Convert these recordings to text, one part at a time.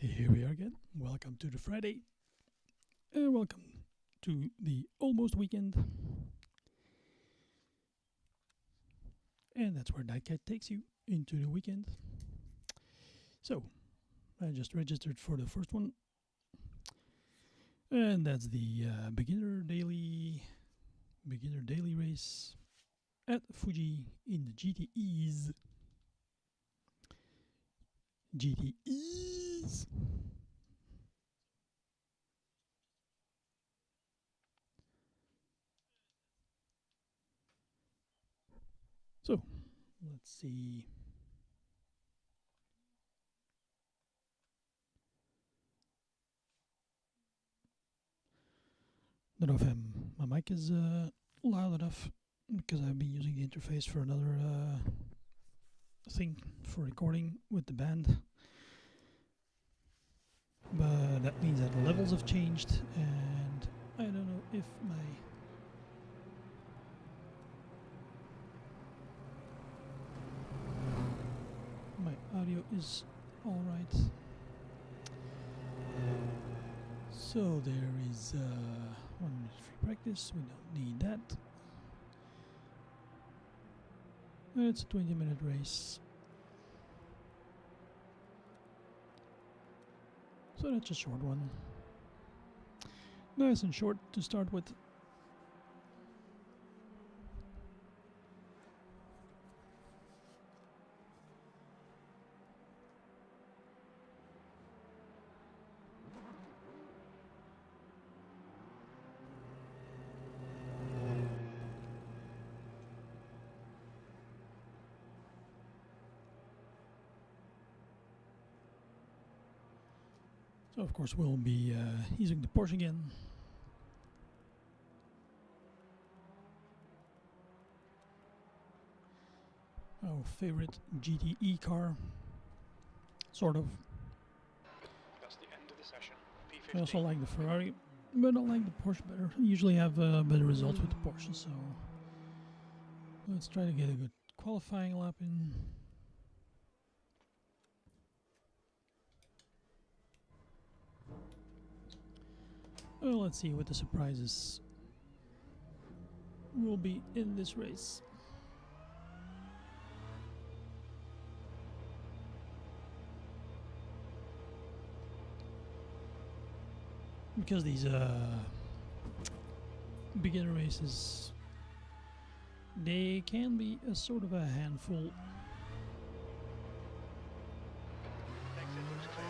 Here we are again. Welcome to the Friday. And welcome to the almost weekend. And that's where Nightcat takes you into the weekend. So, I just registered for the first one. And that's the beginner daily race at Fuji in the GTEs. GTEs. So, let's see. Don't know if my mic is loud enough because I've been using the interface for another thing for recording with the band. But that means that the levels have changed, and I don't know if my audio is alright. So there is 1 minute free practice, we don't need that. And it's a 20-minute race. So that's a short one. Nice and short to start with. So of course we'll be using the Porsche again. Our favorite GTE car, sort of. That's the end of the session. I also like the Ferrari, but I like the Porsche better. I usually have better results with the Porsche, so let's try to get a good qualifying lap in. Well, let's see what the surprises will be in this race. Because these beginner races, they can be a sort of a handful. Exit looks clear.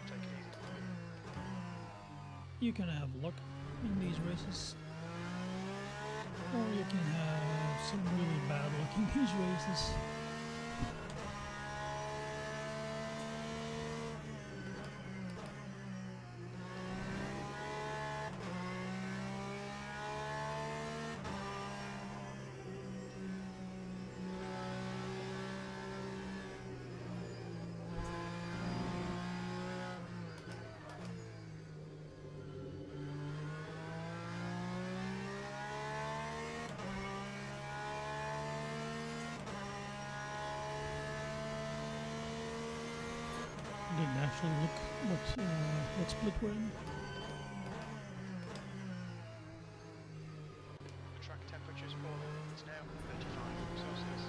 Take it easy. You can have luck in these races, or you can have some really bad luck in these races. Didn't actually look what split we're in. The track temperature's falling. It's now 35 Celsius.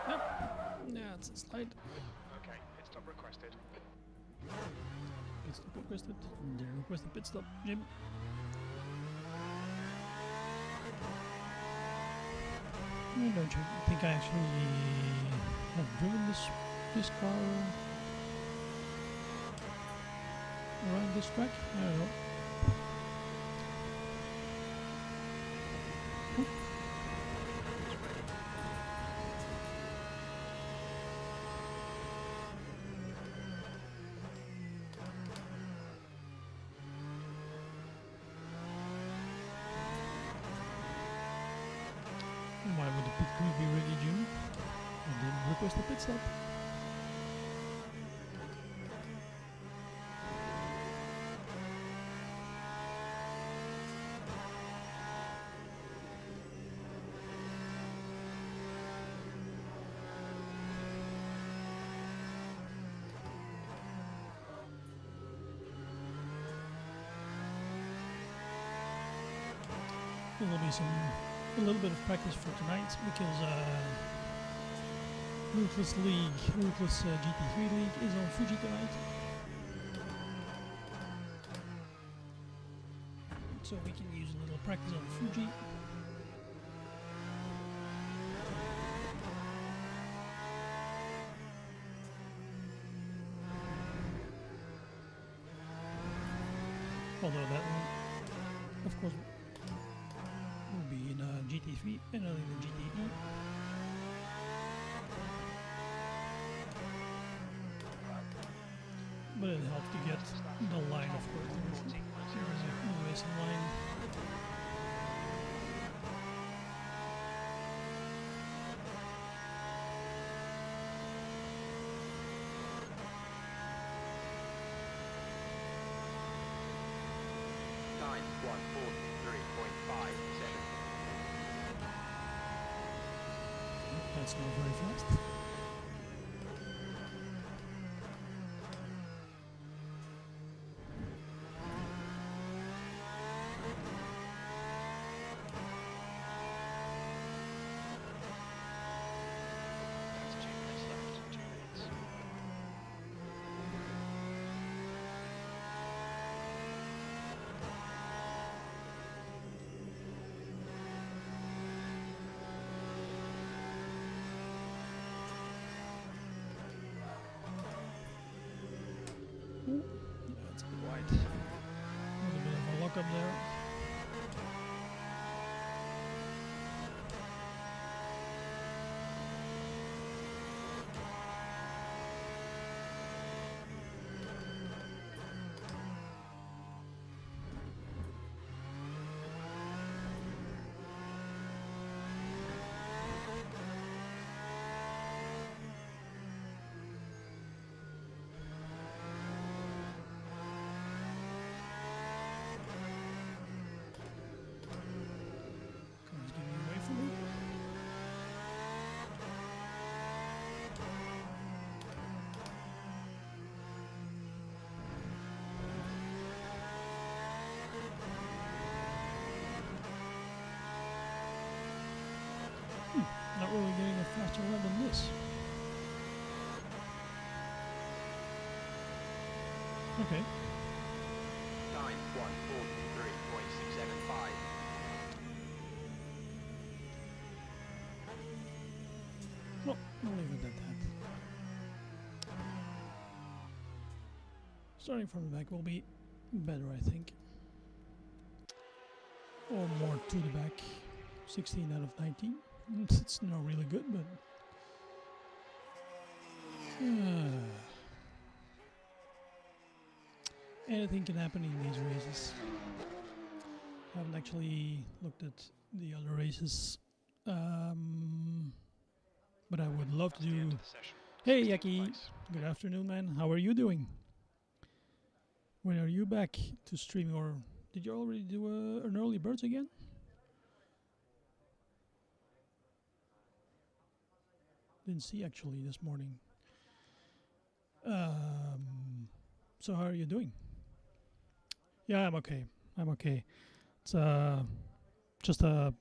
Yep. Yeah, it's a slide. Okay, pit stop requested. Pit stop requested. They requested pit stop, Jim. I don't think I actually have driven this car around this track. I don't know. why would the pit crew be ready June? And didn't request a pit stop. There will be a little bit of practice for tonight because Ruthless GT3 League is on Fuji tonight. So we can use a little practice on Fuji. Although that one, of course, will be in GT3 and not in the GTE. But it helps to get the line, of course. There's a racing line. That's not very fast. That's 2 minutes left. 2 minutes. That's a bit wide. A little bit of a lock up there. Car's getting away from me. Not really getting a faster lap than this. Okay. Time 1:43.675. Well, we'll leave it at that. Starting from the back will be better, I think. Or more to the back. 16 out of 19. It's not really good, but... anything can happen in these races. I haven't actually looked at the other races. But I would love to That's the end do... of the session. Hey 16th Yaki! place. Good afternoon, man. How are you doing? When are you back to streaming, or did you already do an early birds again? Didn't see actually this morning. So how are you doing? Yeah, I'm okay. I'm okay. It's just a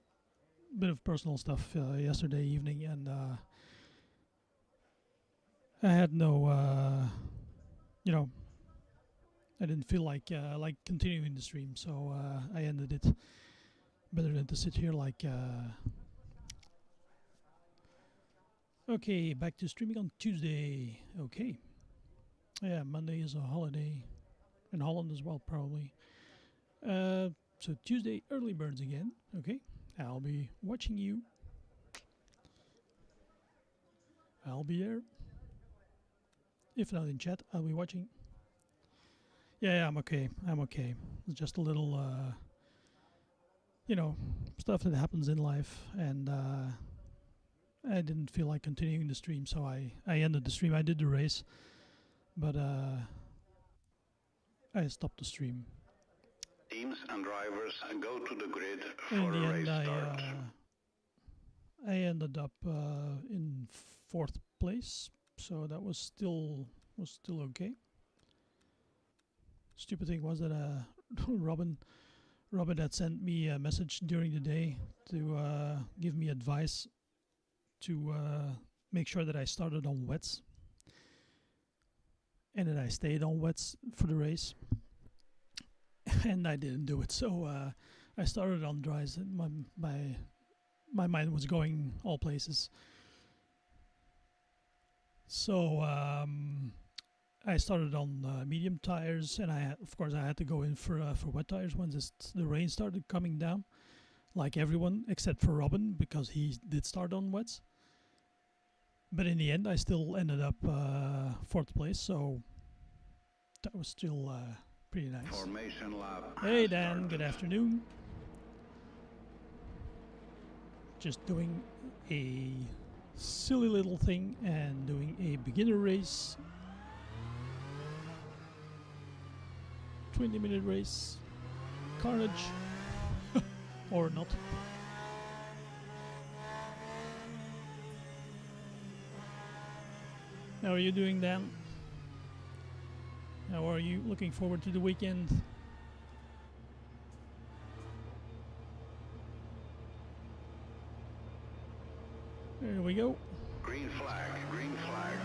bit of personal stuff yesterday evening, and I had no, I didn't feel like continuing the stream, so I ended it. Better than to sit here like. Okay, back to streaming on Tuesday. Okay. Yeah, Monday is a holiday in Holland as well, probably. So Tuesday, early birds again. Okay, I'll be watching you. I'll be there. If not in chat, I'll be watching. Yeah, I'm okay. I'm okay. It's just a little, stuff that happens in life, and I didn't feel like continuing the stream, so I ended the stream. I did the race, but I stopped the stream. Teams and drivers go to the grid In for the a race end, start. I ended up in 4th place, so that was still okay. Stupid thing was that Robin had sent me a message during the day to give me advice to make sure that I started on wets and that I stayed on wets for the race, and I didn't do it. So I started on dries, and my mind was going all places. So I started on medium tires, and of course I had to go in for wet tires once the rain started coming down, like everyone except for Robin, because he did start on wets. But in the end, I still ended up 4th place, so that was still pretty nice. Formation lap. Hey Dan, good afternoon. Just doing a silly little thing and doing a beginner race. 20-minute race. Carnage. Or not. How are you doing, Dan? How are you? Looking forward to the weekend? There we go. Green flag, green flag.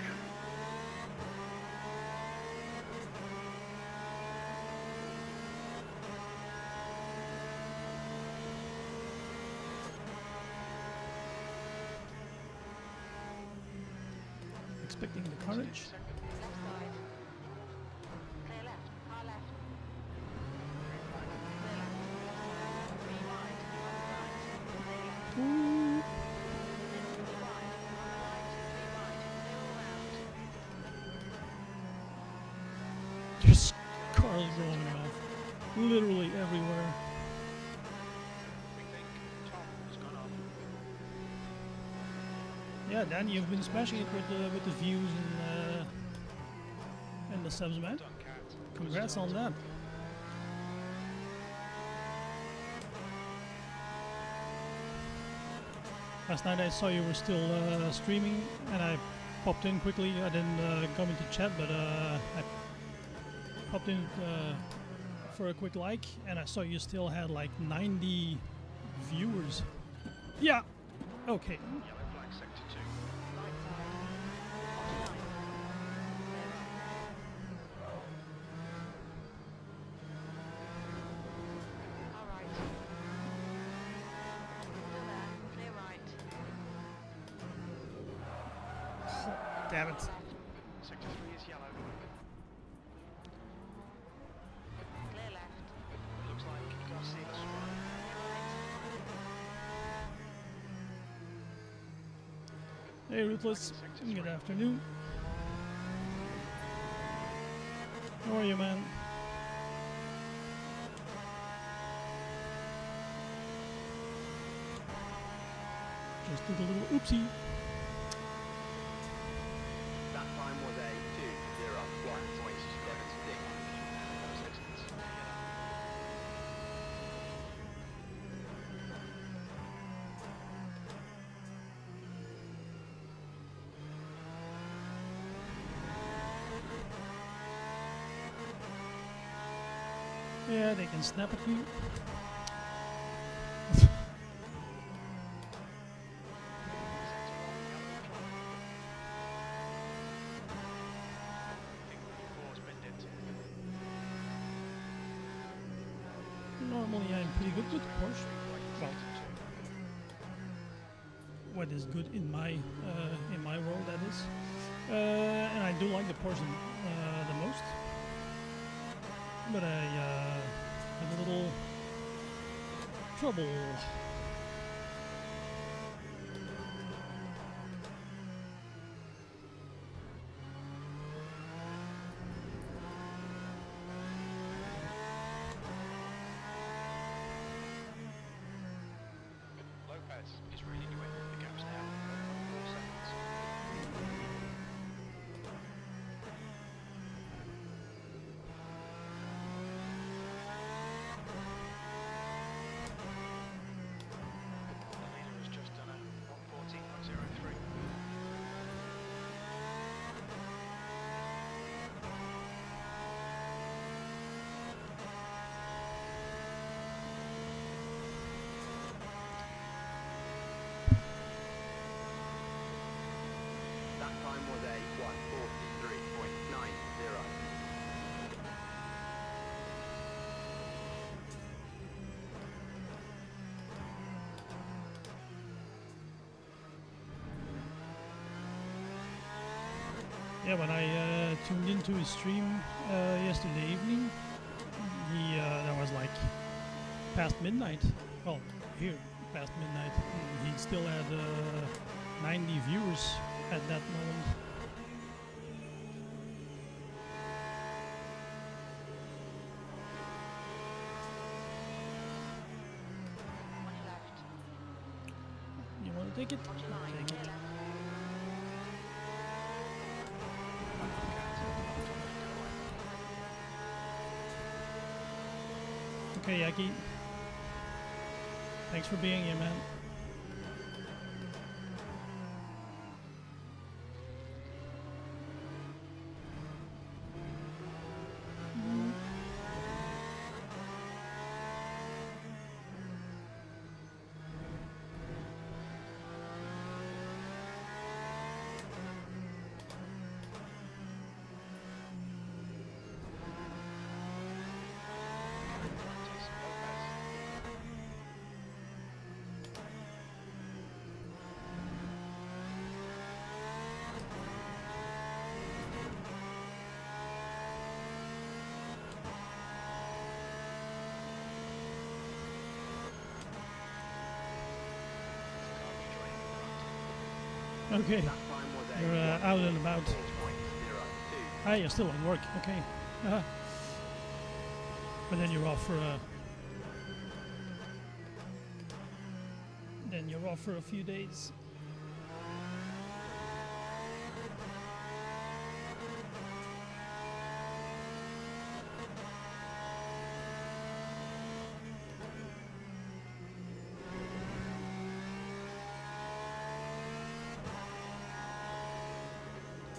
Expecting the carnage. Clear left, car left. Ooh. There's cars rolling off, literally everywhere. We think Tom has gone off. Yeah, Dan, you've been smashing it with the views and the subs, man. Done, Cat. Congrats on that. Last night I saw you were still streaming, and I popped in quickly. I didn't come into chat, but I popped in for a quick like, and I saw you still had like 90 viewers. Yeah. Okay. Yellow flag, sector 2. Right side. 49. All right. Still there. Clear right. Damn it. Left. Sector 3 is yellow. Clear left. Looks like Garcia's right. Hey, Ruthless. Good afternoon. How are you, man? Just did a little oopsie. That time was a 2:01.76. Yeah, they can snap at you. Normally I'm pretty good with Porsche. Well, what is good in my world, that is. And I do like the Porsche the most. But I had a little trouble. Lopez is reading you in. The gap's now Yeah, when I tuned into his stream yesterday evening, that was like past midnight. Well, here past midnight. He still had 90 viewers at that moment. On your left. You want to take it? Onto line. Take Clear it. left. Okay, Yaki. Thanks for being here, man. Okay, That time was a you're out and about. 1:04.02. Ah, you're still at work. Okay. But then you're off for a few days.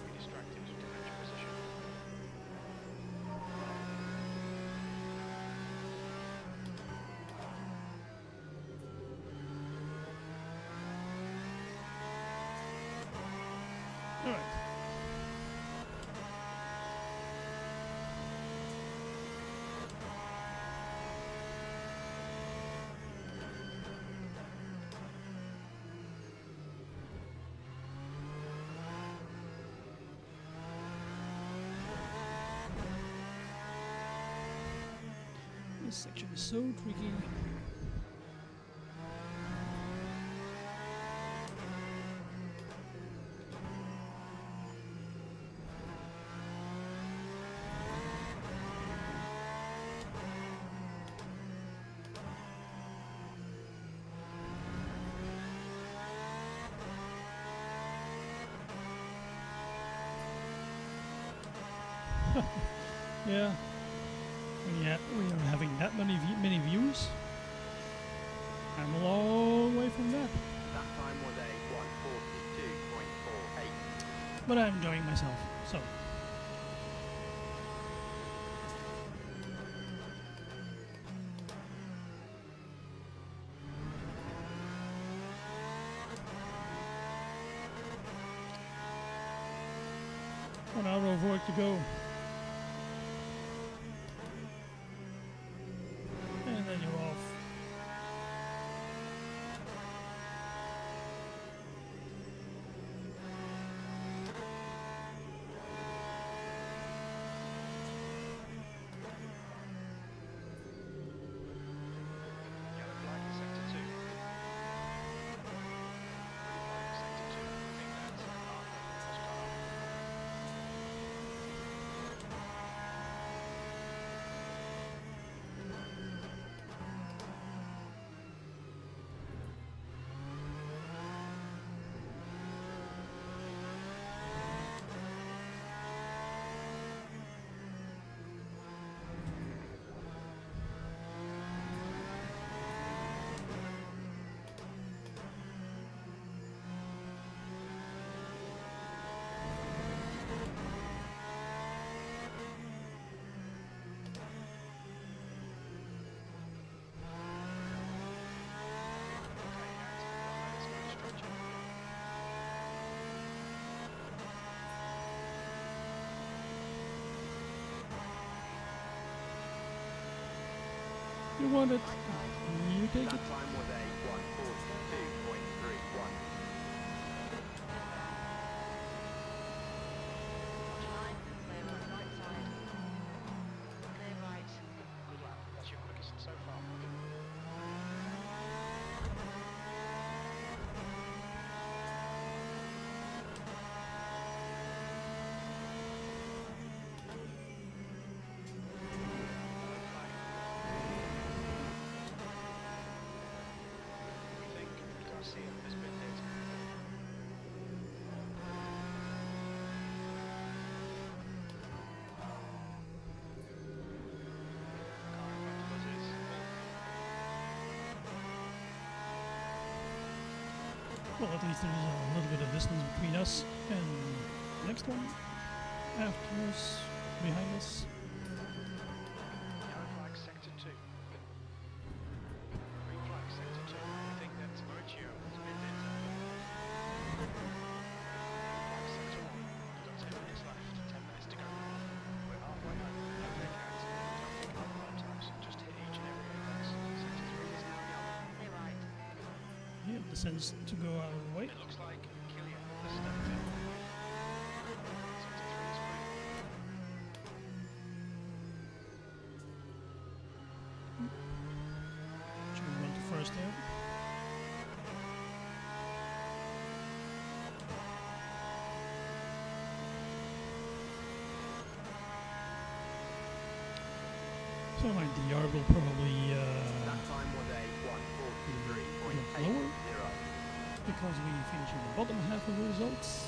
Be distracted to defend your position. All right. This section is so tricky. Yeah. When you're having that many views, I'm a long way from that. That time was a 1:42.48. But I'm enjoying myself, so. One hour of work to go. And then you're off. Yellow flag in sector 2. Green flag in sector 2. I think that's Oscar. You want it? You take That it. time was a 1:42.31. Well, at least there's a little bit of distance between us and the next one. After us, behind us. Yellow flag sector 2. Green flag sector 2. I think that's Mauricio. It's a bit late. Green flag sector 1. You've got 10 minutes left. 10 minutes to go. We're halfway home. No takeouts. Don't think about the times. Just hit each and every apex. Sector 3 is now yellow. Clear right. Yeah, the sense to go out of the way. It looks like Killian has stepped in. Sector 3 is green. Should we run to first there? So my DR will probably That time was a lower 1:43.80. because we finished in the bottom half of the results.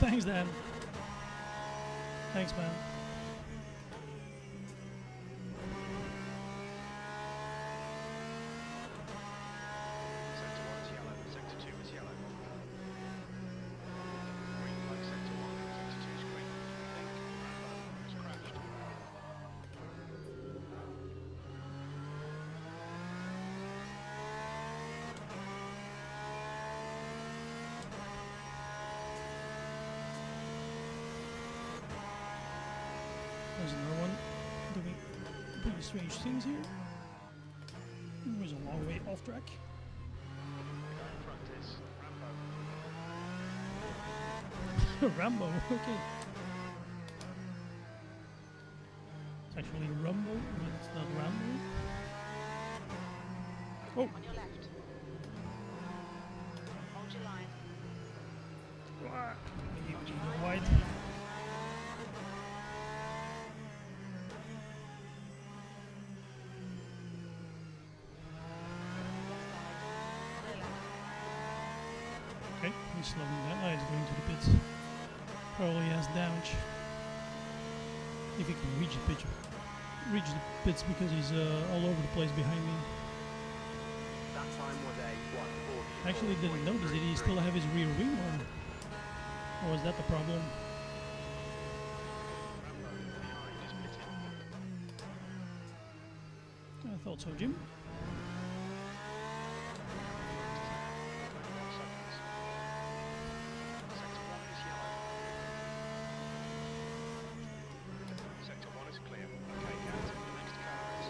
Thanks, Dan. Thanks, man. Sector 1 is yellow. Sector 2 is yellow. Green flag sector 1. Sector 2 is green. I think Rambo has crashed. There's another one doing pretty strange things here. It was a long way off track. The guy in front is Rambo. Rambo, okay. It's actually Rumbo, but it's not Rambo. Oh, On your left. Hold your line. you go wide. Clear left. Okay, he's slowing down. Oh, he's going to the pits. Probably has damage. If he can reach the pits because he's all over the place behind me. That time was a 1:40. Actually, didn't notice it. He still have his rear wing on. Or was that the problem? Rambo behind is pitting. I thought so, Jim. 21 seconds. Sector 1 is yellow. Sector 1 is clear. Okay, guys, the next car is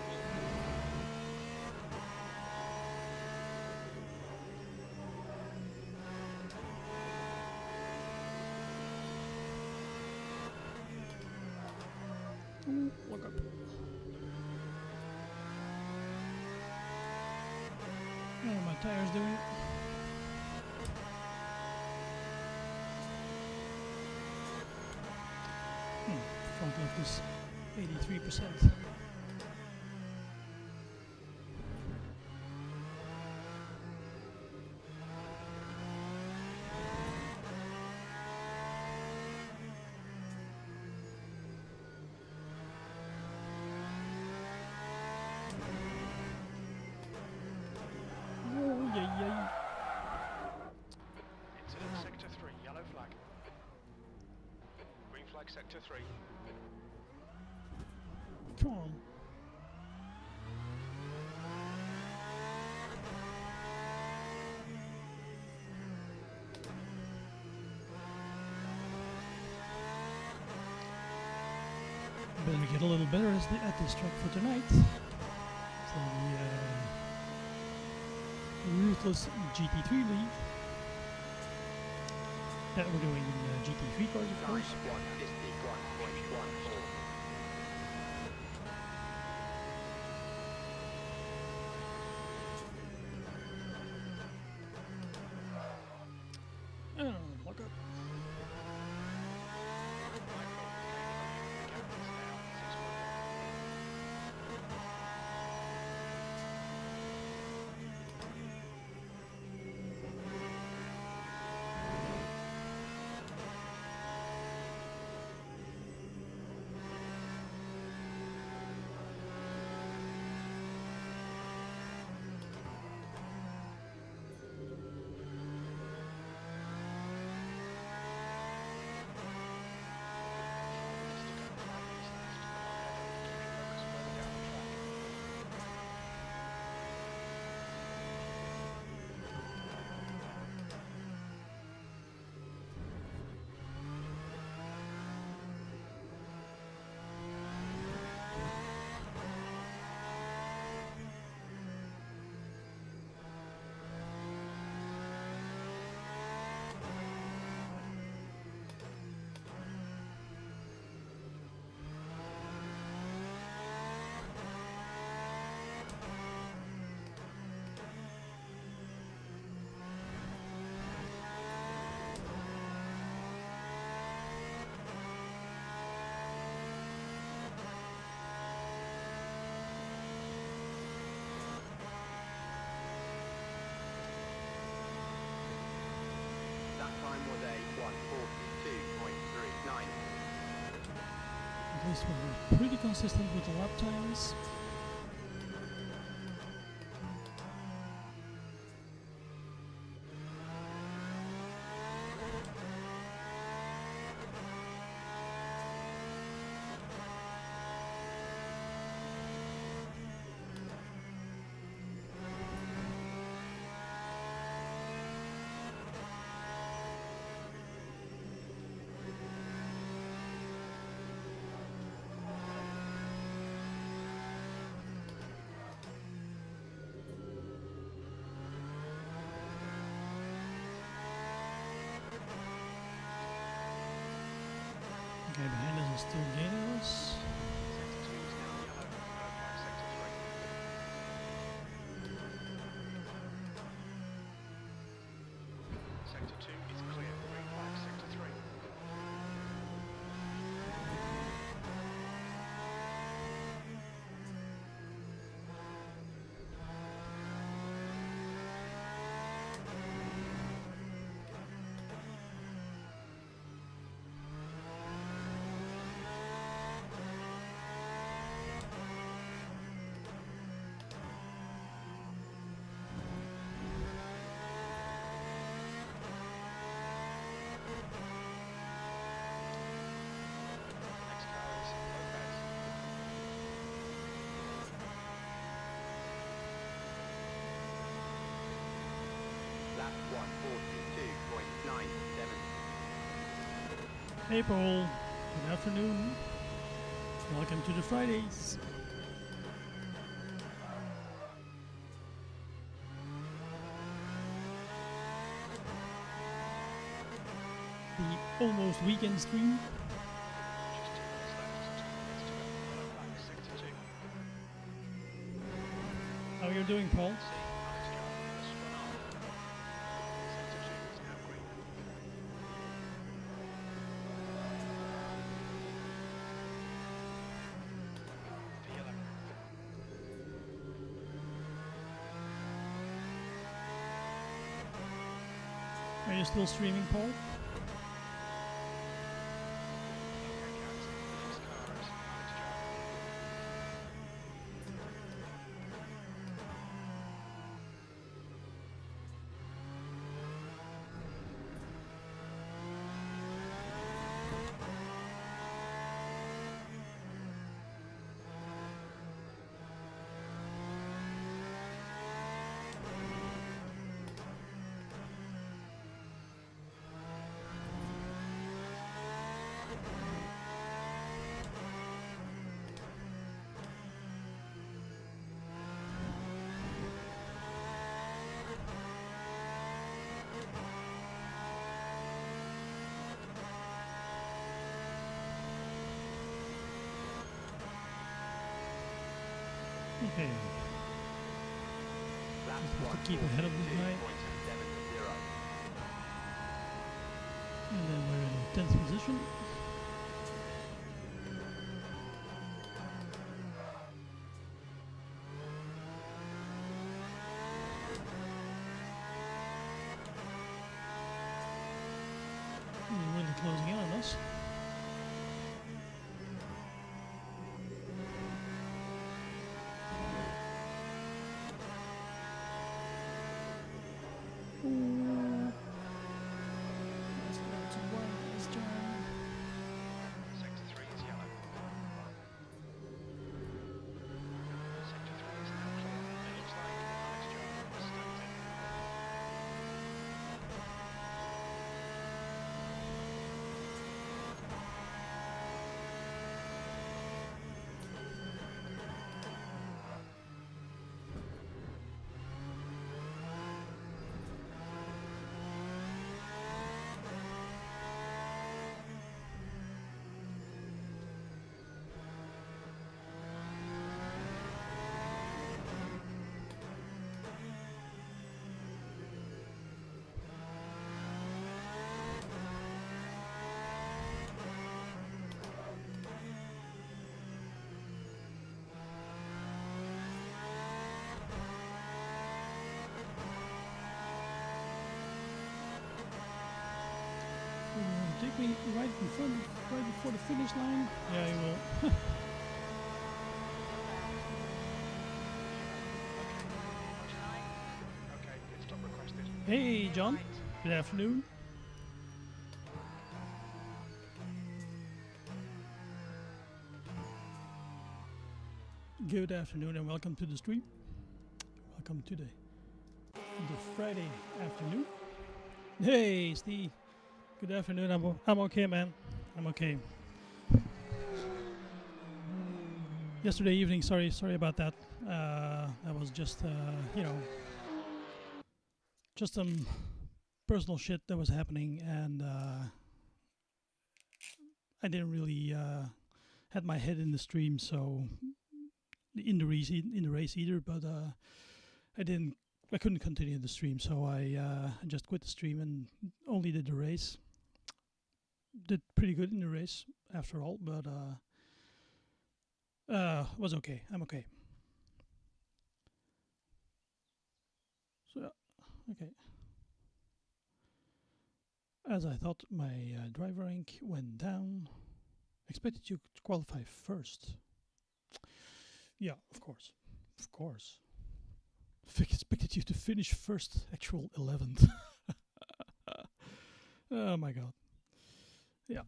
Ooh, look up. How are my tires doing? Front lift is 83%. Oh, yeah. Incident sector 3, yellow flag. Green flag sector 3. Come on. Better get a little better at this track for tonight. For the Ruthless GT3 League. That we're doing GT3 cars, of course. 1:51.14. Look up. least we're pretty consistent with the lap times. Okay, behind us is still gaining us. Sector 2 is now yellow, followed by Sector 3. Sector 2 is clear, green flag Sector 3. Next car is Lopez. Lap 142.97. Hey Paul, good afternoon. Welcome to the Fridays. The almost weekend stream. Just 2 minutes left, 2 minutes to go. Yellow flag Sector 2. How you're doing, Paul? See, Alex Jarman has spun off. Sector 2 is now green. For yellow. Are you still streaming, Paul? Okay, guys. The next car is Alex Jarman. Okay, Lap just have to keep ahead of this guy. 142.70. And then we're in 10th position. Really closing in on us. Ooh. Let's go to one this time. take me right in front, right before the finish line? Yeah, he will. Okay, pit stop requested. Hey, John. Good afternoon. Good afternoon and welcome to the stream. Welcome to the Friday afternoon. Hey, Steve. Good afternoon. I'm okay, man. I'm okay. Yesterday evening, sorry about that. That was just just some personal shit that was happening, and I didn't really had my head in the stream, so in the race either. But I couldn't continue the stream, so I just quit the stream and only did the race. Did pretty good in the race after all, but was okay. I'm okay. So okay. As I thought, my driver rank went down. Expected you to qualify first. Yeah, of course. Of course. Expected you to finish first, actual 11th. Oh my god. Yeah.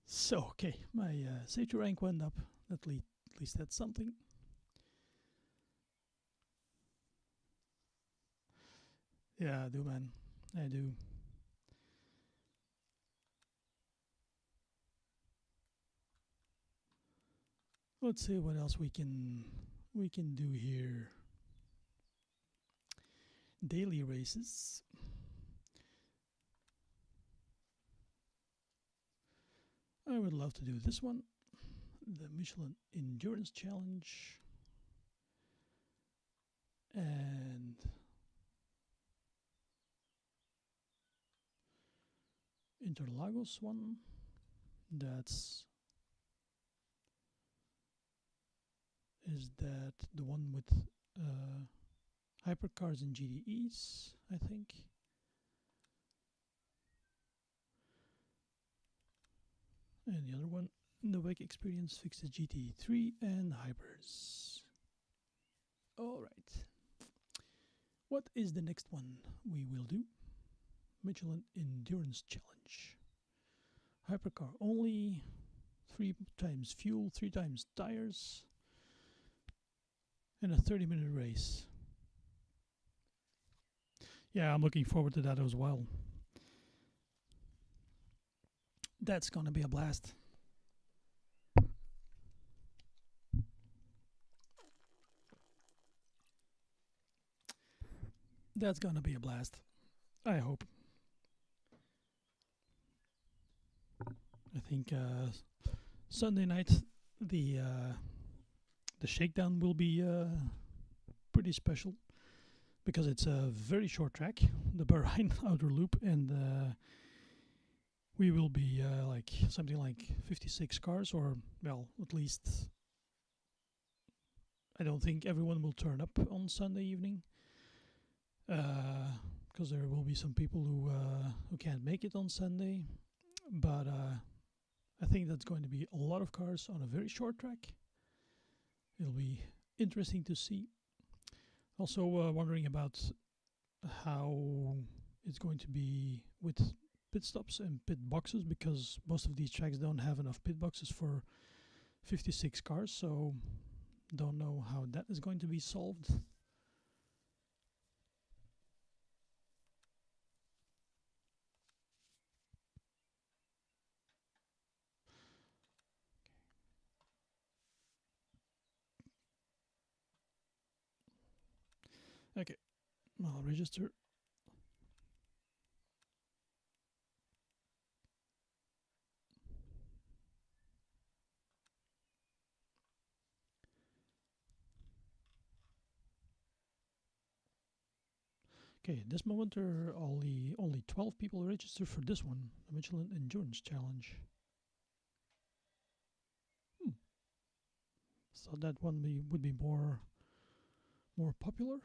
So, okay, my safety rank went up. At least that's something. Yeah, I do, man. I do. Let's see what else we can do here. Daily races. I would love to do this one. The Michelin Endurance Challenge. And Interlagos one. Is that the one with hypercars and GDEs, I think. And the other one, the Wake Experience fixes GT3 and hybrids. Alright. What is the next one we will do? Michelin Endurance Challenge. Hypercar only, 3 times fuel, 3 times tires, and a 30-minute race. Yeah, I'm looking forward to that as well. That's gonna be a blast. That's gonna be a blast. I hope. I think Sunday night the shakedown will be pretty special because it's a very short track, the Bahrain outer loop, and we will be like something like 56 cars, or well, at least I don't think everyone will turn up on Sunday evening, because there will be some people who can't make it on Sunday, but I think that's going to be a lot of cars on a very short track. It'll be interesting to see. Also wondering about how it's going to be with pit stops and pit boxes, because most of these tracks don't have enough pit boxes for 56 cars, so don't know how that is going to be solved. Okay, I'll register. Okay, at this moment there are only 12 people registered for this one, the Michelin Endurance Challenge. So that one would be more popular.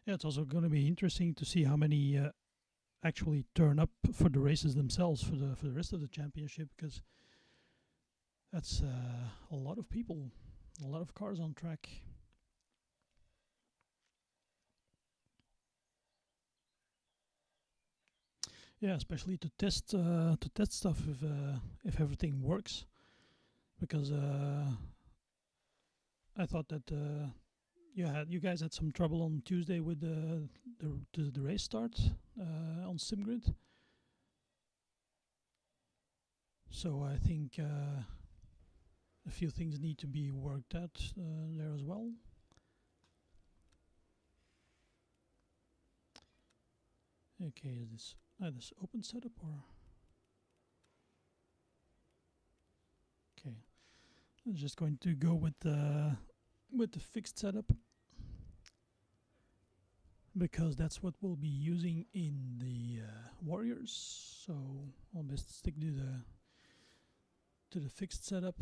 Yeah, it's also going to be interesting to see how many actually turn up for the races themselves for the rest of the championship, because that's a lot of people, a lot of cars on track. Yeah, especially to test stuff if everything works, because I thought that you guys had some trouble on Tuesday with the race start on SimGrid. So I think a few things need to be worked out there as well. Okay, is this open setup or? Okay, I'm just going to go with the fixed setup, because that's what we'll be using in the Warriors. So I'll best stick to the fixed setup.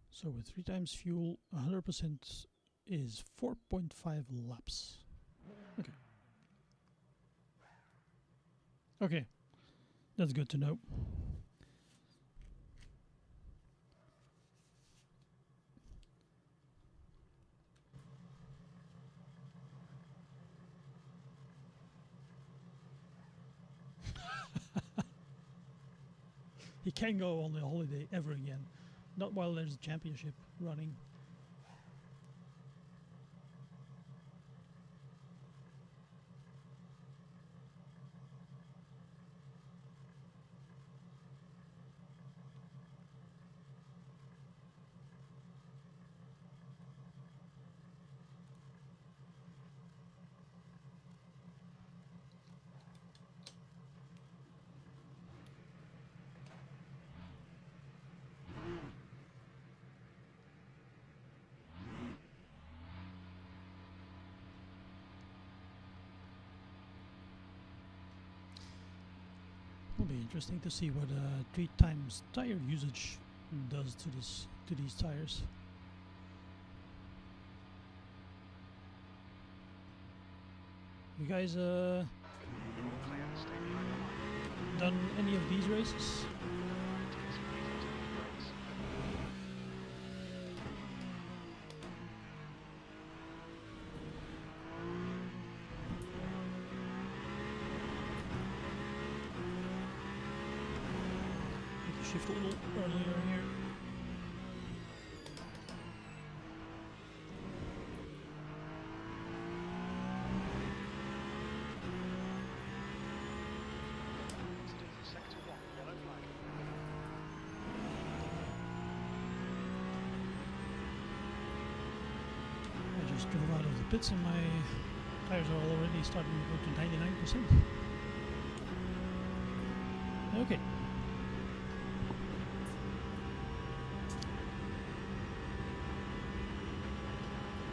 So with 3 times fuel, 100% is 4.5 laps. Okay. Okay, that's good to know. He can't go on the holiday ever again. Not while there's a championship running. It'll be interesting to see what 3 times tire usage does to these tires. You guys Clear, stay behind the line. done any of these races? Take some easy to the brakes. Need to shift a little earlier here. Incident in sector 1, yellow flag. I just drove out of the pits and my tires are already starting to go to 99%. Okay.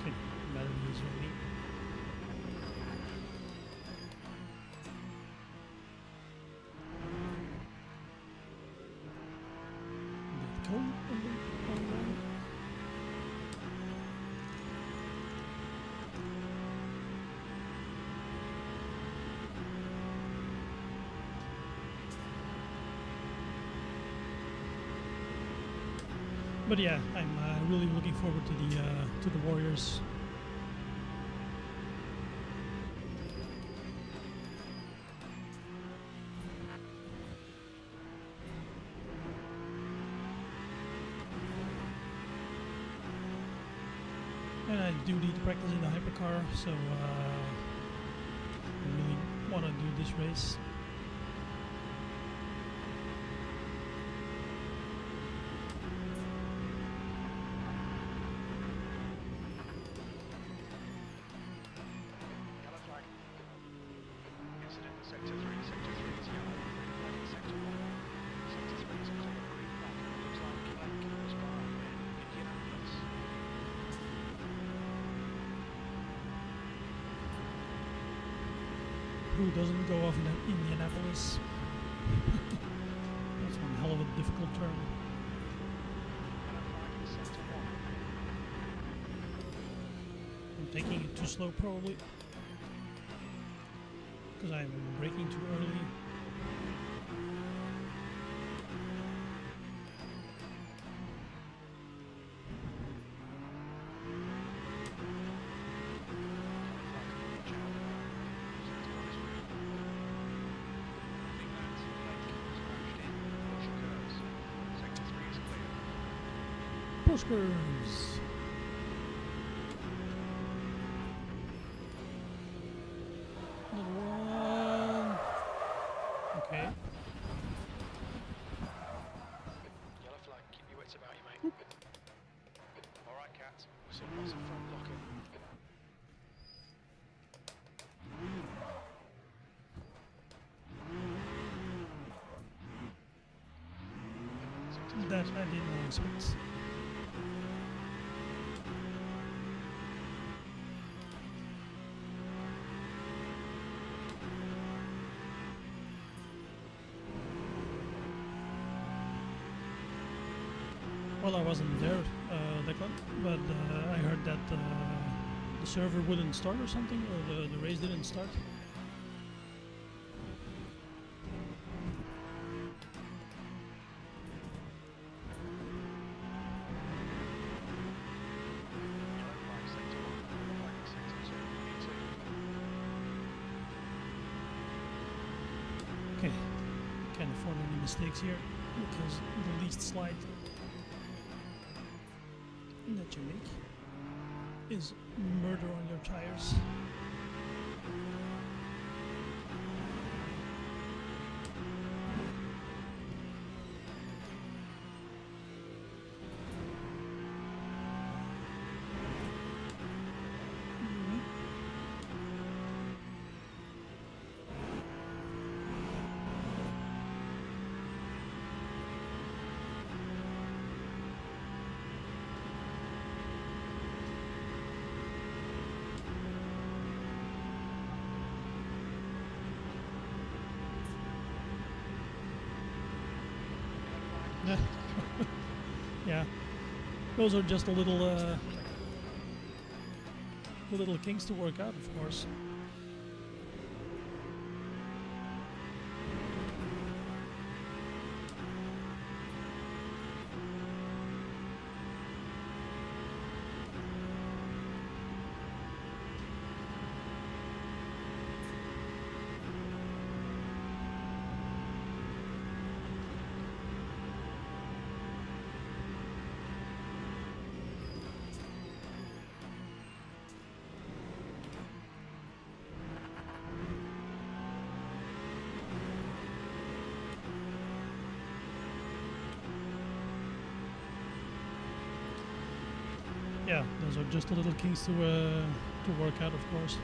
Okay, battery is ready. Bit cold on the ground. But yeah, I'm really looking forward to the Warriors. And I do need to practice in the hypercar, so I really want to do this race. Yellow flag. Incident in sector 3. Sector 3 is yellow. Green flag in sector 1. Sector 3 is clear. Green flag. Looks like was bar in Indianapolis. who doesn't go off in Indianapolis? That's one hell of a difficult turn. I'm taking it too slow probably, because I'm braking too early. Push curves. Another one. Okay. Yellow flag, keep your wits about you, mate. Alright, Cat. We've seen lots of front blocking. That I did not expect. Well, I wasn't there, Declan, but I heard that the server wouldn't start or something, or the race didn't start. Yellow flag, sector 1. Yellow flag, sector 2. E2. Okay, can't afford any mistakes here, because the least slight that you make is murder on your tires. Yeah, those are just the little kinks to work out, of course. Yeah, those are just the little kinks to work out, of course.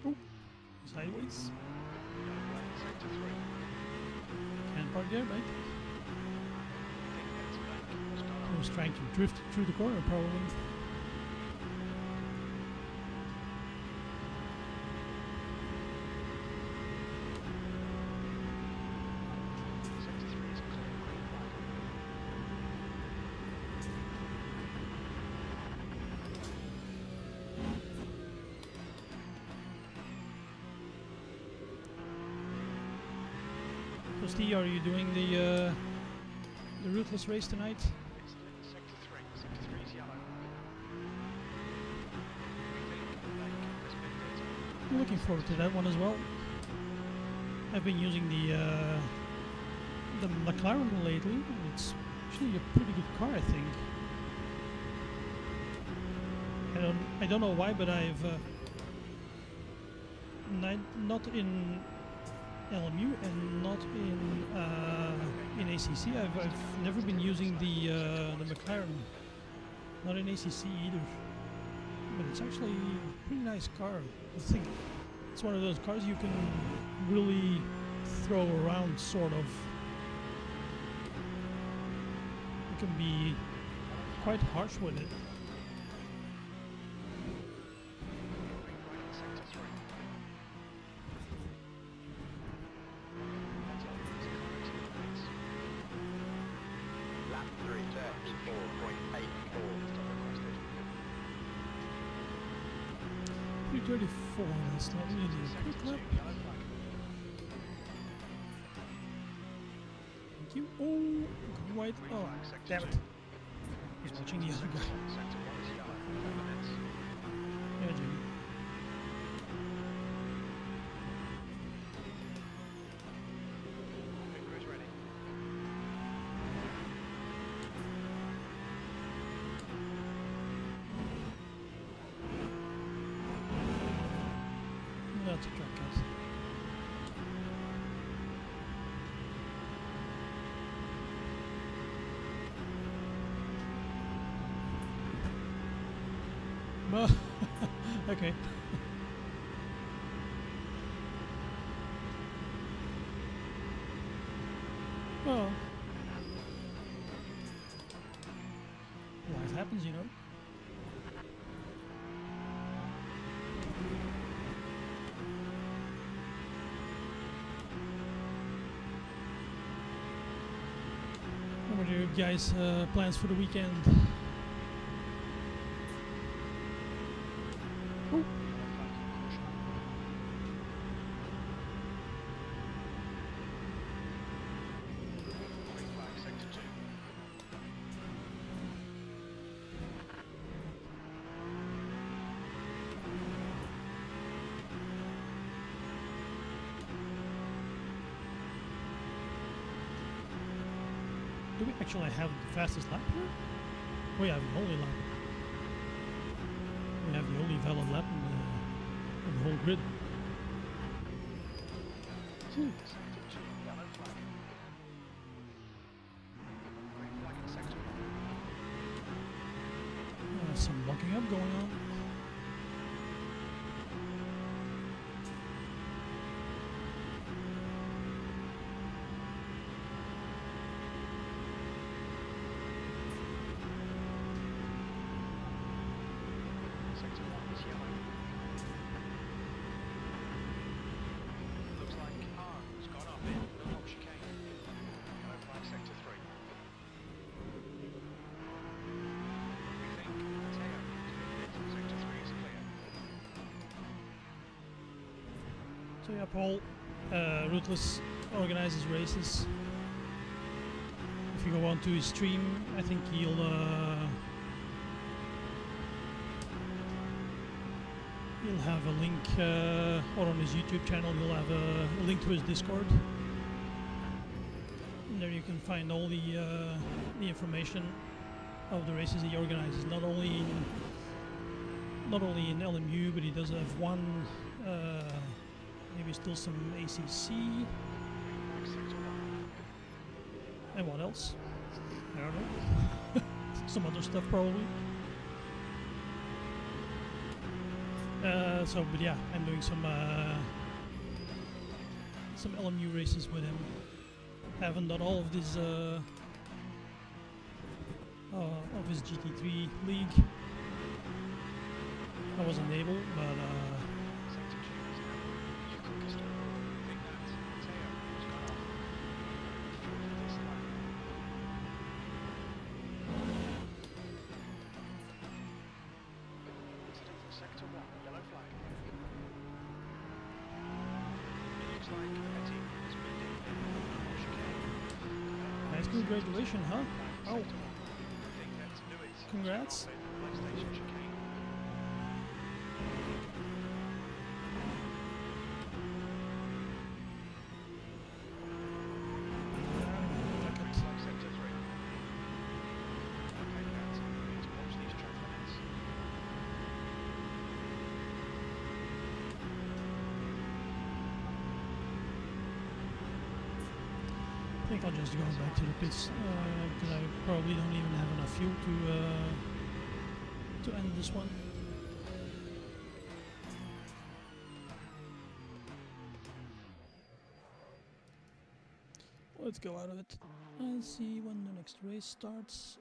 Oh, sideways. Yellow flag, sector 3. Can't park there, right? I think that's black. What's going I on? was trying to drift through the corner, probably. Sector 3 is a clear green flag. So, Steve, are you doing the ruthless race tonight? It's sector 3. Sector 3 is yellow. We think like there's been data. I'm looking forward to that one as well. I've been using the McLaren lately, and it's actually a pretty good car, I think. I don't know why, but I've not in LMU and not in ACC. I've never been using the McLaren, not in ACC either. But it's actually a pretty nice car. I think it's one of those cars you can really throw around, sort of. can be quite harsh with it. Right in sector 3. That's all. There's a car into the pits. Lap 3, turns 4.84. Stop requested. 334, that's not really a Sector quick 2, lap. yellow flag. Thank you. Oh, white. Green Oh, flag, sector damn 2. it. He's watching the other guy. Sector 1 is yellow. 10 minutes. Yeah, Jimmy. Pit crew's ready. That's a track cut. Well, okay. Well, life happens, you know. What are your guys' plans for the weekend? Oh, Yellow flag, caution. Green flag, sector 2. do we actually have the fastest lap here? We have the only lap. We have the only valid lap in the whole grid. Sector 2, yellow flag. Green flag in sector 1. Some locking up going on. Sector 1 is yellow. Looks like R has gone up in the top chicane. Yellow flag, sector 3. We think Teo is in pit. Sector 3 is clear. So yeah, Paul, Ruthless organizes races. If you go onto his stream, I think he'll have a link, or on his YouTube channel, he'll have a link to his Discord. And there you can find all the information of the races he organizes. Not only in LMU, but he does have one, maybe still some ACC, Green flag, sector 1. and what else? I don't know. Some other stuff probably. But yeah, I'm doing some LMU races with him. I haven't done all of this of his GT3 league. I wasn't able, but Sector 2 is now your quickest. We think that Teo has gone off for this lap. Incident from sector 1, yellow flag. It looks like Petty has been in the chicane. nice congratulations, huh? Oh, Sector 1. We think that Lewis has gone Congrats. off in the PlayStation chicane. fuck Green it. flag, sector 3. Okay, Cat, we need to watch these track limits. I think I'll just go back to the pits because I probably don't even have enough fuel to end this one. let's go out of it and see when the next race starts.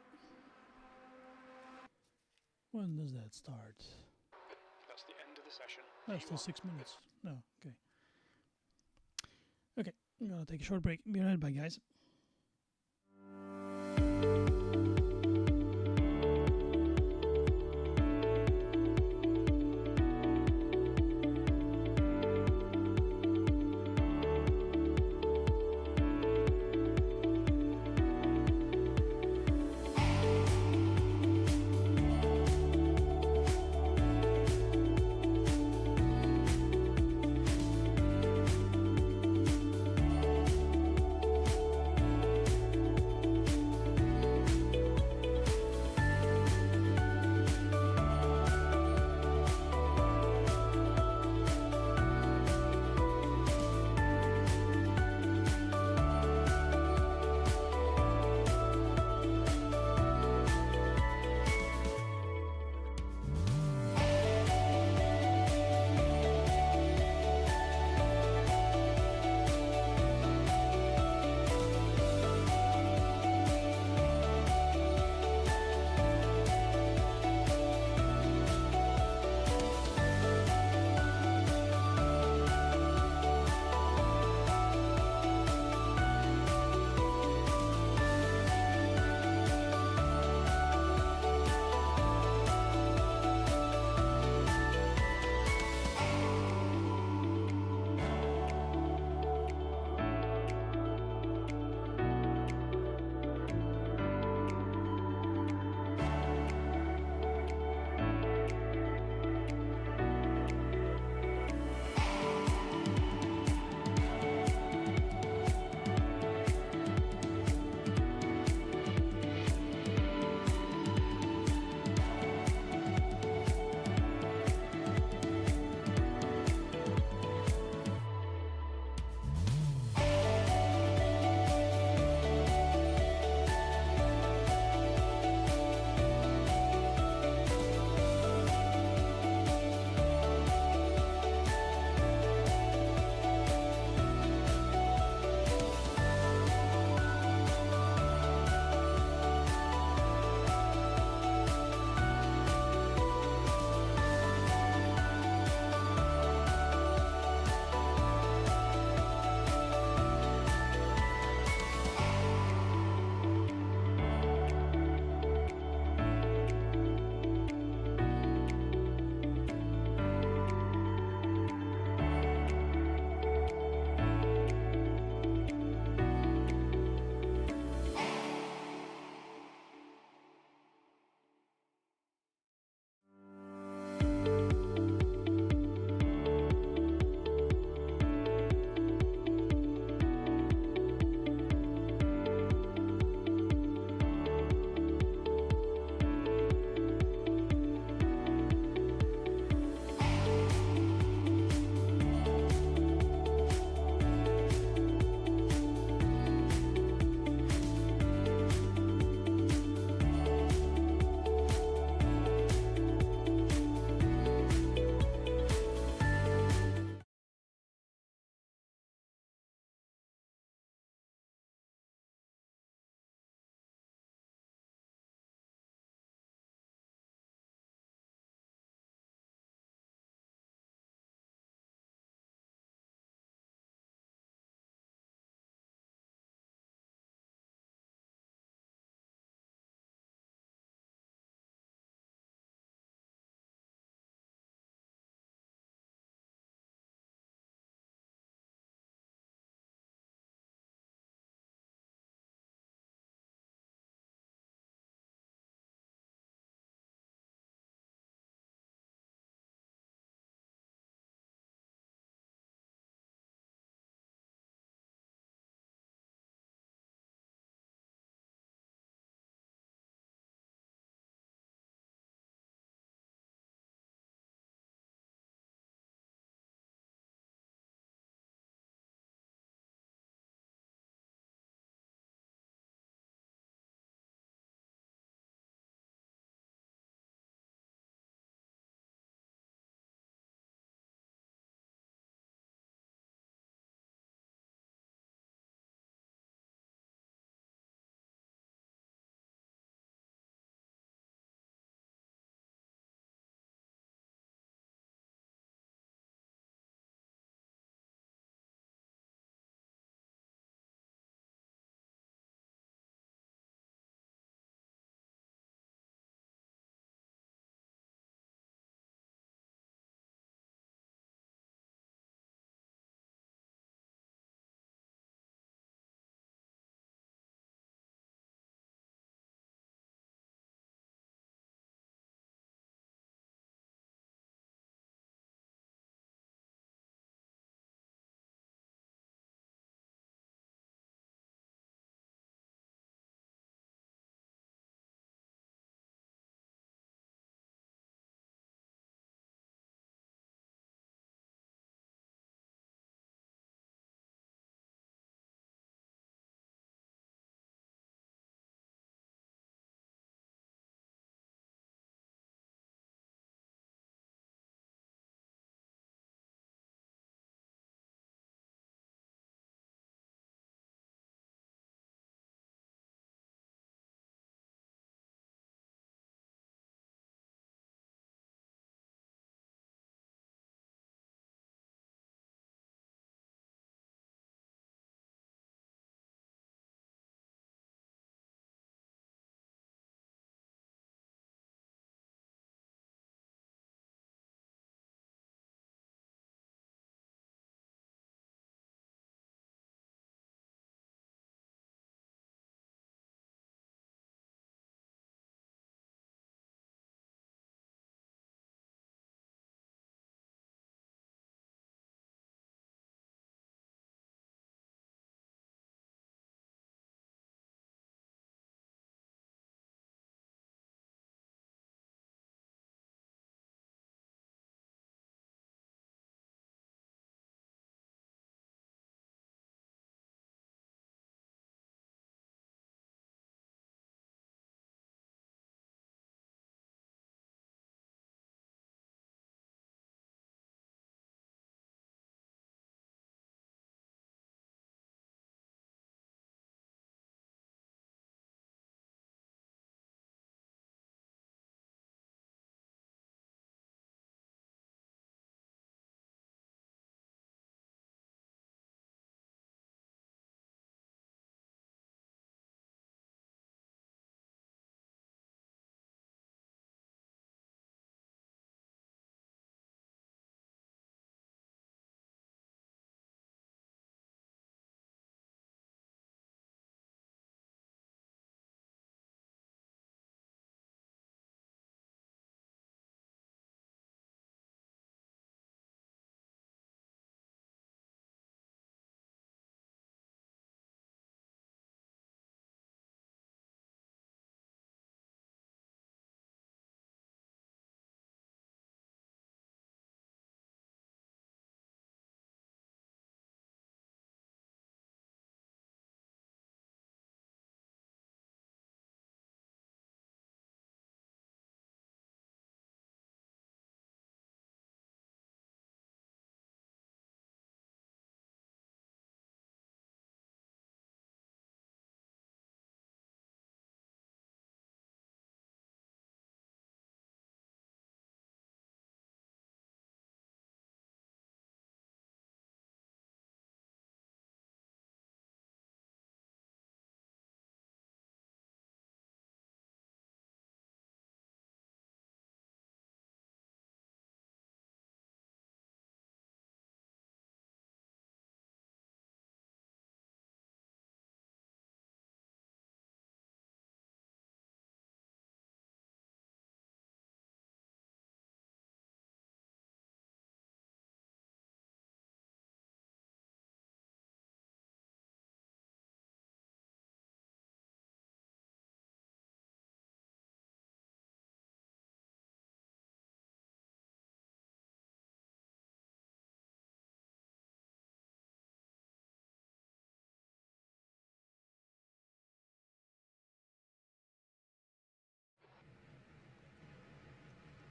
When does that start? That's the end of the session. That's still P1. 6 minutes. No, okay. Okay, I'm gonna take a short break. Be right back, guys.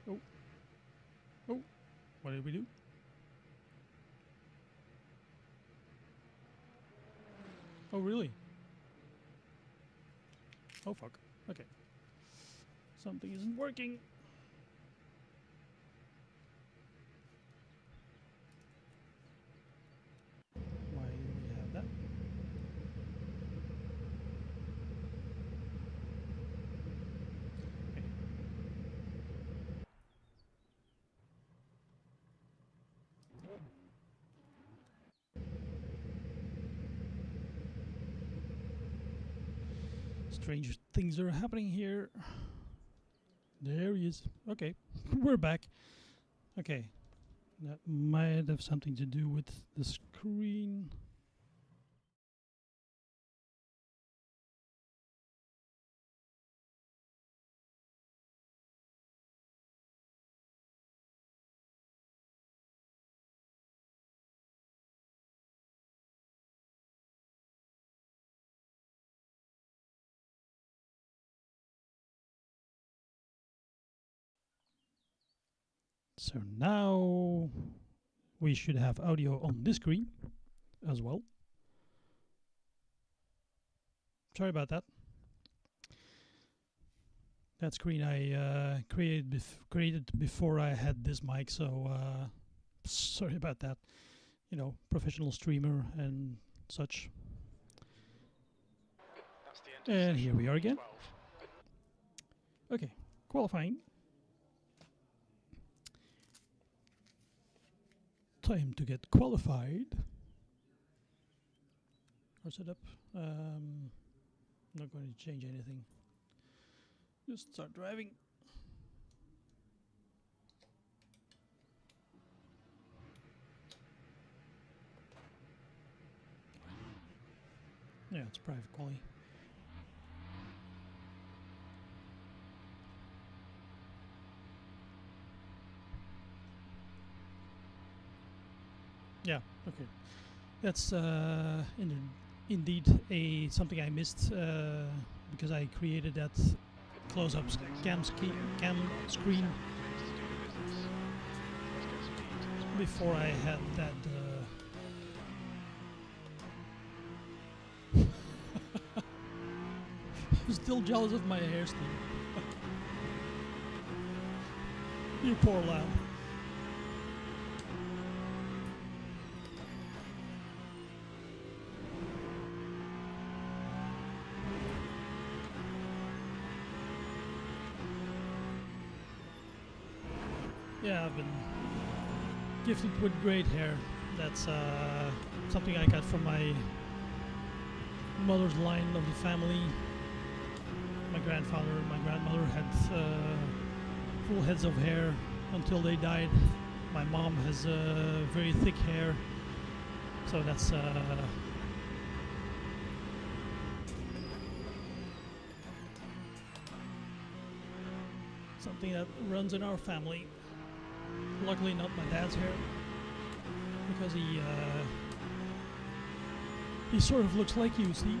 Oh. Oh. What did we do? Oh, really? Oh, fuck. Okay. Something isn't working. Why do we have that? Okay. Strange things are happening here. There he is. Okay, we're back. Okay, that might have something to do with the screen. So now we should have audio on this screen as well. Sorry about that. That screen I created before I had this mic, so sorry about that. You know, professional streamer and such. That's the end of And here we are again. 12. Okay, qualifying. Time to get qualified. Our setup. Not going to change anything. Just start driving. Yeah, it's private quality. Yeah, okay. That's indeed something I missed because I created that close-up cam screen Pleased to do business. Let's go speed. before I had that. I'm still jealous of my hairstyle. You poor lad. Yeah, I've been gifted with great hair. That's something I got from my mother's line of the family. My grandfather and my grandmother had full heads of hair until they died. My mom has very thick hair, so that's something that runs in our family. Luckily not my dad's hair, because he sort of looks like you, see.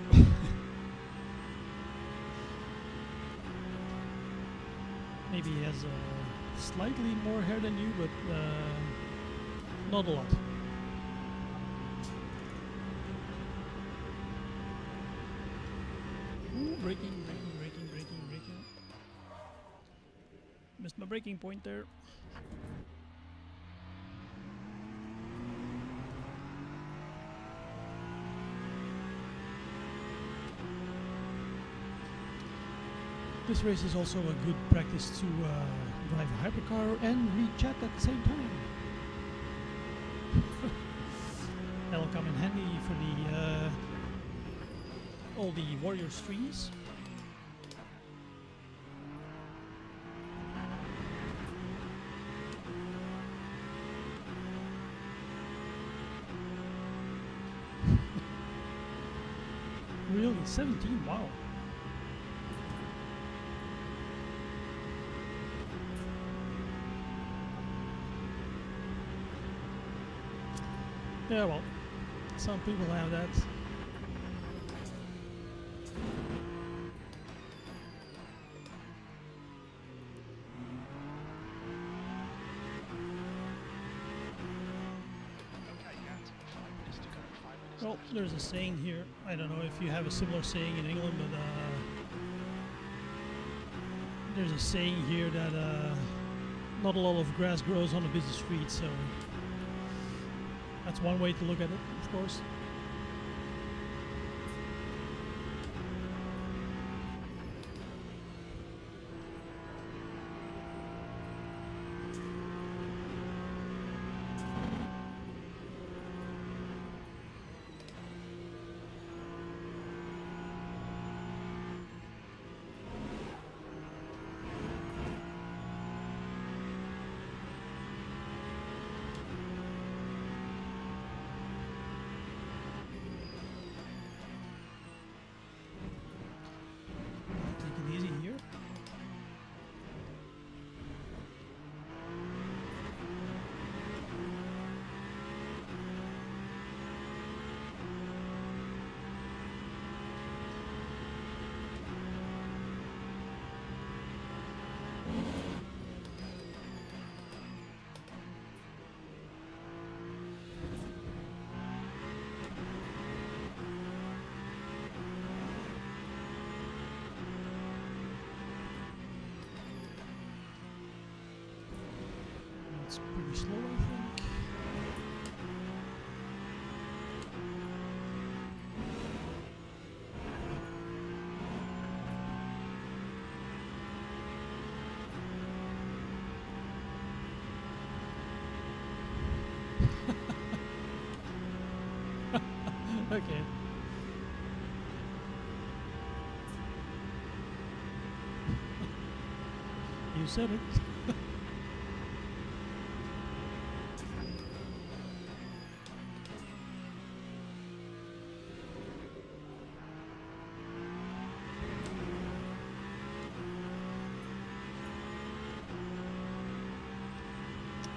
Maybe he has slightly more hair than you, but not a lot. Ooh, braking. Missed my braking point there. This race is also a good practice to drive a hypercar and read chat at the same time. That'll come in handy for the all the warrior streams. Really, 17? Wow. Yeah, well, some people have that. Well, there's a saying here. I don't know if you have a similar saying in England, but there's a saying here that not a lot of grass grows on a busy street, so that's one way to look at it, of course. Take it easy here. It's pretty slow, I think. Okay. You said it.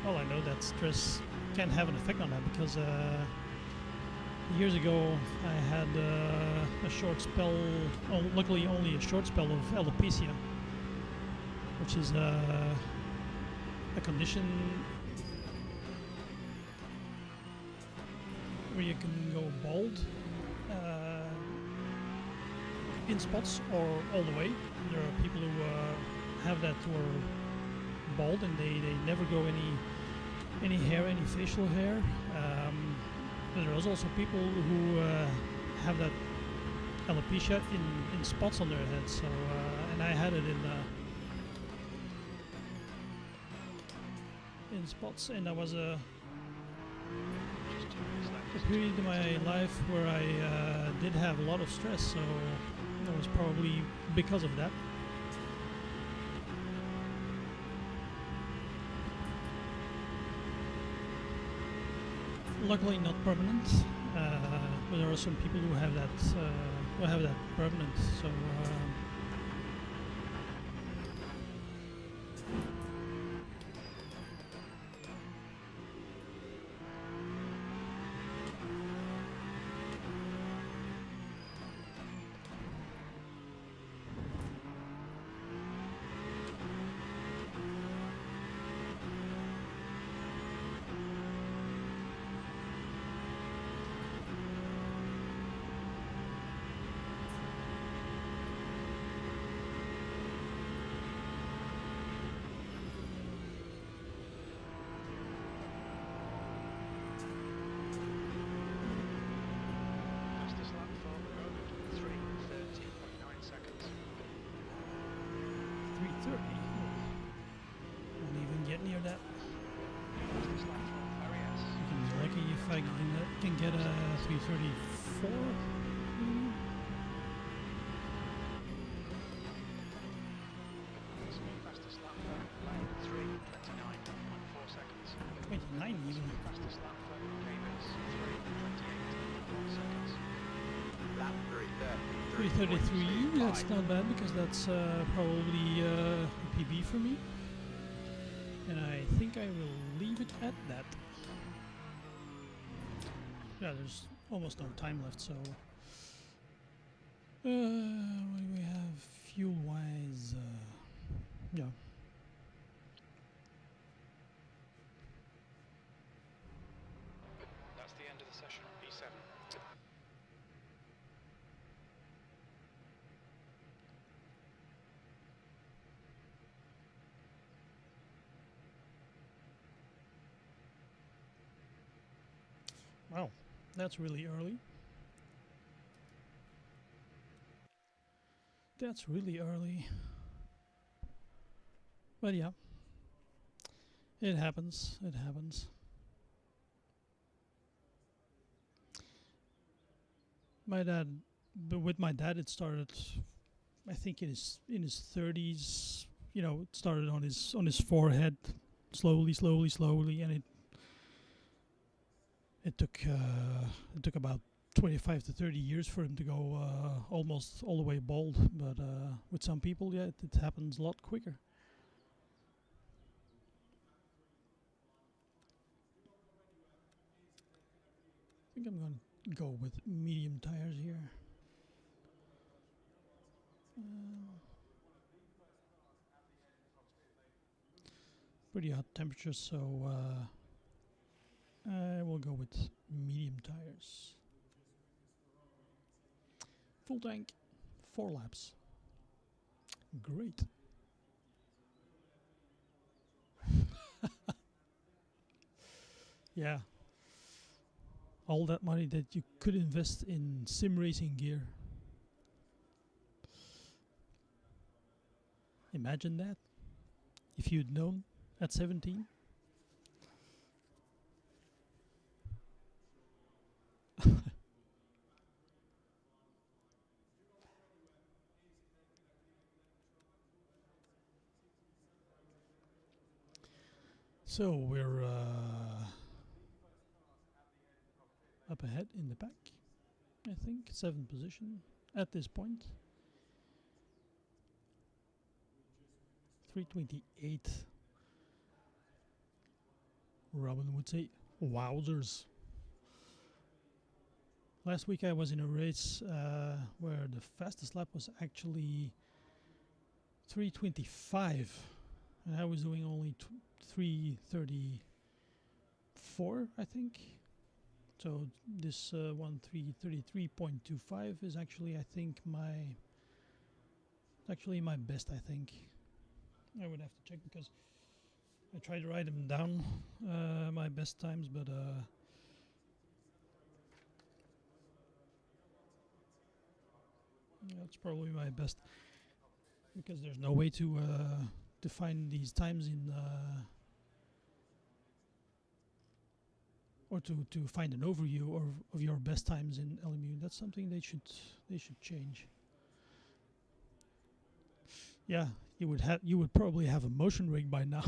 Well, I know that stress can have an effect on that because years ago I had a short spell, luckily only a short spell of alopecia, which is a condition where you can go bald in spots or all the way. There are people who have that who are bald and they never grow any hair, any facial hair. But there are also people who have that alopecia in spots on their head. So and I had it in spots, and that was a period in my life where I did have a lot of stress. So that was probably because of that. Luckily, not permanent, but there are some people who have that permanent. So. Fastest lap for the moment, 3:30.9 seconds. 3:30. Won't even get near that. Fastest lap for Arias. You can be lucky if I can get a 3:34. Fastest lap for Lane, 3:29.4 seconds. 29 even. Fastest lap for Davis, 3:28.1 seconds. Lap 3:30. 3:33. That's not bad because that's probably a PB for me. And I think I will leave it at that. Yeah, there's almost no time left, so what do we have fuel wise? Yeah. That's the end of the session, P7. That's really early. That's really early. But yeah, it happens. It happens. With my dad, it started. I think in his 30s. You know, it started on his forehead, slowly, and it took about 25 to 30 years for him to go almost all the way bald. But with some people, yeah, it happens a lot quicker. I think I'm going to go with medium tires here. Pretty hot temperatures, so I will go with medium tires. Full tank, 4 laps. Great. Yeah. All that money that you could invest in sim racing gear. Imagine that. If you'd known at 17. So we're up ahead in the pack. I think 7th position at this point. 328. Robin would say, wowzers. Last week I was in a race where the fastest lap was actually 325. And I was doing only 334, I think. So this 333.25 is actually, I think, my best, I think. I would have to check because I tried to write them down, my best times, but that's probably my best because there's no way to find these times in or to find an overview of your best times in LMU. That's something they should change. Yeah, you would probably have a motion rig by now.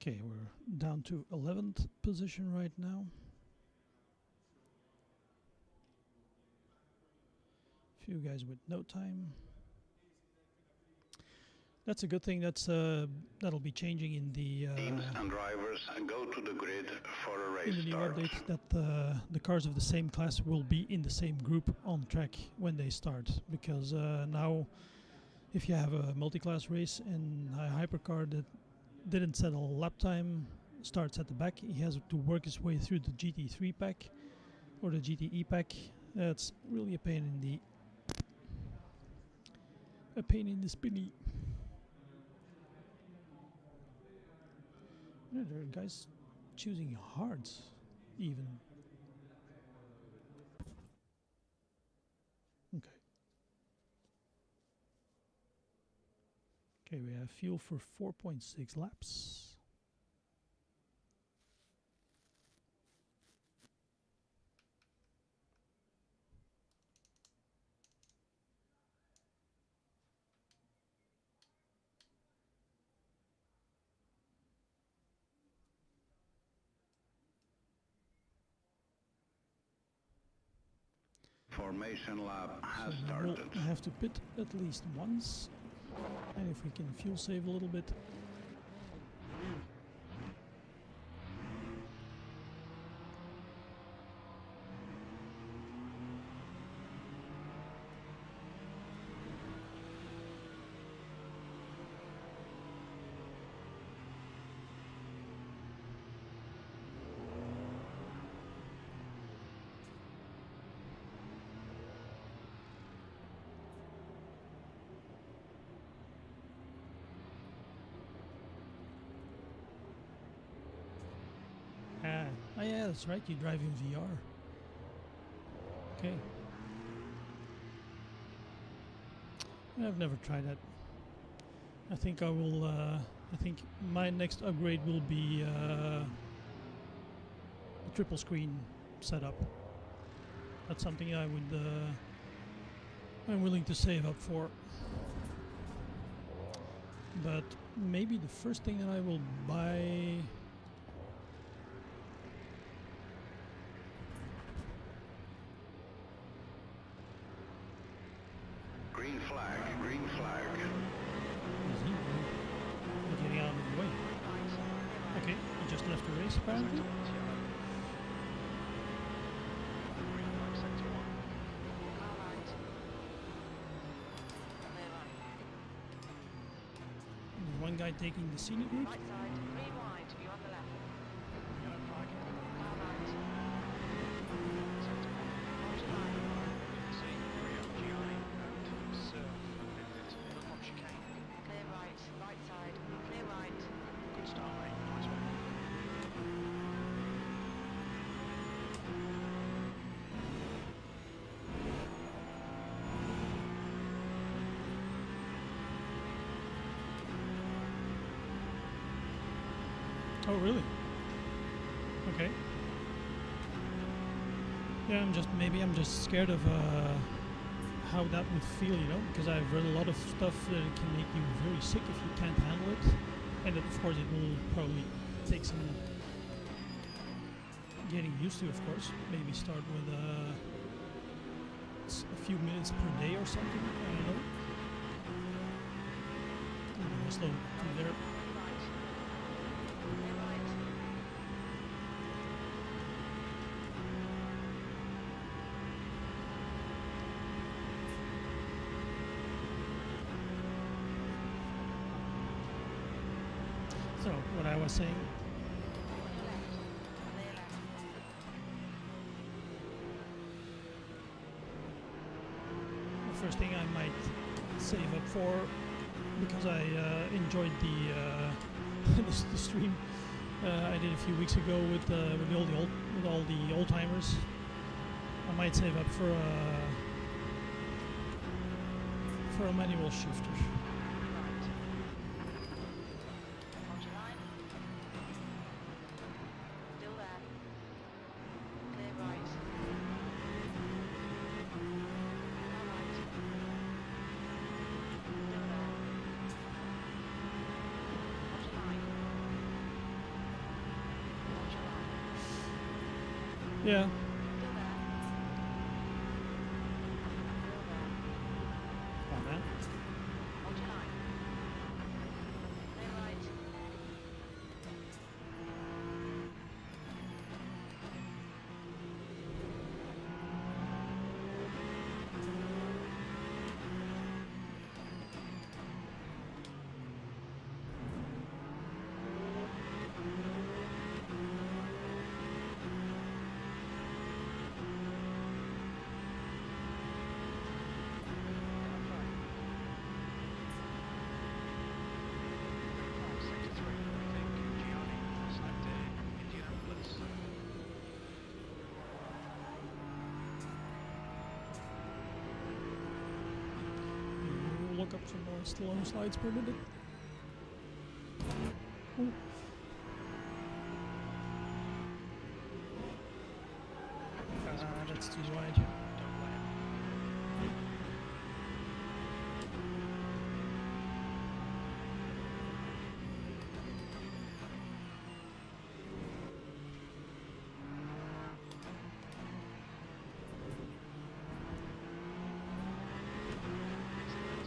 Okay, we're down to 11th position right now. Few guys with no time. That's a good thing. That'll be changing in the Teams and drivers go to the grid for a race in the new start. update. That the cars of the same class will be in the same group on track when they start. Because now, if you have a multi-class race and a hypercar that didn't settle lap time, starts at the back, he has to work his way through the GT3 pack or the GTE pack. That's really a pain in the spinny. Yeah, there are guys choosing hards, even. Okay. Okay, we have fuel for 4.6 laps. Formation lap has So started. we'll have to pit at least once, and if we can fuel save a little bit. yeah, that's right. You drive in VR. Okay. I've never tried that. I think I will. I think my next upgrade will be a triple screen setup. That's something I would. I'm willing to save up for. But maybe the first thing that I will buy. Green flag, green flag. Is he getting out of the way? Okay, he just left the race apparently. Green flag, sector 1. Car right. Clear right. There's one guy taking the scenic route. Right side, 3 wide, you're on the left. Yellow flag. Car right. Sector 1. Hold your line. You can see Rio, Gianni, and Sir ended the front chicane. Clear right. Right side. Clear right. Good start, mate. Nice one. Oh really? Okay. Yeah, maybe I'm just scared of how that would feel, you know, because I've read a lot of stuff that it can make you very sick if you can't handle it, and that of course it will probably take some getting used to. Of course, maybe start with a few minutes per day or something. I don't know. Slow through there. Right. Clear right. So what I was saying. On your left. Clear left. The first thing I might save up for, because I enjoyed the stream I did a few weeks ago with all the old timers. I might save up for a manual shifter. Right. Hold your line. Still there. Clear right. Car right. Still there. Hold your line. Hold your line. Yeah. Still there. Still there. Oh man. Hold your line. Clear right. Yellow flag. Green flag, sector 3. I think Gianni snagged a Indian ambulance. We'll look up some more Stallone slides per minute. Ooh. That's too wide. Don't let him.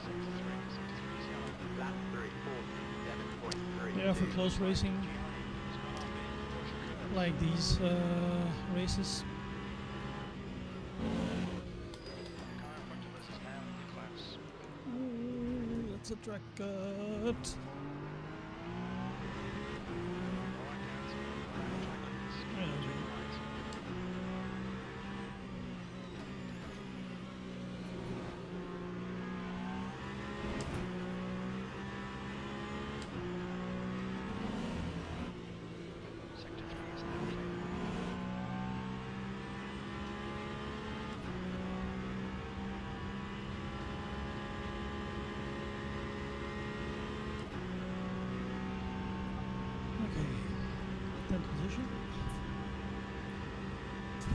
Sector 3 is yellow. Lap 340, 7.3. Yeah, for close racing Gianni has gone on the caution curve. like these races. The car in front of us is now in the clouds. Ooh, that's a track cut. Alright, guys. I know, Jim. Sector 3 is now clear.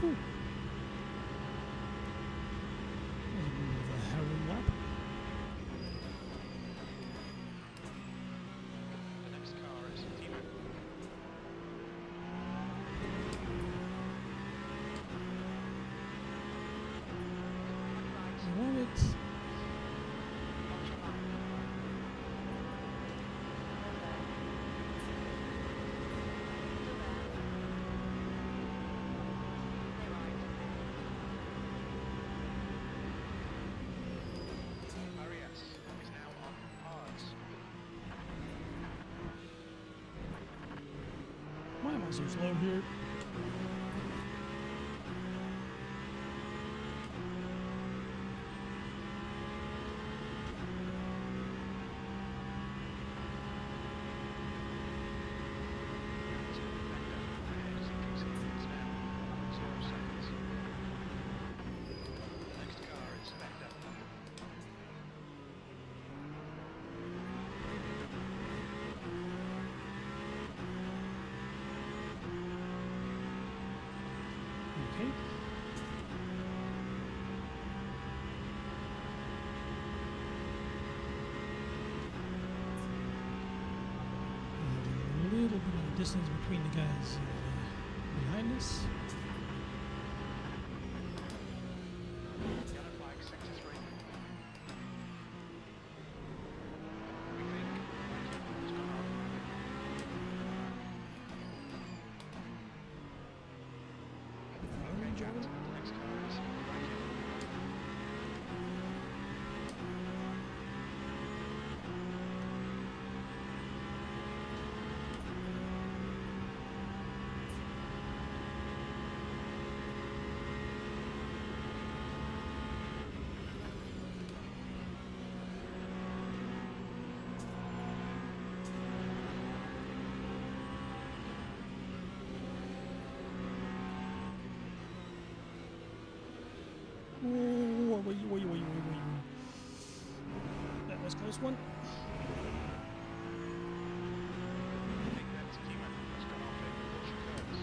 Whew. That was a bit of a harrowing lap. The next car is Timo. Right. I love it. Ultra line. Still there. Still there. Stay right. Arias is now on hards. Why am I so slow here? To Bender ahead as increasing it's now 0 seconds. The next car is Bender. Okay. A little bit of distance between the guys behind us. Yellow flag, sector 3. We think Mikey has gone on. Okay, Jack, the next car is Mikey. Oh, wait. That was a close one. I think that Timo has gone off in Bush curves.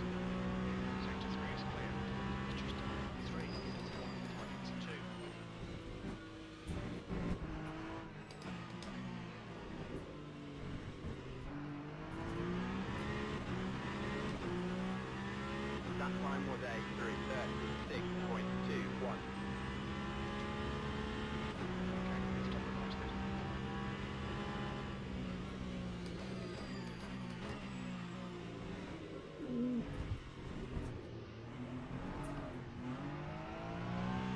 Sector 3 is clear. It's just 3 into 1.2. That time was a 3:36.21. Okay, it's double requested.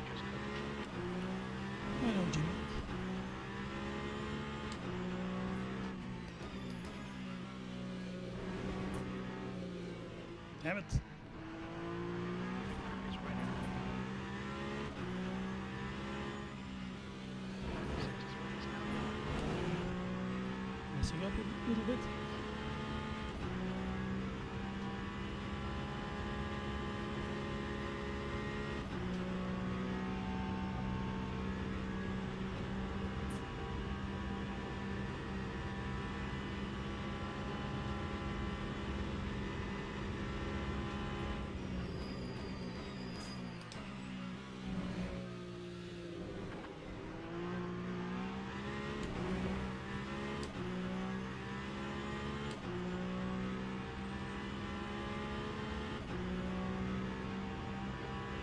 Just coverage. I know, Jimmy. Damn it. It's ready. Sector 3 is now Messing up a little bit.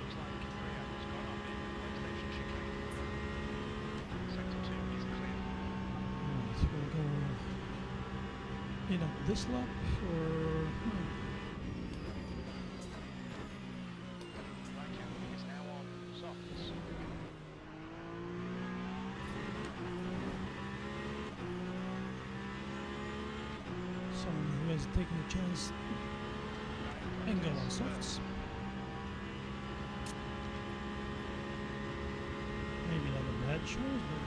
looks like Korea has gone off in PlayStation chicane. Sector 2 is clear. Alright, we'll go in up this lap or Raikkonen is now on softs. someone who has taken a chance and go on softs. Maybe not a bad choice, but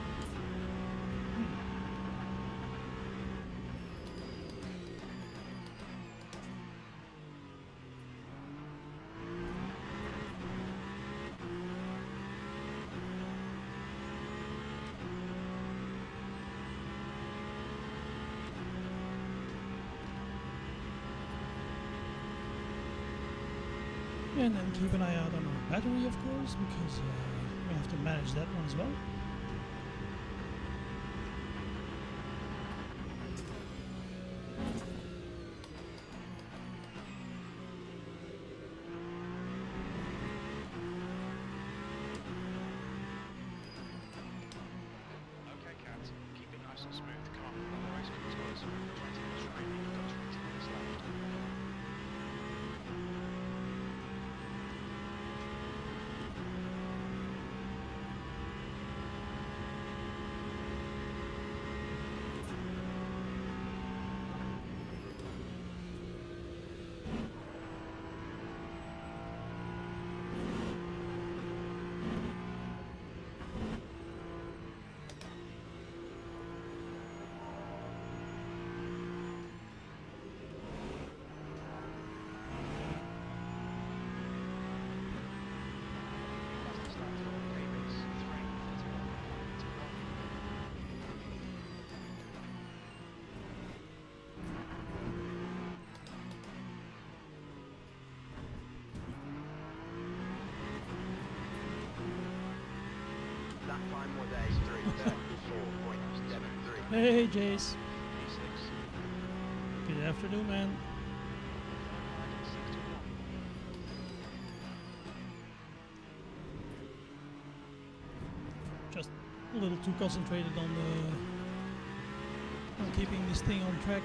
And then keep an eye out on our battery, of course, because we have to manage that one as well. Okay, Cat, keep it nice and smooth. Come on, the race comes to us. 20 minutes remaining, you've got 20 minutes left. Fastest lap for KB's 3:31 to run. That time was a 3:34.73. Hey, Jace. P6. Good afternoon, man. Riding sector 1. Just a little too concentrated on keeping this thing on track.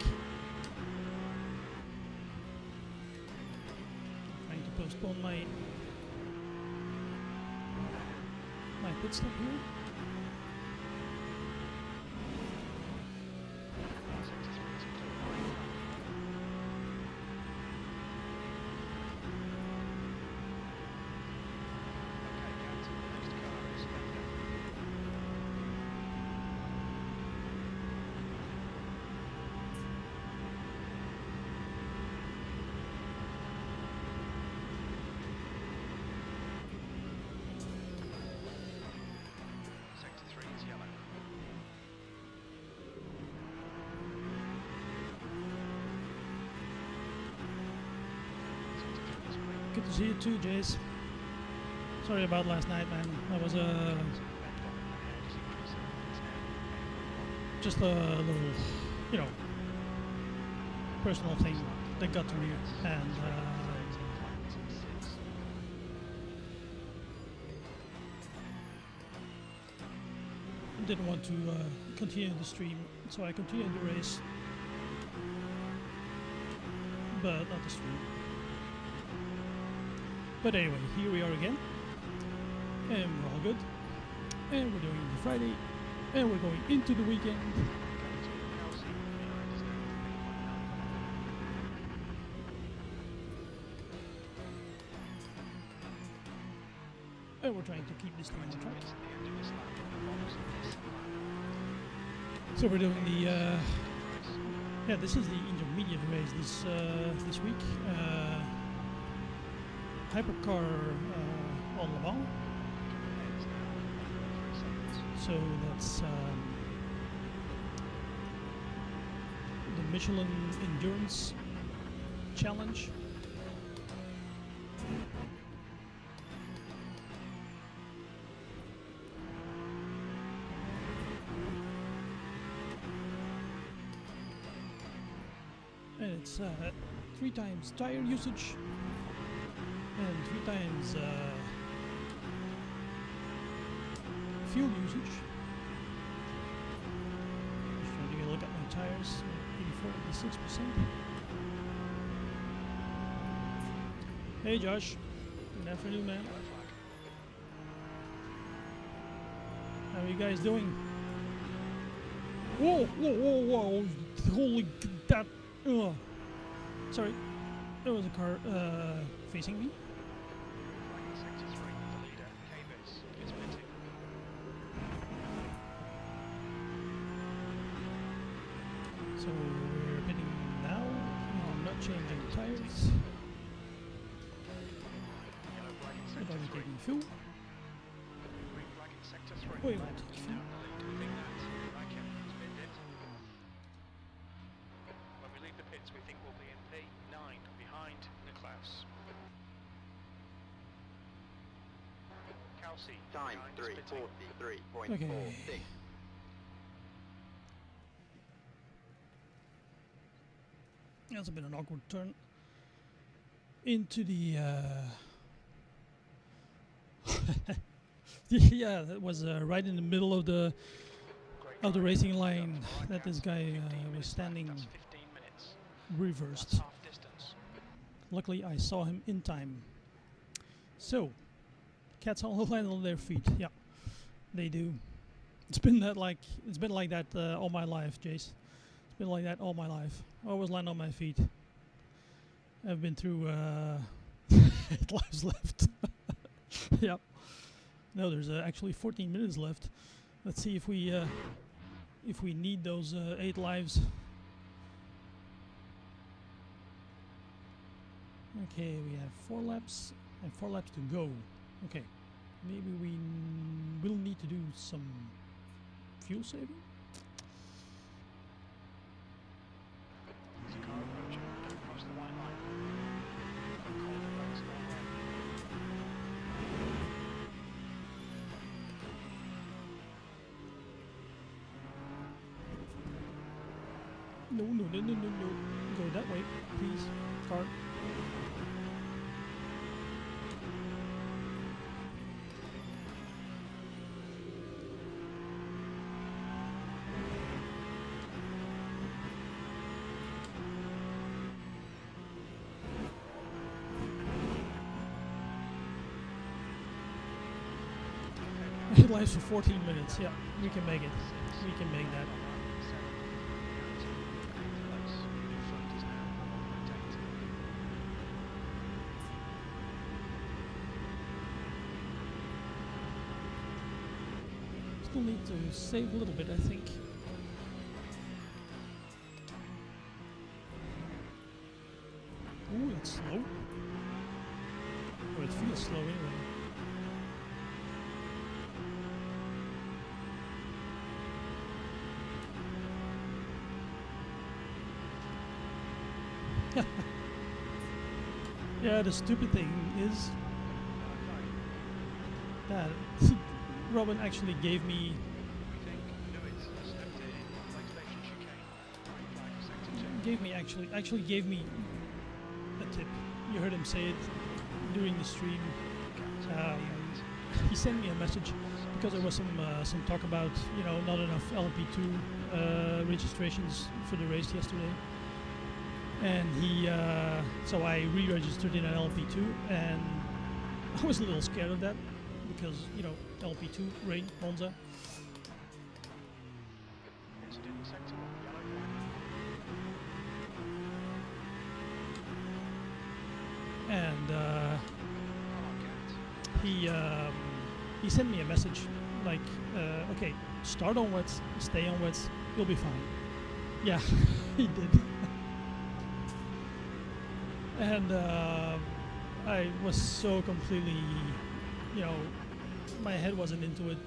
Trying to postpone my pit stop here. Sector 3 is clear right flank. Okay, Cat, next car is Linda. Sector 3 is yellow. Sector 3 is green. Good to see you too, Jace. Sorry about last night, man. That was just a little, you know, personal thing that got to me, and didn't want to continue the stream, so I continued the race, but not the stream. But anyway, here we are again, and we're all good, and we're doing the Friday, and we're going into the weekend. And we're trying to keep this thing on track. So we're doing the yeah, this is the intermediate race this week. Hypercar on Le Mans. So that's the Michelin Endurance Challenge. And it's 3 times tire usage and 3 times fuel usage. Just trying to get a look at my tires, 84, 86%. Hey Josh, good afternoon, man. How are you guys doing? Whoa, whoa, whoa, whoa! Holy that! Ugh. Sorry, there was a car facing me. Flagging sector 3, the leader, KB's, is pitting. So we're pitting now. I'm not changing tires. Yellow flagging We're sector only 3. taking fuel. Green flagging sector 3. Wait, Red what? is now in the lead. I think that. Okay, it's been it. When we leave the pits, we think we'll be in P9 behind Nicklaus. seat. Time behind, spitting. 3:43.46. That's a bit an awkward turn into the. Yeah, that was right in the middle of the Great drive. racing line Alright, that this Kat, guy 15 was minutes left, standing That's 15 minutes. reversed. That's half distance. Luckily, I saw him in time. So, cats all land on their feet. Yeah, they do. It's been like that all my life, Jace. It's been like that all my life. I always land on my feet. I've been through 8 lives left. Yep. No, there's actually 14 minutes left. Let's see if we need those 8 lives. Okay, we have 4 laps and 4 laps to go. Okay, maybe we will need to do some fuel saving. There's a car approaching. Don't cross the white line. Cold brakes going on. No, no, no, no, no, no. Go that way, please. Car. It lasts for 14 minutes. Yeah, we can make it. We can make that. Still need to save a little bit, I think. Ooh, that's slow. Or it feels slow anyway. Yeah, the stupid thing is that Robin actually gave me actually gave me a tip. You heard him say it during the stream. He sent me a message because there was some talk about not enough LMP2 registrations for the race yesterday. And so I re-registered in an LP2, and I was a little scared of that because LP2 rain Monza. And he sent me a message like, okay, start on wets, stay on wets, you'll be fine. Yeah, he did. And I was so completely, my head wasn't into it.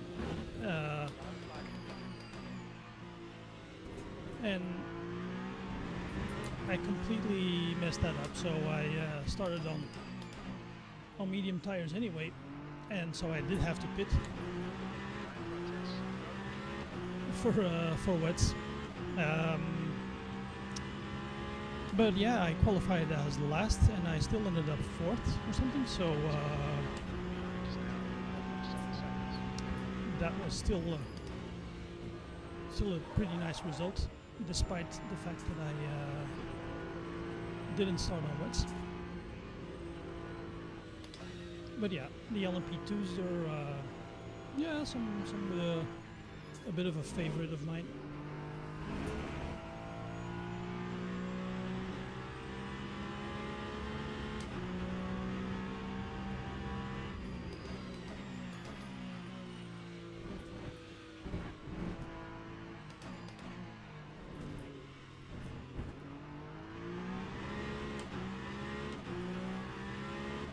And I completely messed that up. So I started on medium tires anyway. And so I did have to pit for wets. But yeah, I qualified as last, and I still ended up 4th or something. So that was still a pretty nice result, despite the fact that I didn't start on wets. But yeah, the LMP2s are a bit of a favorite of mine.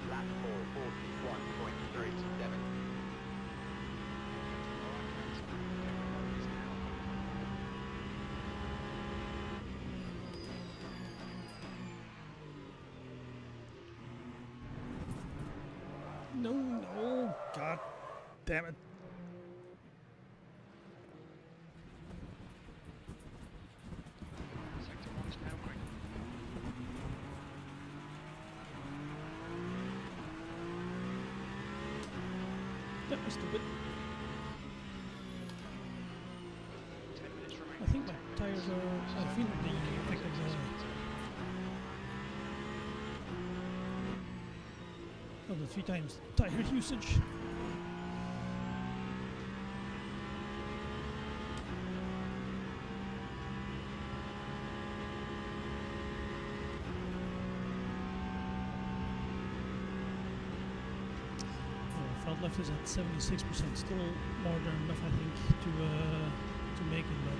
Lap 4:41.37. No, God. Damn it. Sector 1's now green. That was stupid. 10 minutes remaining. I think my tires are. I feel the effect of the 3 times tire usage. Front left is at 76%, still more than enough, I think, to make it. But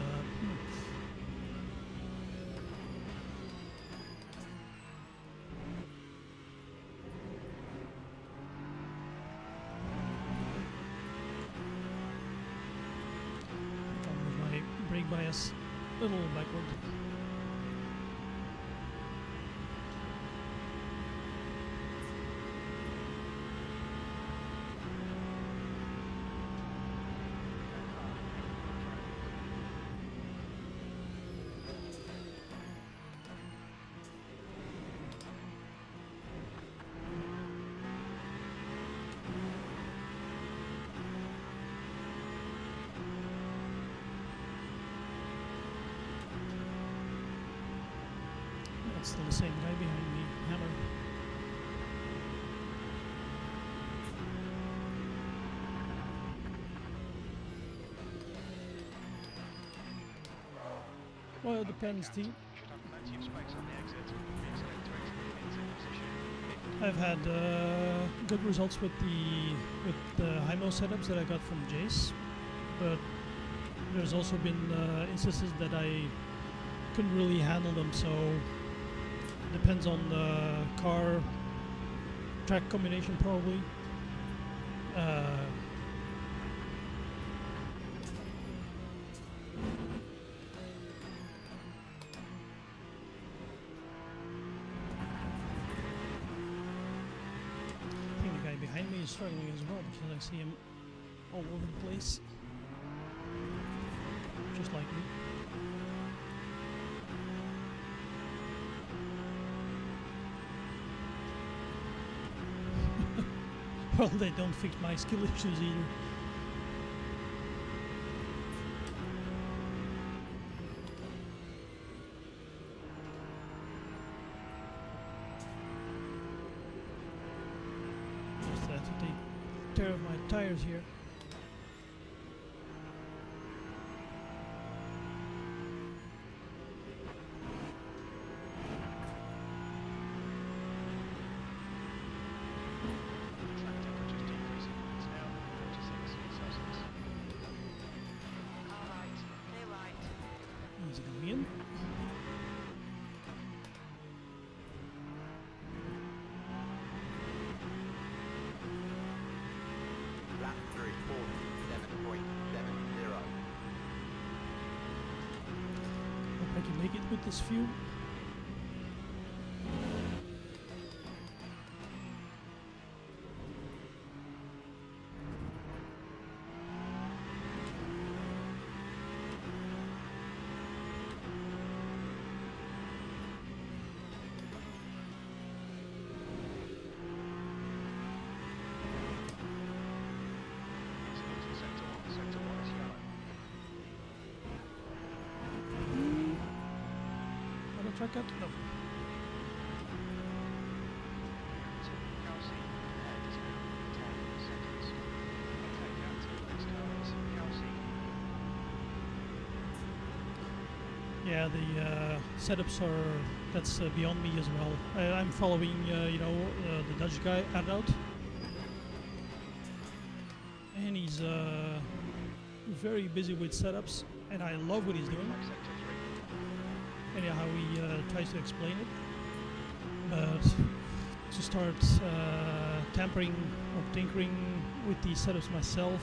I'll move my brake bias a little backward. It's still the same guy behind me, Hammer. Well, it depends, Captain. Steve. Should have plenty of space on the exit. Exit to exit position. I've had good results with the high-mo setups that I got from Jace, but there's also been instances that I couldn't really handle them, so depends on the car track combination probably. I think the guy behind me is struggling as well because I see him all over the place, just like me. Well, they don't fix my skill issues either. Just have to take care of my tires here. Track temperature's decreasing. It's now 46 Celsius. All right. Clear right. Easy going in. Lap 340, 7.70. Hope I can make it with this fuel. Easing into sector 1. Sector 1 is yellow. Wanna track out? No. Kelsey, ahead is now 10 seconds. Okay, Captain, next car is Kelsey. Yeah, the setups are, that's beyond me as well. I'm following, the Dutch guy, Arnoud. And he's very busy with setups, and I love what he's doing. Like sector 3. And how he tries to explain it. But to start tampering or tinkering with these setups myself.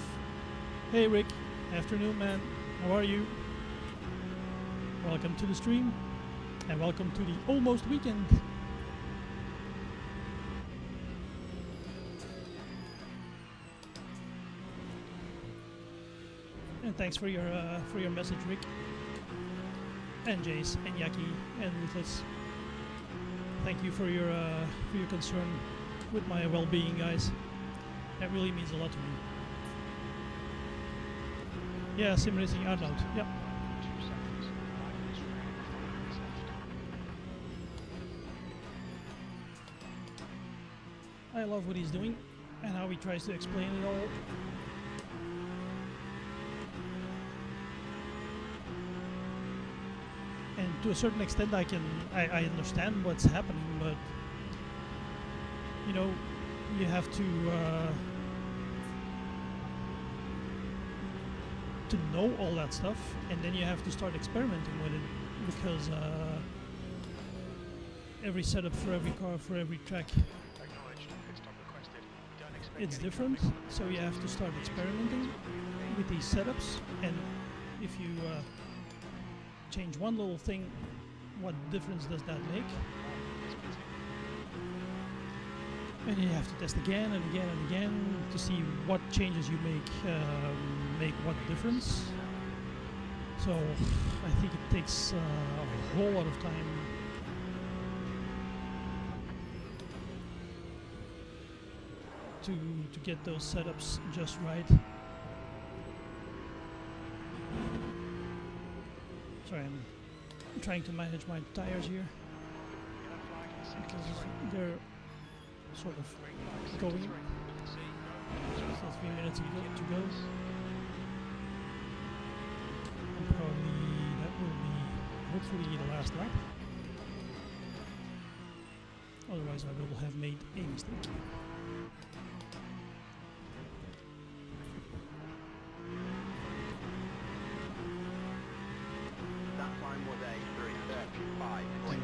Hey Rick, afternoon man, how are you? Welcome to the stream, and welcome to the almost weekend. And thanks for your message, Rick, and Jace, and Yaki, and Ruthless. Thank you for your concern with my well-being, guys. That really means a lot to me. Yeah, sim racing out loud. Yep. 2 seconds. 5 minutes remaining. 5 minutes left. I love what he's doing and how he tries to explain it all. And to a certain extent, I understand what's happening, but you know, you have to know all that stuff, and then you have to start experimenting with it, because every setup for every car, for every track, Acknowledged. Pit stop requested. Don't expect it's any different. traffic. So you have to start experimenting with these setups, and if you change one little thing, what difference does that make? Is pitting. And you have to test again and again and again to see what changes you make what difference. So I think it takes a whole lot of time to get those setups just right. Sorry, I'm trying to manage my tires here Yellow flag in sector because 3. they're sort of Green flag sector going. 3. See, Still 3 minutes to go. And probably that will be hopefully the last lap. Otherwise I will have made a mistake. That time was a 3:35.23. push,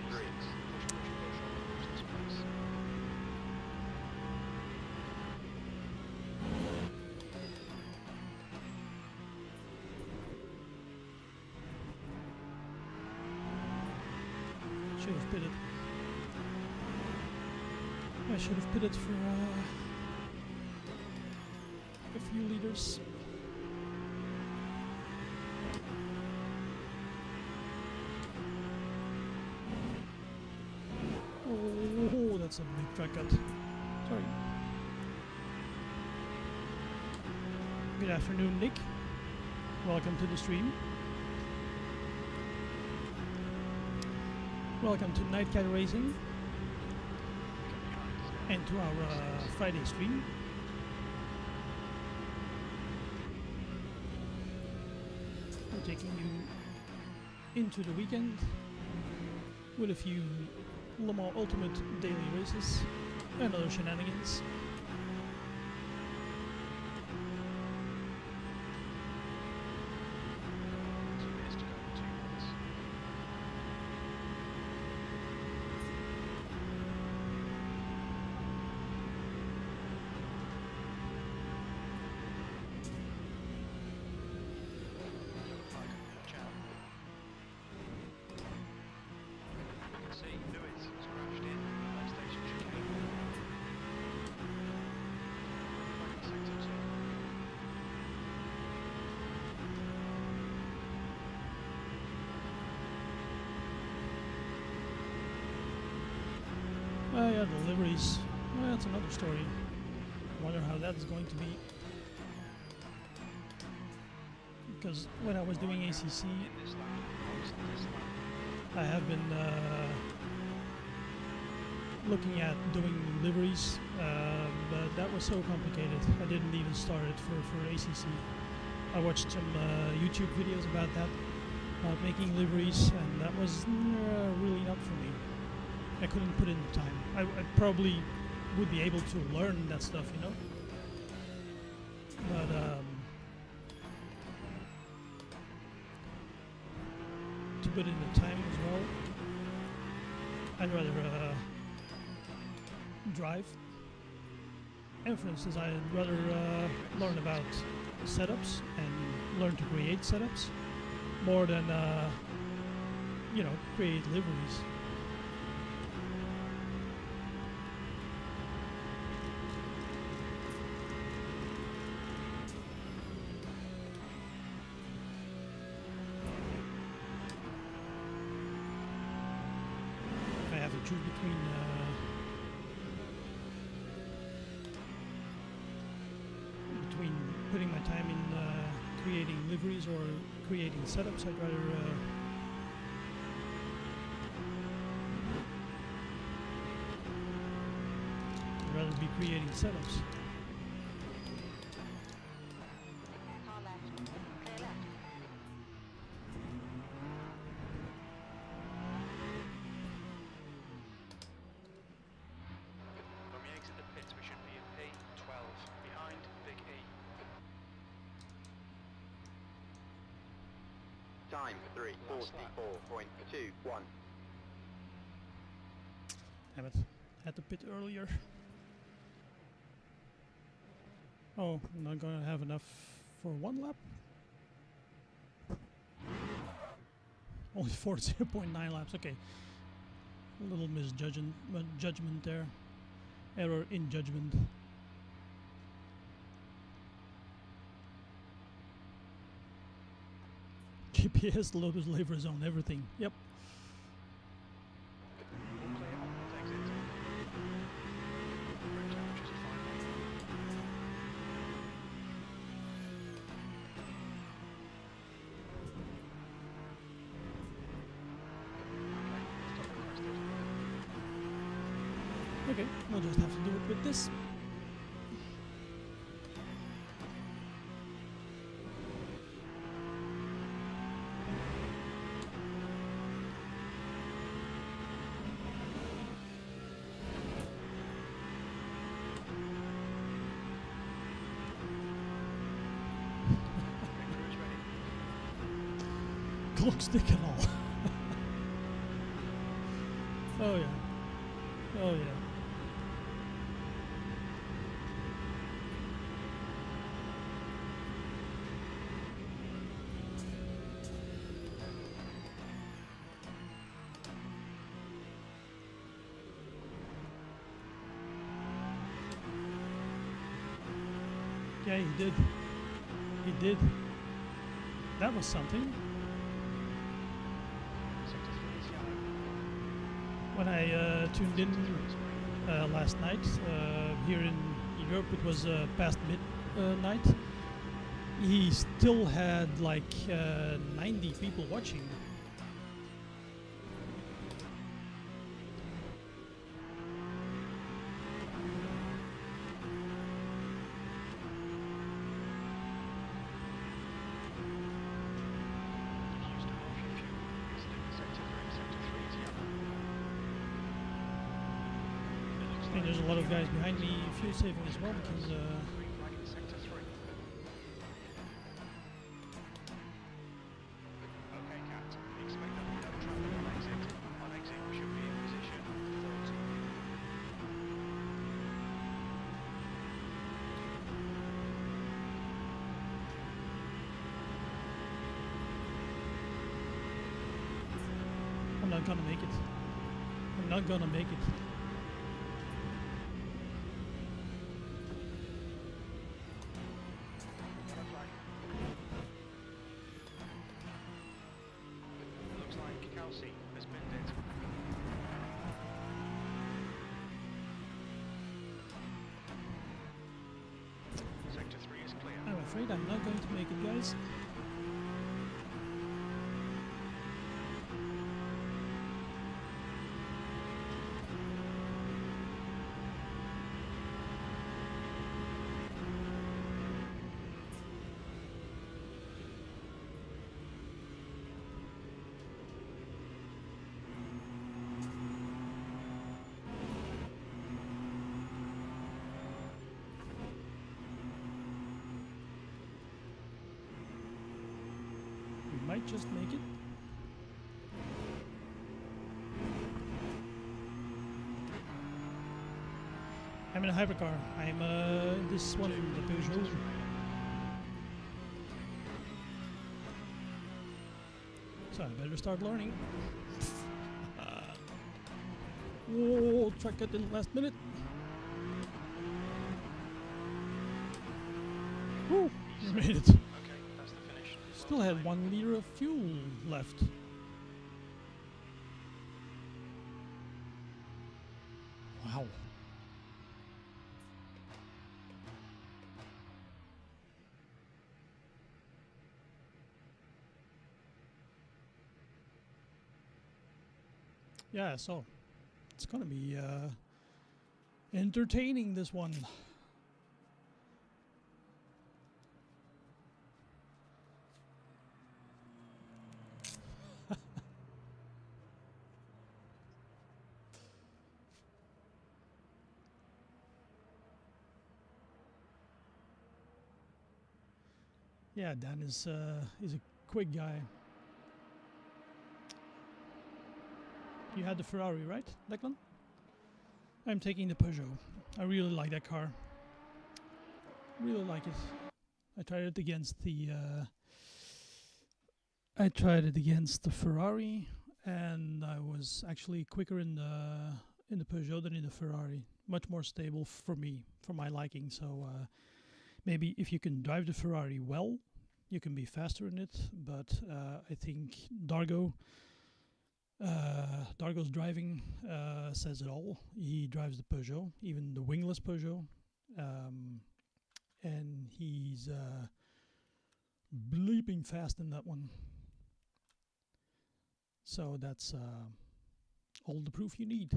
push, push on. Lose this place. Should have pitted. I should have pitted for a few liters. Oh, that's a big track cut. Sorry. Good afternoon, Nick. Welcome to the stream. Welcome to Nightcat Racing and to our Friday stream. We're taking you into the weekend with a few Le Mans Ultimate daily races and other shenanigans. 2 minutes to go. 2 minutes. Yellow flag. Watch out. You can see Lewis has crashed in. Left station chicane. Flag in sector 2. Yeah, deliveries. Well, that's another story. Wonder how that's going to be. Because when I was doing ACC, In this lap. Focus on this lap. I have been looking at doing liveries, but that was so complicated. I didn't even start it for ACC. I watched some YouTube videos about that, about making liveries, and that was really not for me. I couldn't put in the time. I probably would be able to learn that stuff, you know? But to put in the time as well, I'd rather drive. And for instance, I'd rather learn about setups and learn to create setups more than, you know, create liveries. choose between putting my time in creating liveries or creating setups. I'd rather be creating setups. Car left. Clear left. When we exit the pits, we should be in P12, behind Big E. Time 3:44.21. Damn it. Had to pit earlier. Oh, I'm not gonna have enough for one lap? Only 40.9 laps, okay. A little judgment there. Error in judgment. GPS, loaders, labor zone, everything. Yep. All clear onwards exit. Room temperatures are fine. Okay, we'll just have to do it with this. Cruise ready. Clock stick and all. Oh yeah. Oh yeah. Yeah, he did. He did. That was something. Sector 3 is yellow. When I tuned in last night, here in Europe, it was past midnight. He still had like 90 people watching. Used half your fuel. Exiting sector 3. Sector 3 is yellow. It looks I think there's a lot of guys behind me fuel saving as well because green flag in sector 3. Okay, Cat. Expect there'll be no traffic on exit. On exit, we should be in position 30. I'm not gonna make it. I'm not gonna make it. Yellow flag. Looks like Kelsey has binned it. Sector 3 is clear. I'm afraid I'm not going to make it, guys. We might just make it. I'm in a hypercar. I'm this one, the Peugeot. So I better start learning. Whoa, track it in the last minute. Woo, we made it. Okay, that's the finish. Still had 1 liter of fuel left. Yeah, so it's gonna be entertaining, this one. Yeah, Dan is a quick guy. You had the Ferrari, right, Declan? I'm taking the Peugeot. I really like that car. Really like it. I tried it against the Ferrari, and I was actually quicker in the Peugeot than in the Ferrari. Much more stable for me, for my liking. So maybe if you can drive the Ferrari well, you can be faster in it. But I think Dargo's driving says it all. He drives the Peugeot, even the wingless Peugeot, and he's bleeping fast in that one. So that's all the proof you need.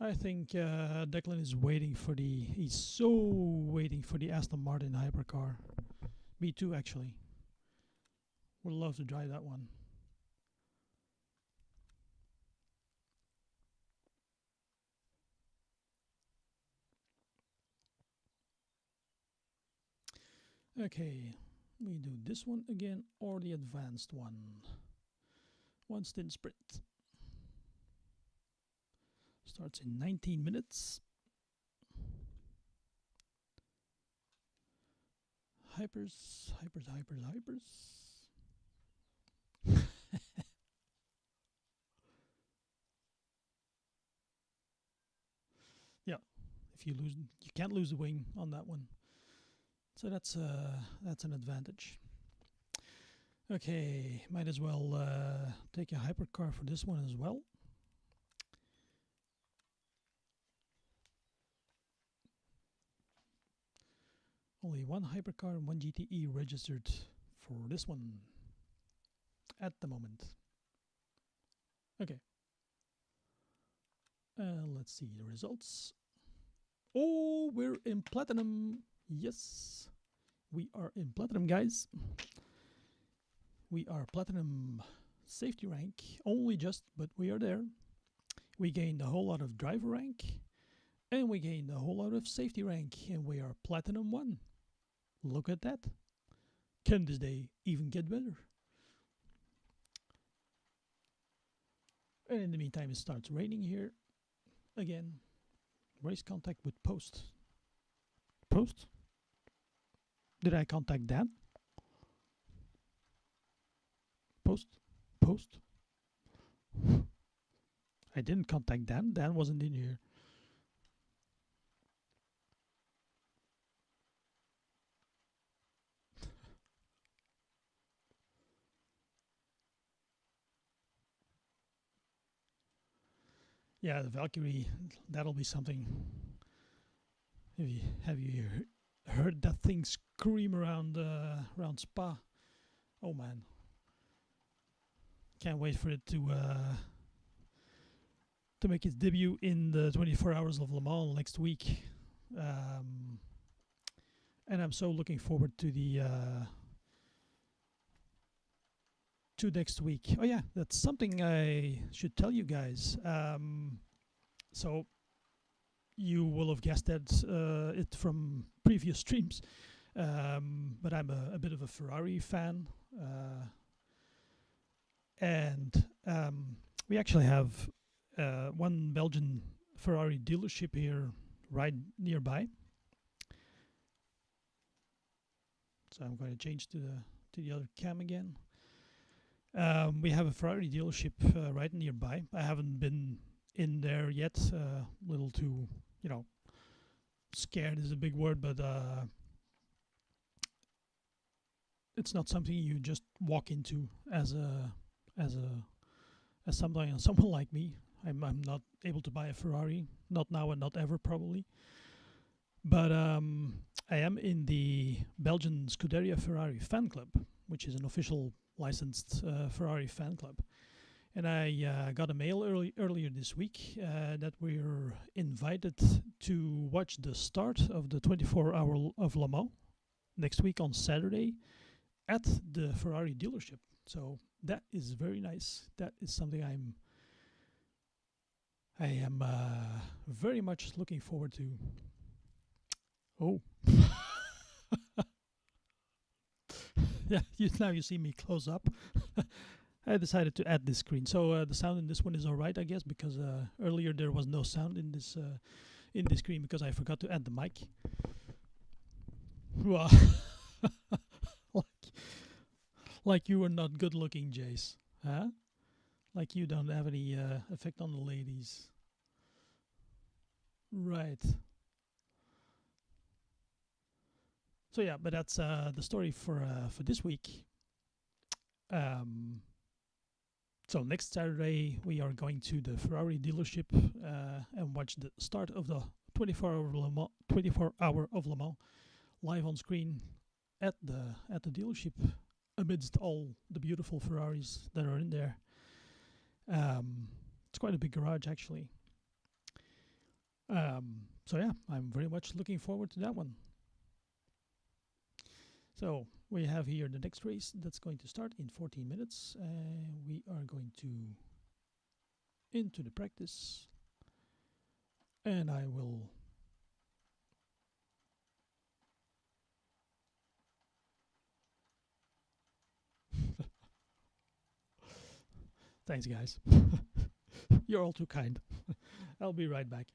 I think Declan is waiting for he's so waiting for the Aston Martin hypercar. Me too, actually. Would love to drive that one. Okay, we do this one again or the advanced one. One stint sprint. Starts in 19 minutes. Hypers. Yeah, if you lose, you can't lose the wing on that one. So that's an advantage. Okay, might as well take a hypercar for this one as well. Only one hypercar and one GTE registered for this one at the moment. Okay. Let's see the results. Oh, we're in platinum. Yes, we are in platinum, guys. We are platinum safety rank. Only just, but we are there. We gained a whole lot of driver rank. And we gained a whole lot of safety rank. And we are platinum 1. Look at that. Can this day even get better? And in the meantime, it starts raining here. Again, race contact with post. Post? Did I contact Dan? Post? I didn't contact Dan. Dan wasn't in here. Yeah, the Valkyrie, that'll be something. Have you heard that thing scream around Spa? Oh man, can't wait for it to make its debut in the 24 Hours of Le Mans next week, and I'm so looking forward to the to next week. Oh yeah, that's something I should tell you guys. So you will have guessed that it from previous streams, but I'm a bit of a Ferrari fan, and we actually have one Belgian Ferrari dealership here right nearby. So I'm going to change to the other cam again. We have a Ferrari dealership right nearby. I haven't been in there yet. A little too, scared is a big word, but it's not something you just walk into as someone like me. I'm not able to buy a Ferrari, not now and not ever probably. But I am in the Belgian Scuderia Ferrari fan club, which is an official licensed Ferrari fan club. And I got a mail earlier this week that we're invited to watch the start of the 24-hour of Le Mans next week on Saturday at the Ferrari dealership. So that is very nice. That is something I am very much looking forward to. Oh. Yeah, now you see me close up. I decided to add this screen. So the sound in this one is alright, I guess, because earlier there was no sound in this screen because I forgot to add the mic. Wow. like you were not good looking, Jace. Huh? Like you don't have any effect on the ladies. Right. So yeah, but that's the story for this week. So next Saturday we are going to the Ferrari dealership and watch the start of the 24-hour of Le Mans live on screen at the dealership amidst all the beautiful Ferraris that are in there. It's quite a big garage actually. So yeah, I'm very much looking forward to that one. So we have here the next race that's going to start in 14 minutes. We are going to into the practice, and I will thanks guys. You're all too kind. I'll be right back.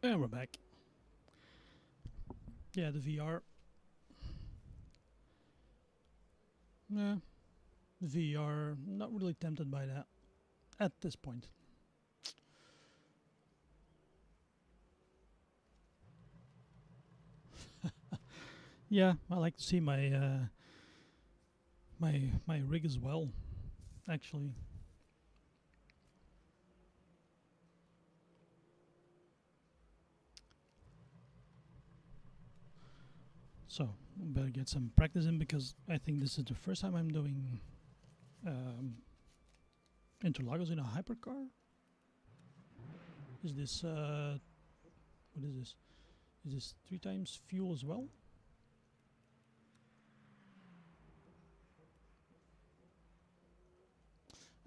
And we're back. Yeah, the VR. Yeah, the VR, not really tempted by that at this point. Yeah, I like to see my my rig as well, actually. So better get some practice in because I think this is the first time I'm doing Interlagos in a hypercar. Is this what is this? Is this 3 times fuel as well?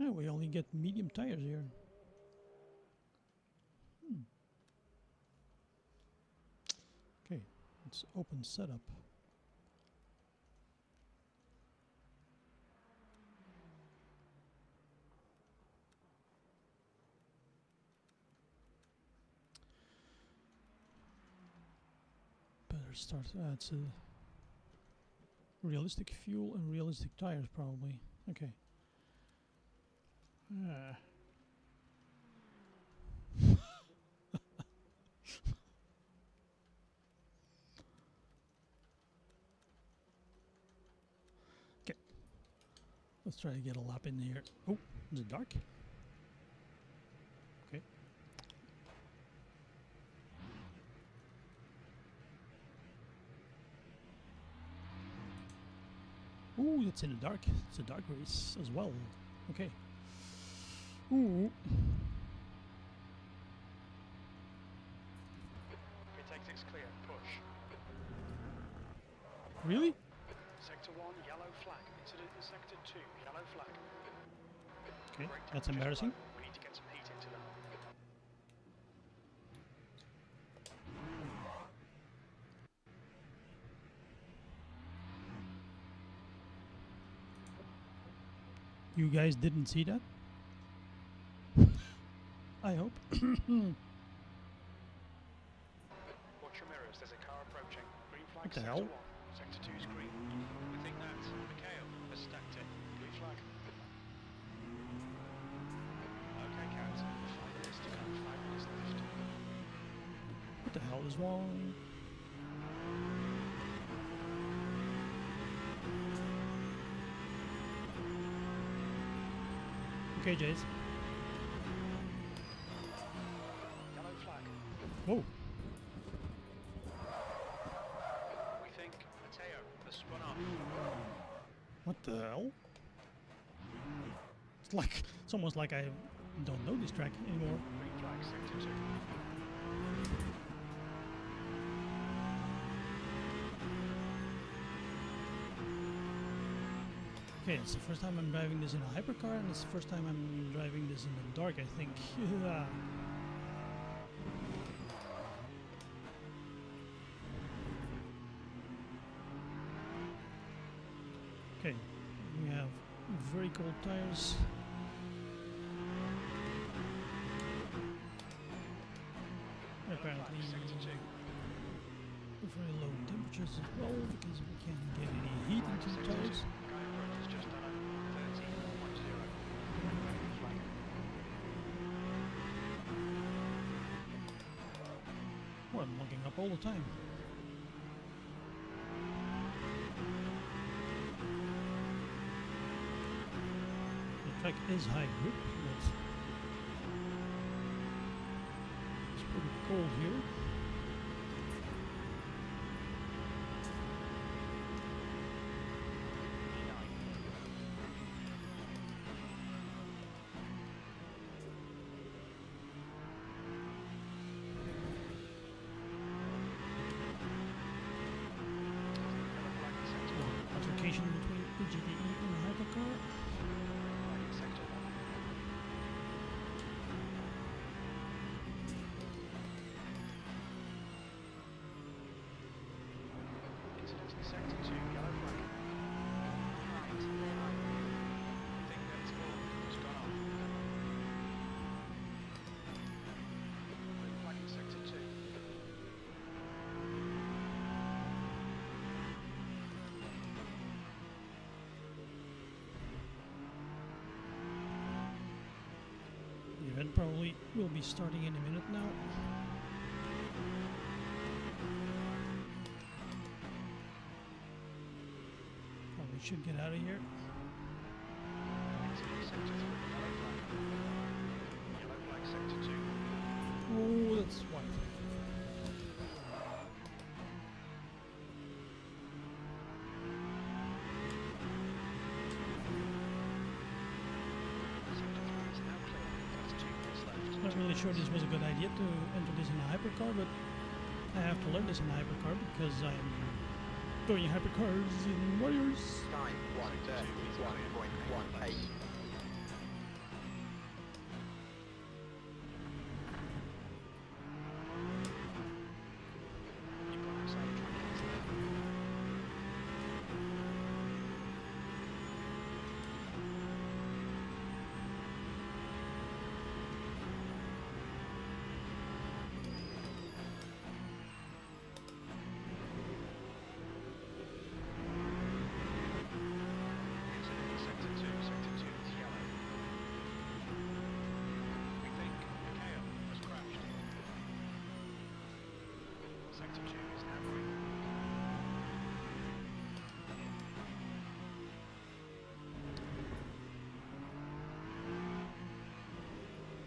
Oh, we only get medium tires here. Okay, let's open setup. Better start. It's a realistic fuel and realistic tires, probably. Okay. Okay. Let's try to get a lap in here. Oh, is it dark? Okay. Ooh, it's in the dark. It's a dark race as well. Okay. Ooh. Pit exit's clear. Push. Really? Sector 1, yellow flag. Incident in Sector 2, yellow flag. Okay, Brake that's temperature's embarrassing. low. We need to get some heat into them. You guys didn't see that? I hope. Watch your mirrors, there's a car approaching. Green flag, What the Sector hell? 1. Sector 2 is green. We think that Mikhail has stacked it. Blue flag. Okay, Captain. 5 minutes to go. 5 minutes left. What the hell is wrong? Okay, Jace. Yellow flag. Whoa. We think Mateo has spun off. What the hell? It's almost like I don't know this track anymore. Green flag, Sector 2. Okay, it's the first time I'm driving this in a hypercar, and it's the first time I'm driving this in the dark, I think. Yeah. Okay, we have very cold tires. Apparently, Sector 2. very low temperatures as well, because we can't get any heat into the tires. Guy in front is just done a 13.0. Flag. Well, I'm locking up all the time. The track is high grip, but it's pretty cold here. Altercation between the GTE and the hypercar. Sector 1. Incident in Sector 2, yellow flag. Right, clear line. We think that it's full. It's gone off. Green flag in Sector 2. The event probably will be starting in a minute now. Probably should get out of here. Incident Sector 3, yellow flag. Yellow flag Sector 2. Oh, that's white. Sector 3 is now clear. That's 2 minutes left. Not really sure this was a good idea to enter this in a hypercar, but I have to learn this in a hypercar because I'm doing hypercars in Warriors. Time 1:31.18.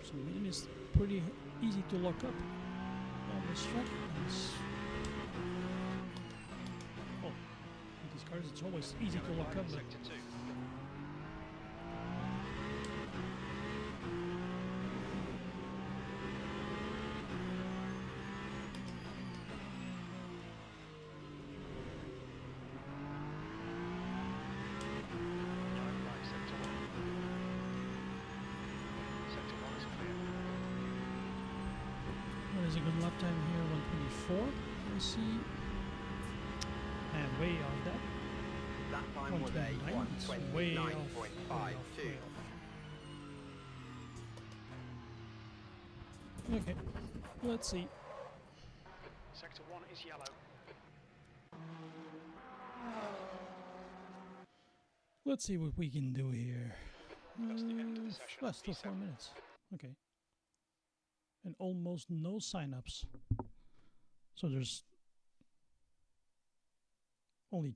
For some reason it's pretty easy to lock up on this track. Well, with these cars it's always easy to lock up, but Sector 2. Yellow flag, sector 1. Sector 1 is clear. what is a good lap time here? 124. I see. And way off that. That time was a 129. It's way off. 129.52. Okay, let's see. Sector 1 is yellow. Let's see what we can do here. That's the end of the session. Last still 4 P7. minutes. Okay. And almost no sign-ups. So there's only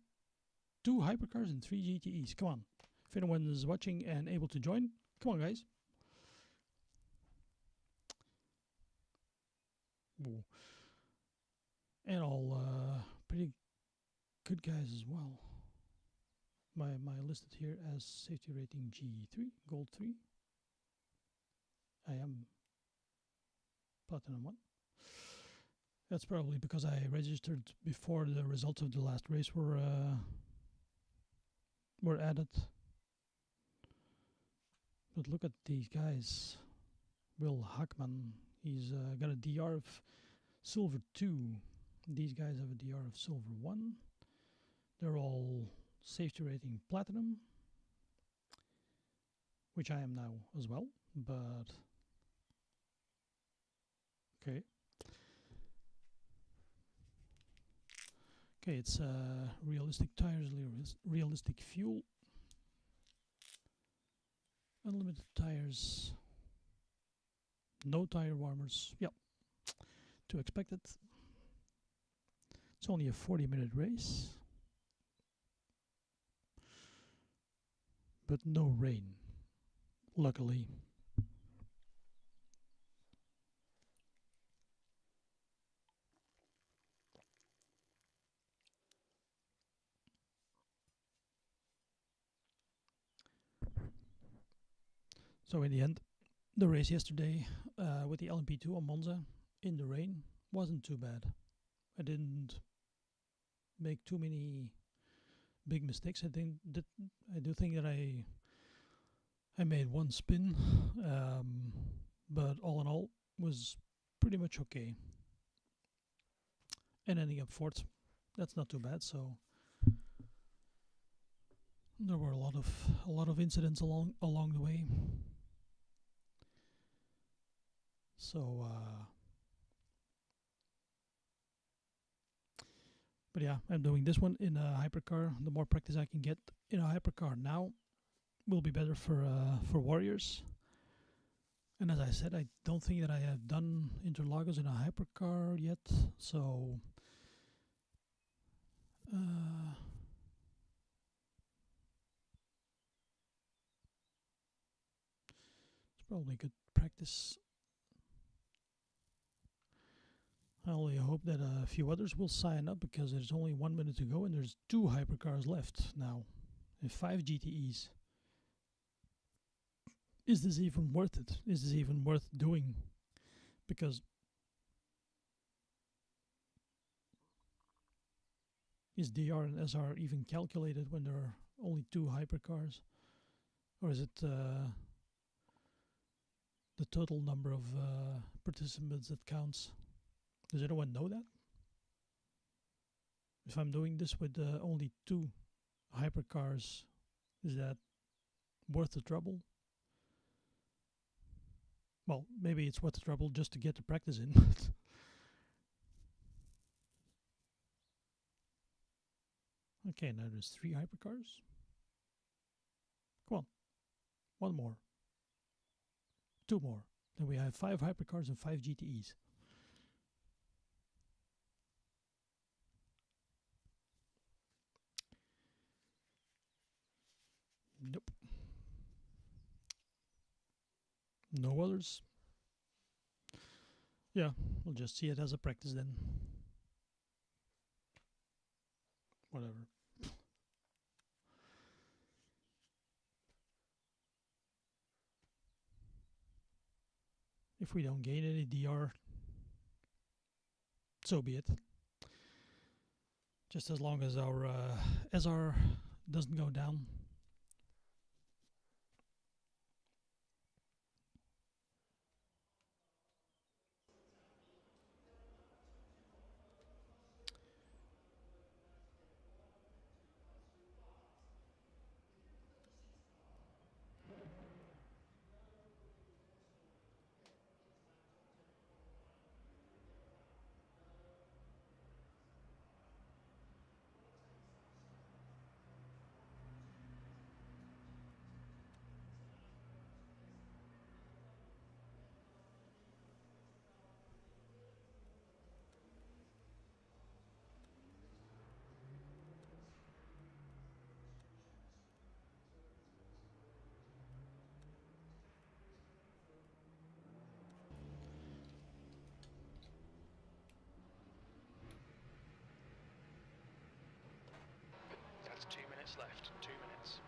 2 hypercars and 3 GTEs. Come on. If anyone is watching and able to join, come on, guys. Ooh. And all pretty good guys as well. My listed here as safety rating G3, gold 3. I am platinum 1. That's probably because I registered before the results of the last race were added. But look at these guys. Will Hackman, he's got a DR of silver 2. These guys have a DR of silver 1. They're all safety rating platinum, which I am now as well, but okay. Okay, it's realistic tires, realistic fuel, unlimited tires, no tire warmers. Yep, to expect it. It's only a 40-minute race, but no rain, luckily. So in the end, the race yesterday with the LMP2 on Monza in the rain wasn't too bad. I didn't make too many big mistakes. I do think that I made one spin, but all in all was pretty much okay. And ending up fourth, that's not too bad. So there were a lot of incidents along the way. So, but yeah, I'm doing this one in a hypercar. The more practice I can get in a hypercar now will be better for Warriors. And as I said, I don't think that I have done Interlagos in a hypercar yet. So, it's probably good practice. I only hope that a few others will sign up because there's only 1 minute to go and there's 2 hypercars left now and 5 GTEs. Is this even worth it? Is this even worth doing? Because is DR and SR even calculated when there are only 2 hypercars? Or is it the total number of participants that counts? Does anyone know that? If I'm doing this with only 2 hypercars, is that worth the trouble? Well, maybe it's worth the trouble just to get the practice in. Okay, now there's 3 hypercars. Come on. 1 more. 2 more. Then we have 5 hypercars and 5 GTEs. Nope. No others. Yeah, we'll just see it as a practice then. Whatever. If we don't gain any DR, so be it. Just as long as our SR doesn't go down. That's 2 minutes left. 2 minutes.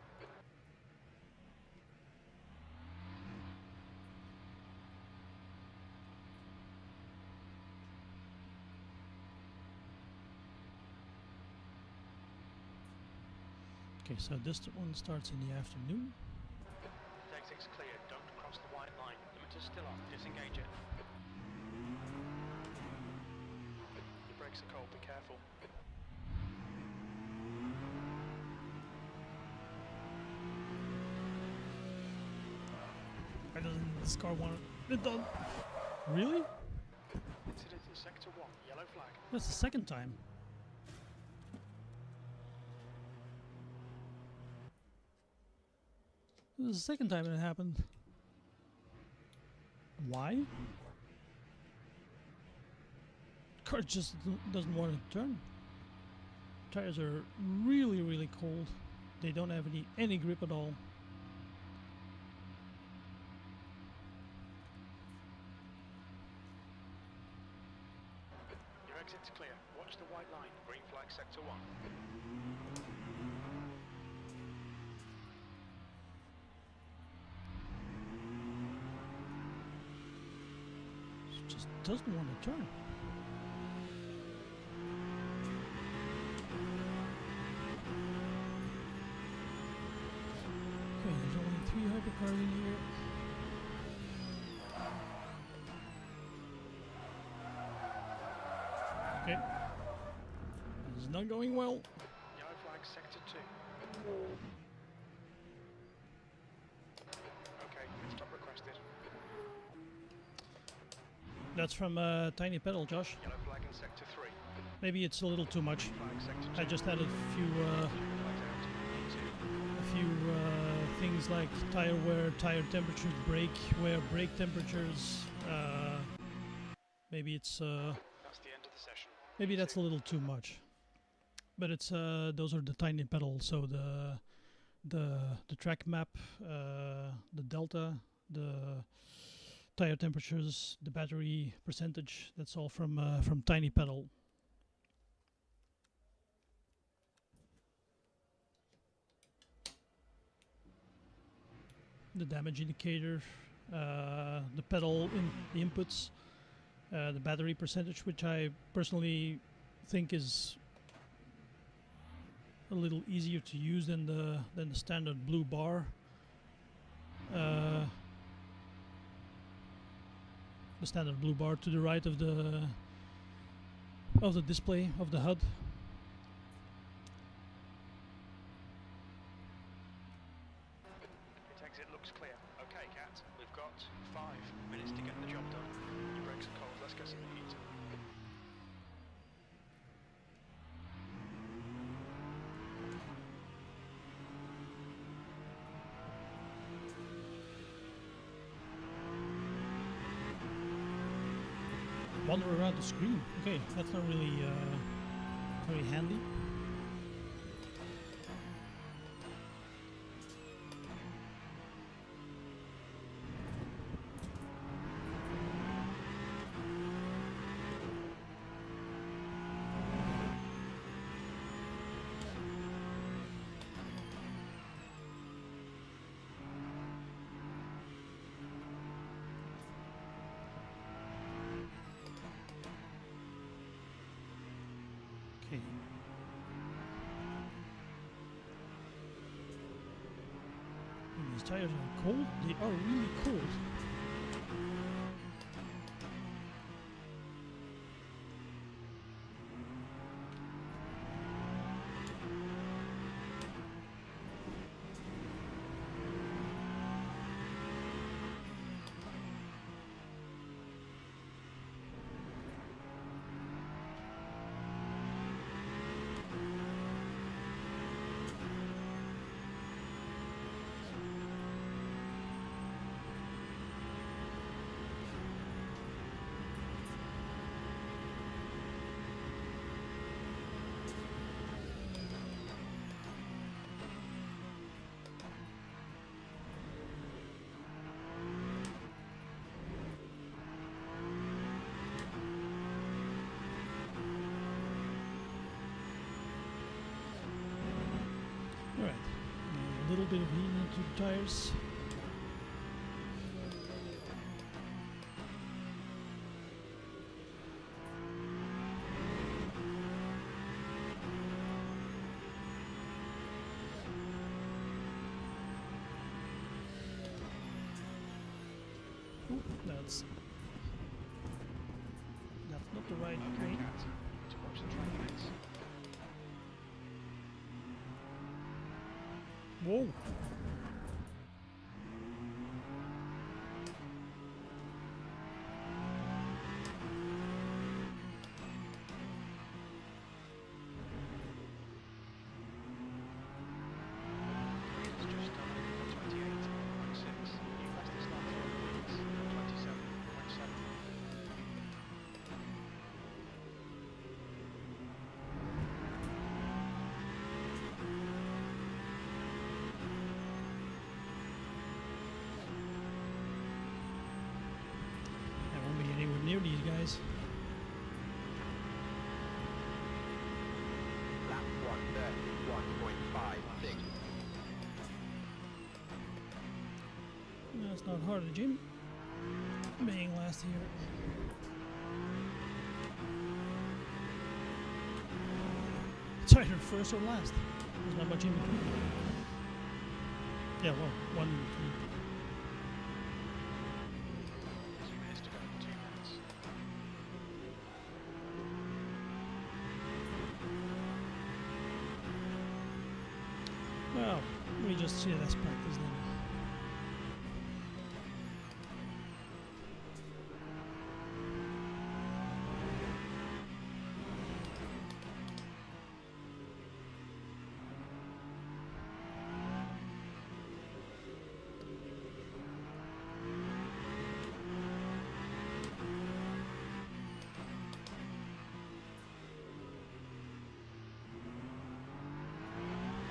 Okay, so this one starts in the afternoon. The exit's clear. Don't cross the white line. Limiter's still on. Disengage it. Your brakes are cold. Be careful. Why doesn't this car want it done? Really? Incident in Sector 1. Yellow flag. That's the second time. This is the second time it happened. Why? Car just doesn't want to turn. Tires are really, really cold. They don't have any grip at all. Your exit's clear. Watch the white line. Green flag Sector 1. It just doesn't want to turn. Okay, there's only 3 hypercars in here. Okay. This is not going well. Yellow flag Sector 2. Okay, pit stop requested. That's from Tiny Pedal, Josh. Yellow flag in Sector 3. Maybe it's a little too much. Flag Sector 2. I just added Flags out. a few things like tire wear, tire temperatures, brake wear, brake temperatures. Maybe it's That's the end of the session. maybe that's a little too much. But it's those are the Tiny Pedal, so the track map, the delta, the tire temperatures, the battery percentage. That's all from Tiny Pedal. The damage indicator, the pedal the inputs, the battery percentage, which I personally think is a little easier to use than the standard blue bar. The standard blue bar to the right of the display of the HUD. Pit exit looks clear. Okay, Cat, we've got 5 minutes to get the job done. Your brakes are cold. Let's get some heat. Wander around the screen. Okay, that's not really very handy. these tires are cold. They are really cold. Alright, a little bit of heat into the tires. Oop, that's not the right Okay, way. Cat, you need to watch the track limits. Whoa! Leader's just done 28.6. You fastest lap 4 minutes, 27.7. I won't be anywhere near these guys. Lap 1:31.56. That's not hard, Jim. Being last here. It's either first or last. There's not much in between. Yeah, well, 1, 2. 2 minutes to go, 2 minutes. Well, we just see it as practice then.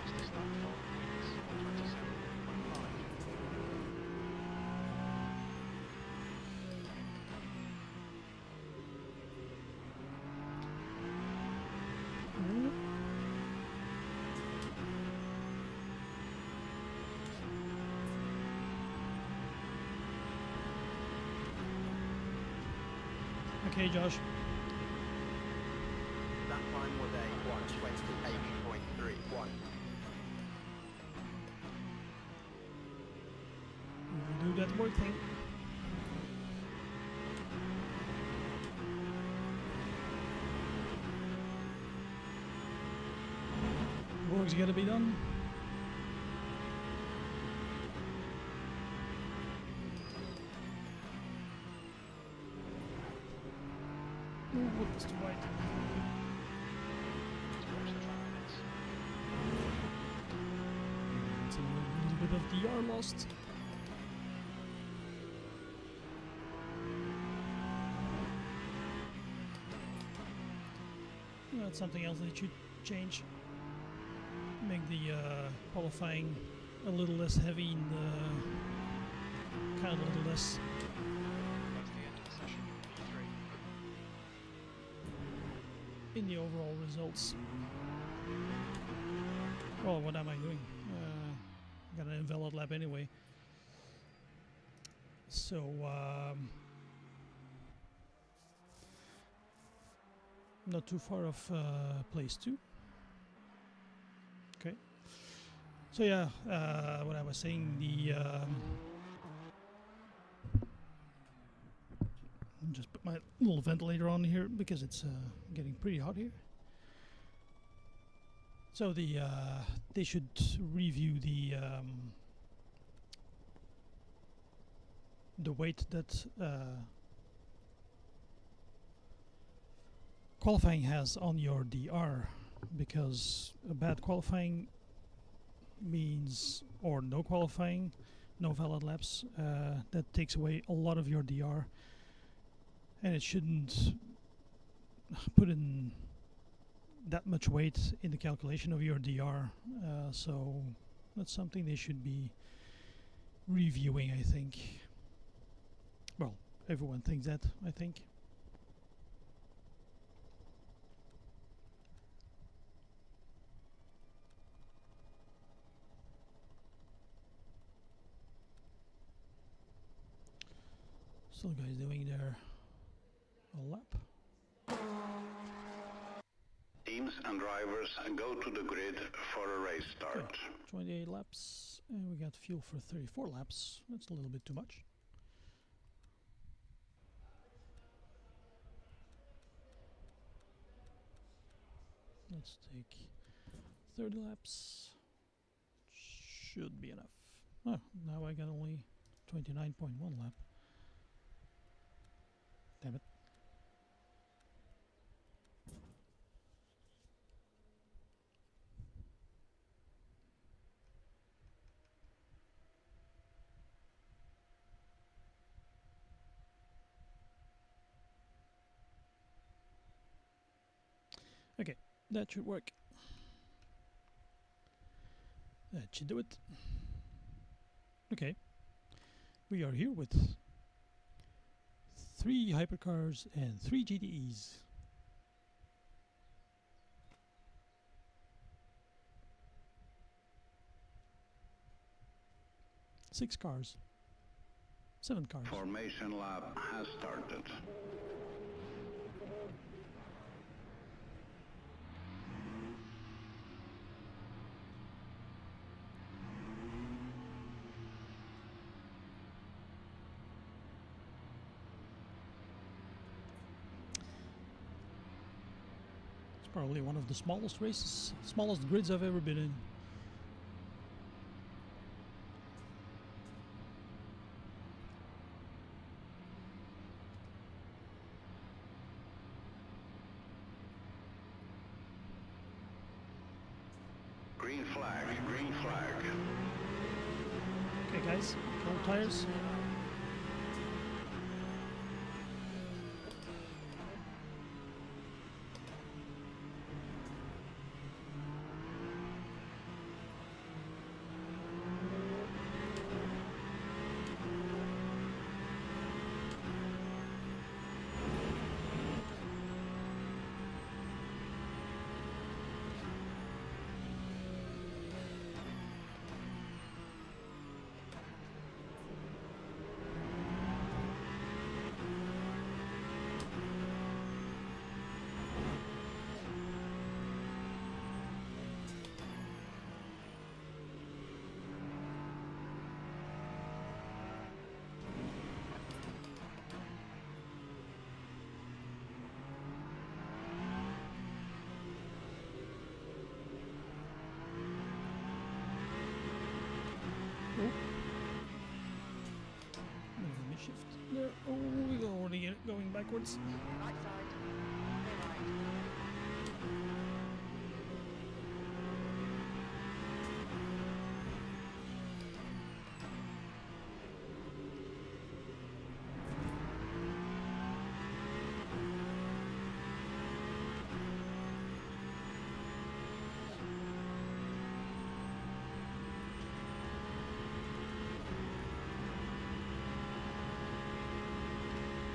Fastest lap 4 minutes, 127.5. Ooh. Okay, Josh. That time was a 1:28.31. We'll do that work thing. Work's gotta be done. Ooh, what's the right? To watch the track limits. It's a little bit of DR lost. That's something else they should change. Make the qualifying a little less heavy and kind of a little less. That's the end of the session, P3. In the overall results. Well, what am I doing? Got an invalid lap anyway. So, not too far off place 2. Okay. So yeah, what I was saying, the just put my little ventilator on here because it's getting pretty hot here. So they should review the weight that qualifying has on your DR, because a bad qualifying means, or no qualifying, no valid laps, that takes away a lot of your DR, and it shouldn't put in that much weight in the calculation of your DR, so that's something they should be reviewing, I think. Well, everyone thinks that, I think. Still guys doing their lap. Teams and drivers go to the grid for a race start. Okay, 28 laps, and we got fuel for 34 laps. That's a little bit too much. Let's take 30 laps. Should be enough. Oh, now I got only 29.1 lap. Damn it. Okay, that should work. That should do it. Okay, we are here with 3 hypercars and 3 GTEs. Six cars. 7 cars. Formation lap has started. It's probably one of the smallest races, smallest grids I've ever been in. Green flag, green flag. Okay guys, cold tires. Let me shift there. Oh, we're already going backwards. Right side. Clear right.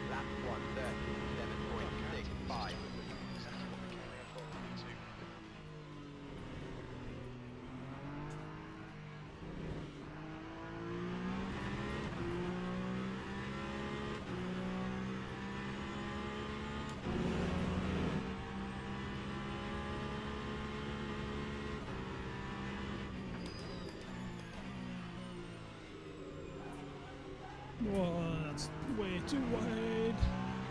Lap 1:37.65. Exactly what we came here for, me too. Whoa, that's way too wide.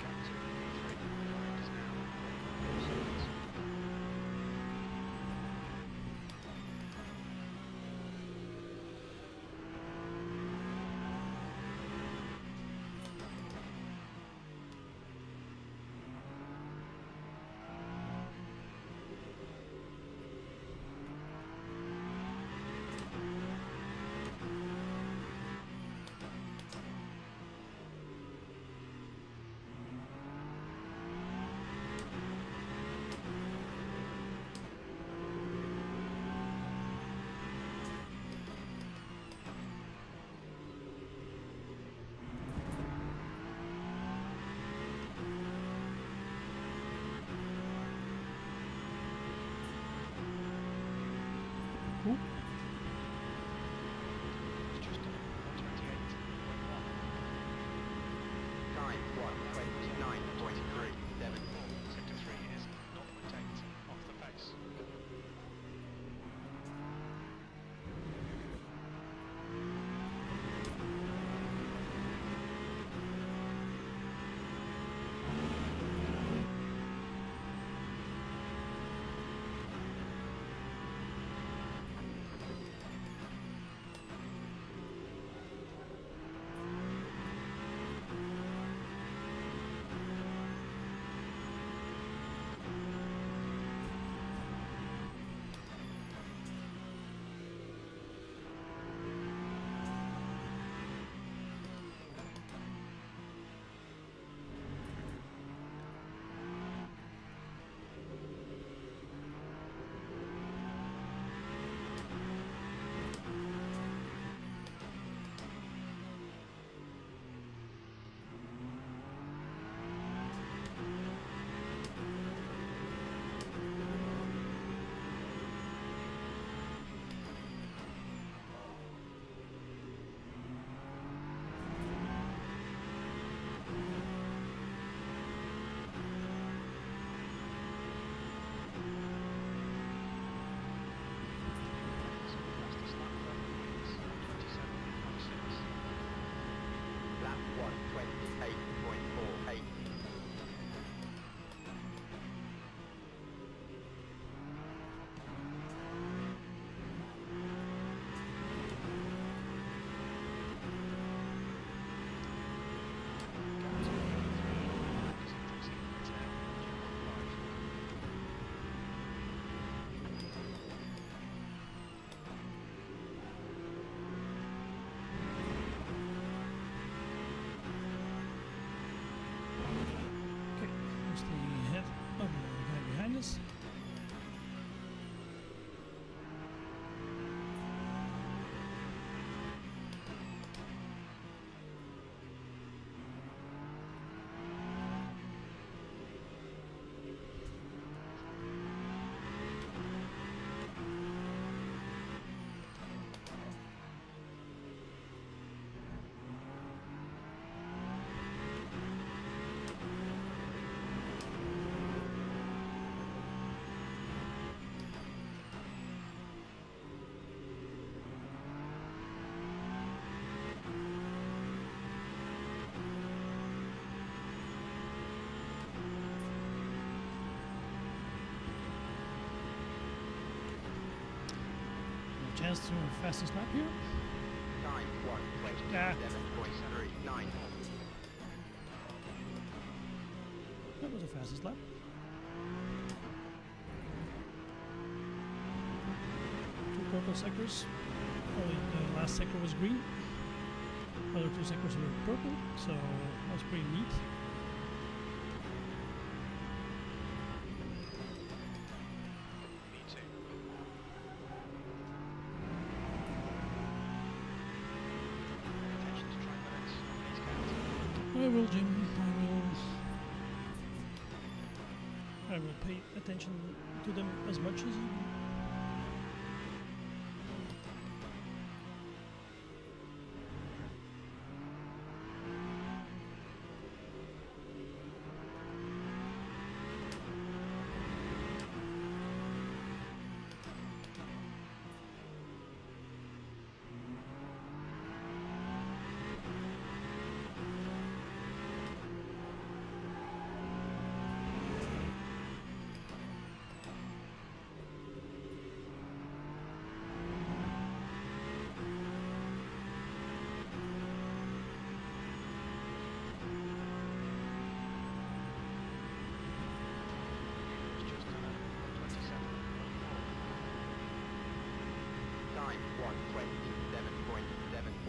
Gap to P3 behind is now 4 seconds. Oop. It's just done 128.1. Time 1:29.37. Sector 3 is 0.8 off the pace. So the fastest lap then is 127.6. Lap 1:28.48. Gap to P3 is increasing to 2.5. Okay, we're staying ahead of the guy behind us. No chance to fastest lap here. Time 1:27.39. That was the fastest lap. Two purple sectors. Only the last sector was green. Other two sectors were purple, so that's pretty neat. Me too. Pay attention to track limits on these counts. I will, Jim. I will pay attention to them as much as you.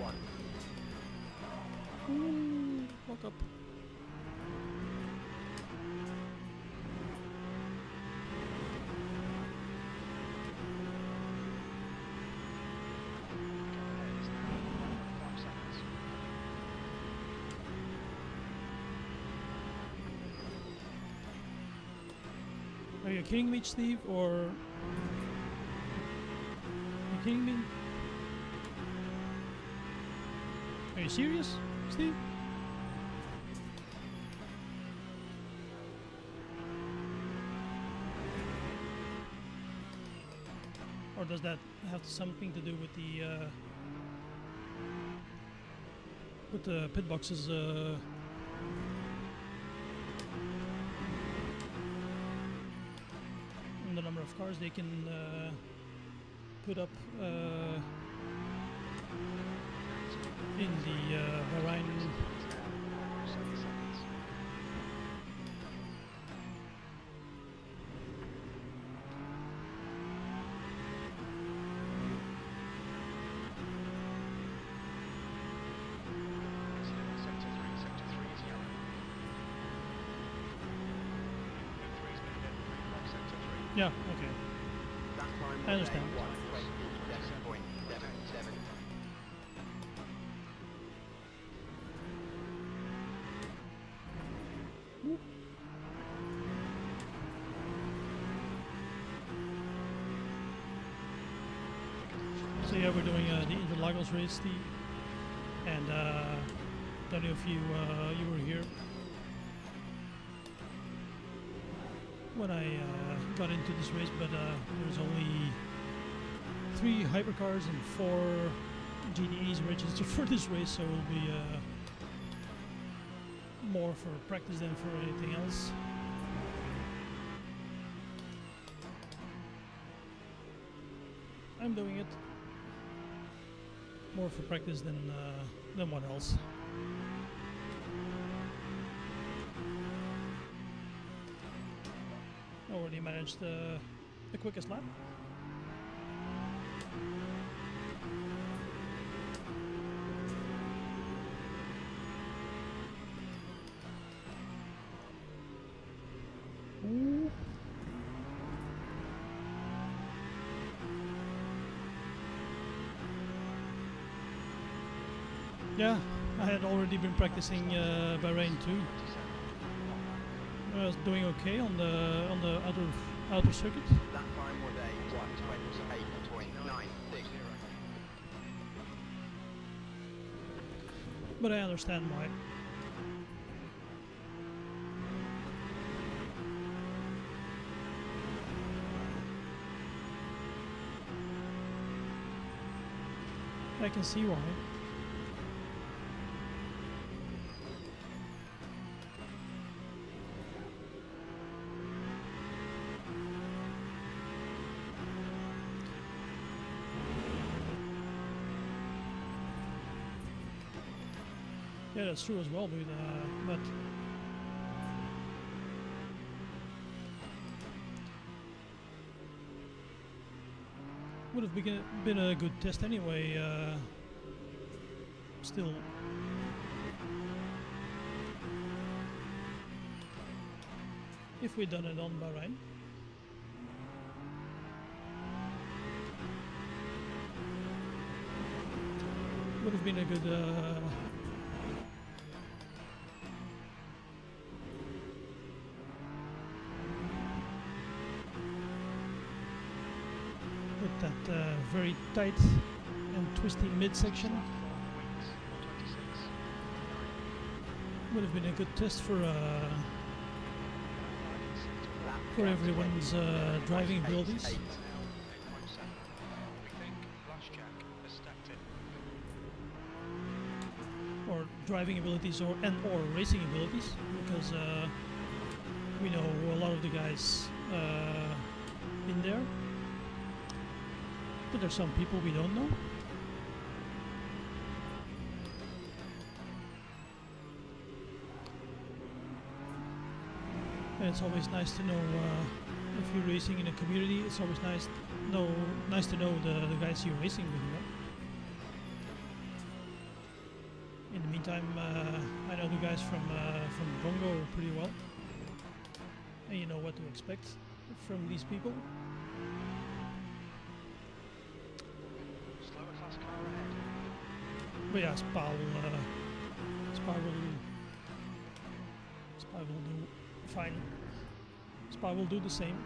one. Ooh, lock up. Ahead is now 5 seconds. Are you kidding me, Steve? Or are you kidding me? Are you serious, Steve? Or does that have something to do with the pit boxes? And the number of cars they can put up in the Bahrain. 7 seconds. Still in sector 3. Sector 3 is yellow. P3's been a bit pretty like sector 3. Yeah, okay. That time I understand. 1:27.77. So yeah, we're doing the Interlagos race, Steve, and don't know if you were here when I got into this race, but there's only 3 hypercars and 4 GTEs registered for this race, so it will be more for practice than for anything else. I'm doing it more for practice than what else. Already managed the quickest lap. Ooh. Yeah, I had already been practicing Bahrain too. I was doing okay on the outer circuit. That time was a 1:28.96. But I understand why. I can see why. Yeah, that's true as well, dude. But would have been a good test anyway. Still, if we'd done it on Bahrain. Would have been a good with that very tight and twisty midsection. 4 weeks, 4:26. Would have been a good test for Lap everyone's driving abilities. 8. Now 8.7. We think Last Jack has stacked it. Or driving abilities or racing abilities, because we know a lot of the guys in there, but there's some people we don't know. And it's always nice to know if you're racing in a community. It's always nice to know the guys you're racing with. You know? meantime, I know the guys from Bongo pretty well, and you know what to expect from these people. Slower, fast car ahead. But yeah, Spa will do fine. Spa will do the same.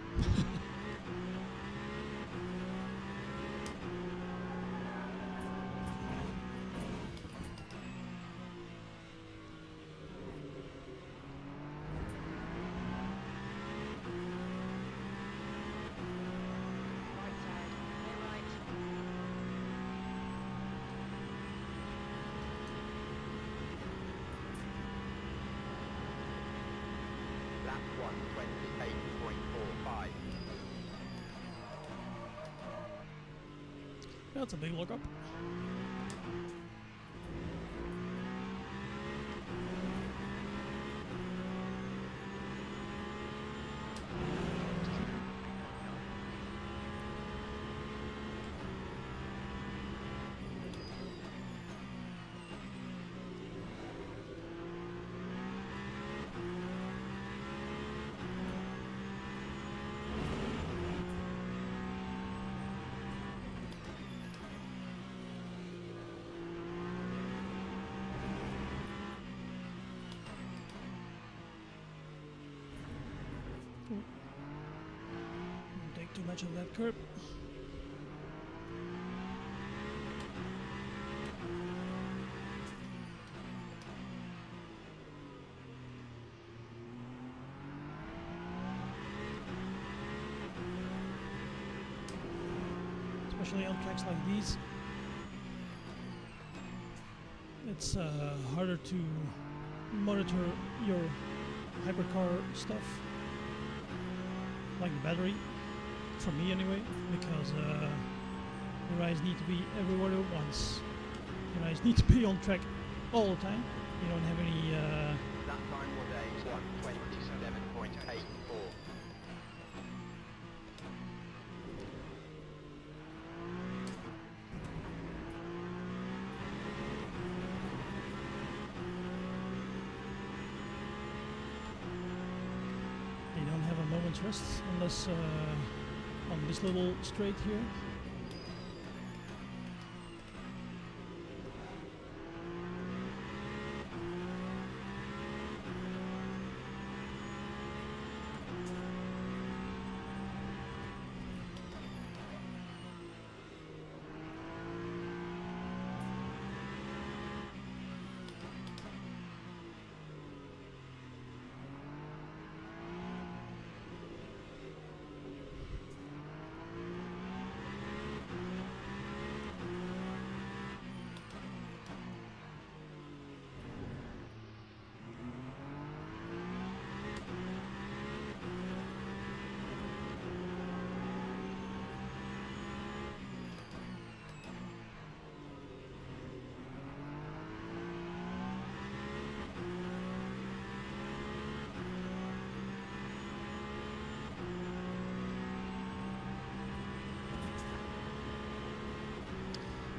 Right side. Clear right. Lap 128.45. That's a big lookup. Don't take too much of that curb. Especially on tracks like these, it's harder to monitor your hypercar stuff, like the battery, for me anyway, because your eyes need to be everywhere at once. Your eyes need to be on track all the time. You don't have any That time was a 127.84. you don't have a moment's rest unless on this little straight here.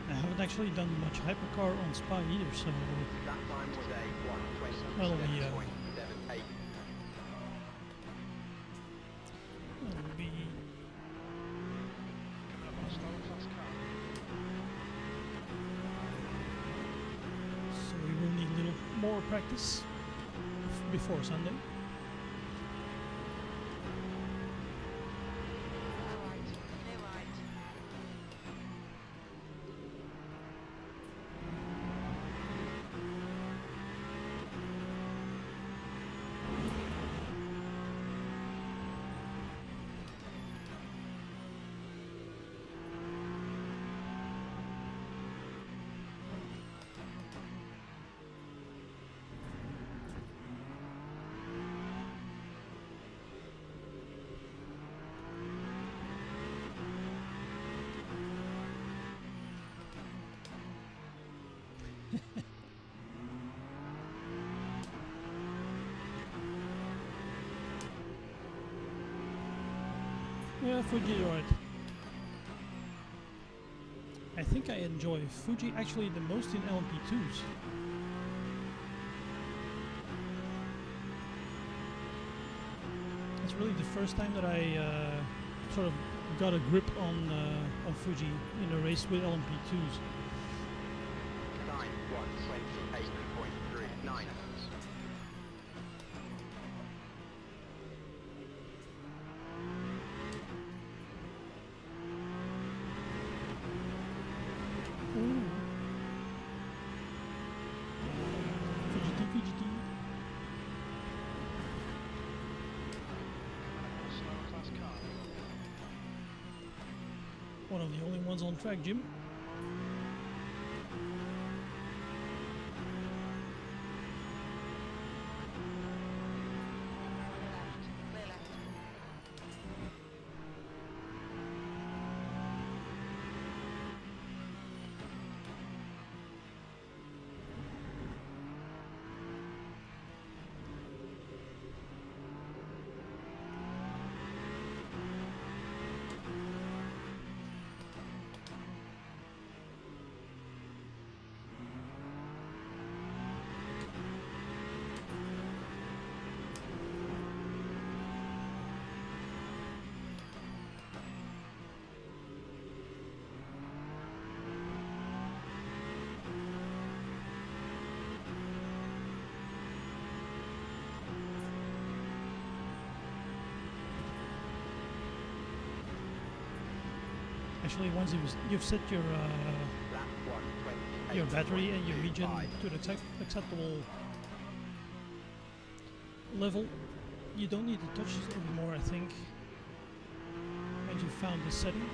I haven't actually done much hypercar on Spa either, so That time was a That'll be, 127.78. it'll be Coming up on a slower, fast car. so we will need a little more practice before Sunday. All right. Clear right. Yeah, Fuji's alright. I think I enjoy Fuji actually the most in LMP2s. really the first time that I sort of got a grip on Fuji in a race with LMP2s. Time 1:28.39. Ooh. Fidgety, fidgety. Slow class car. One of the only ones on track, Jim. Clear left. Actually, once you've set your Lap 1:28. battery and your regen to the acceptable level, you don't need to touch it anymore, I think. And you found the setting.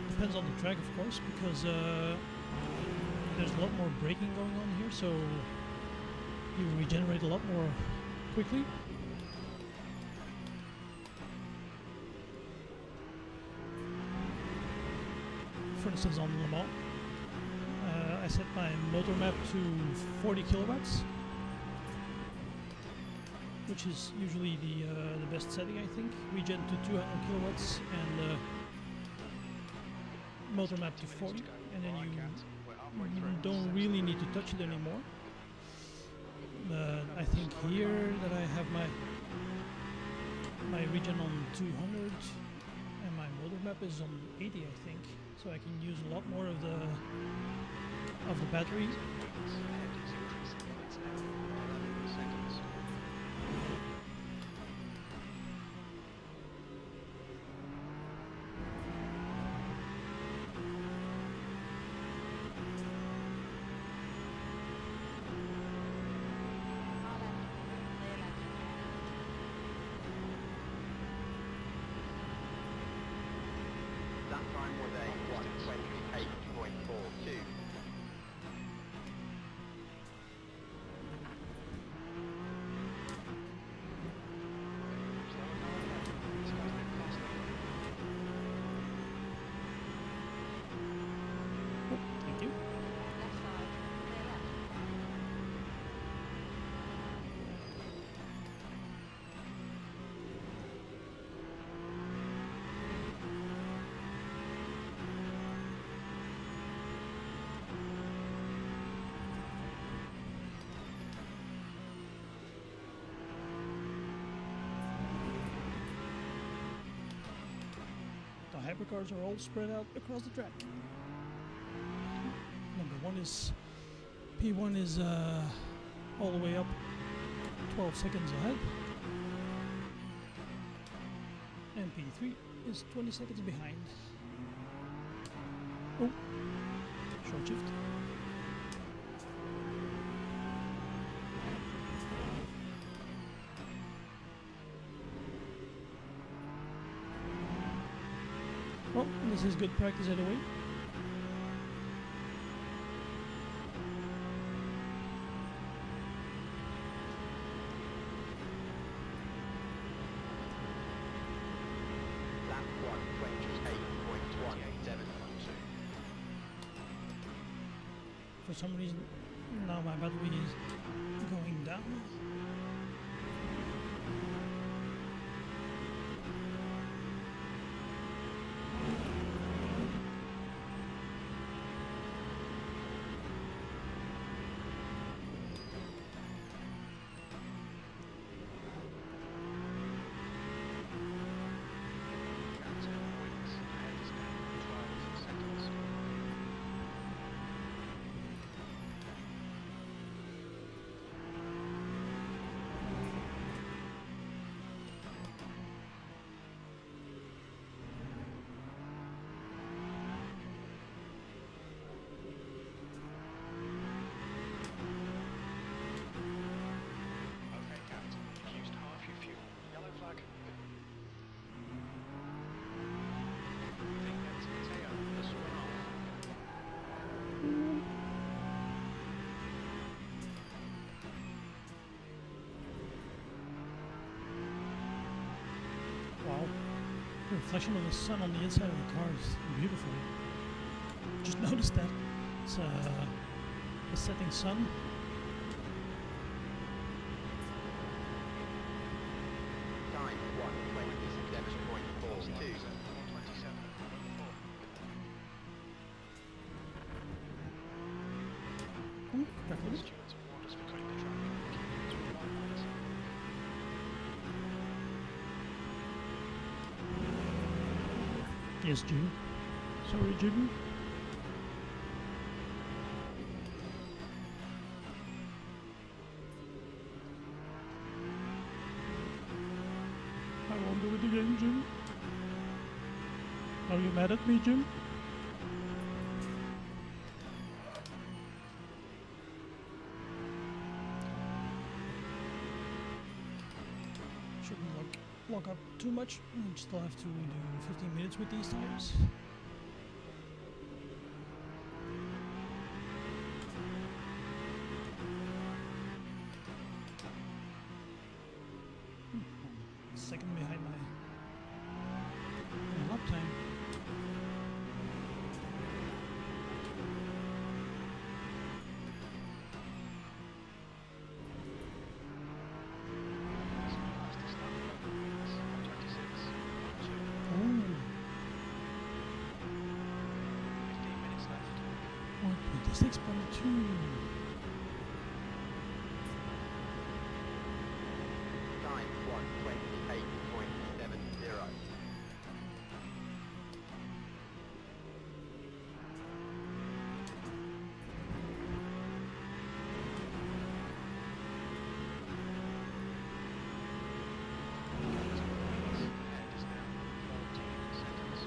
Depends on the track, of course, because there's a lot more braking going on here, so you regenerate a lot more quickly. For instance, on Le Mans, I set my motor map to 40 kilowatts, which is usually the best setting, I think. Regen to 200 kilowatts and motor map to 40, and then you don't really need to touch it anymore. I think here that I have my regen on 200 and my motor map is on 80, I think, so I can use a lot more of the battery. Far left. Clear left. That time was a 1:28.42. Thank you. Left 5. Clear left. The hypercars are all spread out across the track. Number one is P1 is all the way up 12 seconds ahead, and P3 is 20 seconds behind. Oh, short shift. Well, this is good practice anyway. Lap 1:28.17. For some reason, now my battery is going down. reflection of the sun on the inside of the car is beautiful. Just noticed that. It's the setting sun. Time 1:27.42. 127.4. Definitely. Stewards warned us for cutting the track. Keep it to white lines. Yes, Jim. Sorry, Jim. I won't do it again, Jim. Are you mad at me, Jim? Shouldn't lock up too much. I still have to do 15 minutes with these tires. Second behind my lap time. Fastest lap, 1:26.2. Ooh, 15 minutes left. 1:26.2. Time 1:28.70. Head is now 14 seconds.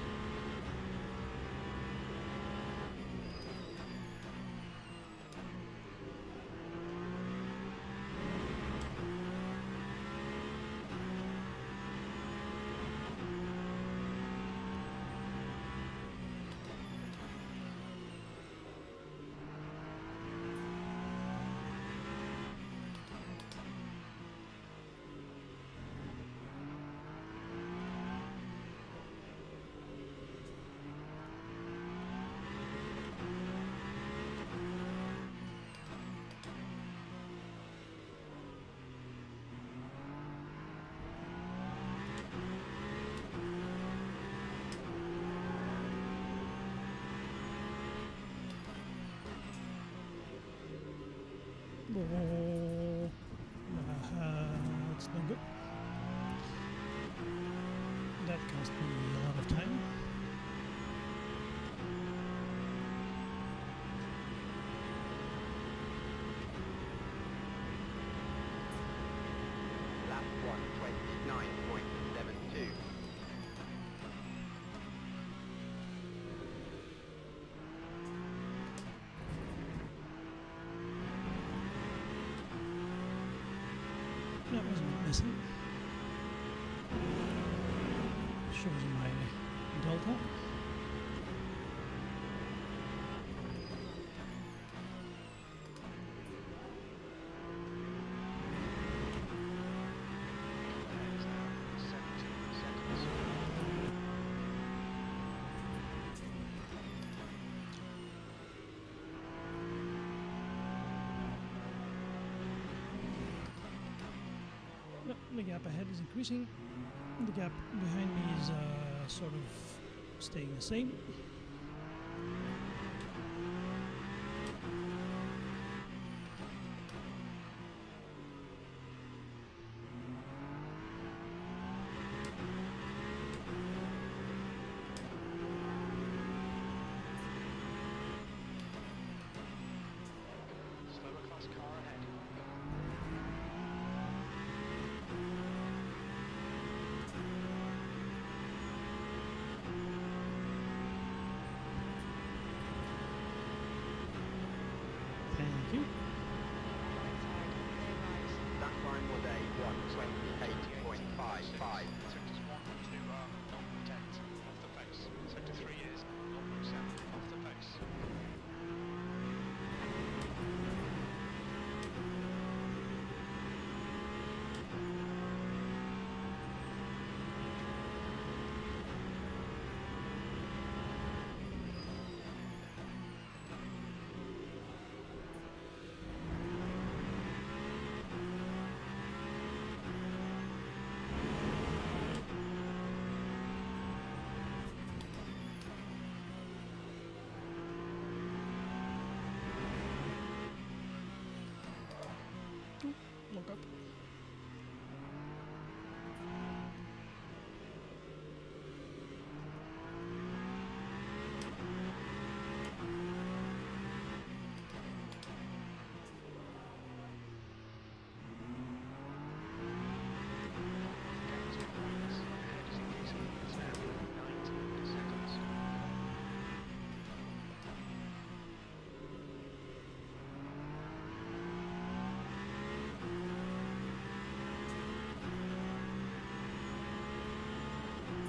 Oh, that's no good. That cost me a lot of time. Lap 1:29.72. That wasn't missing. Shows my delta. Head is now 17 seconds. No, the gap ahead is increasing. The gap behind me is sort of staying the same. Slower class car ahead. woke up. Games of points ahead just in case it's now 19 seconds.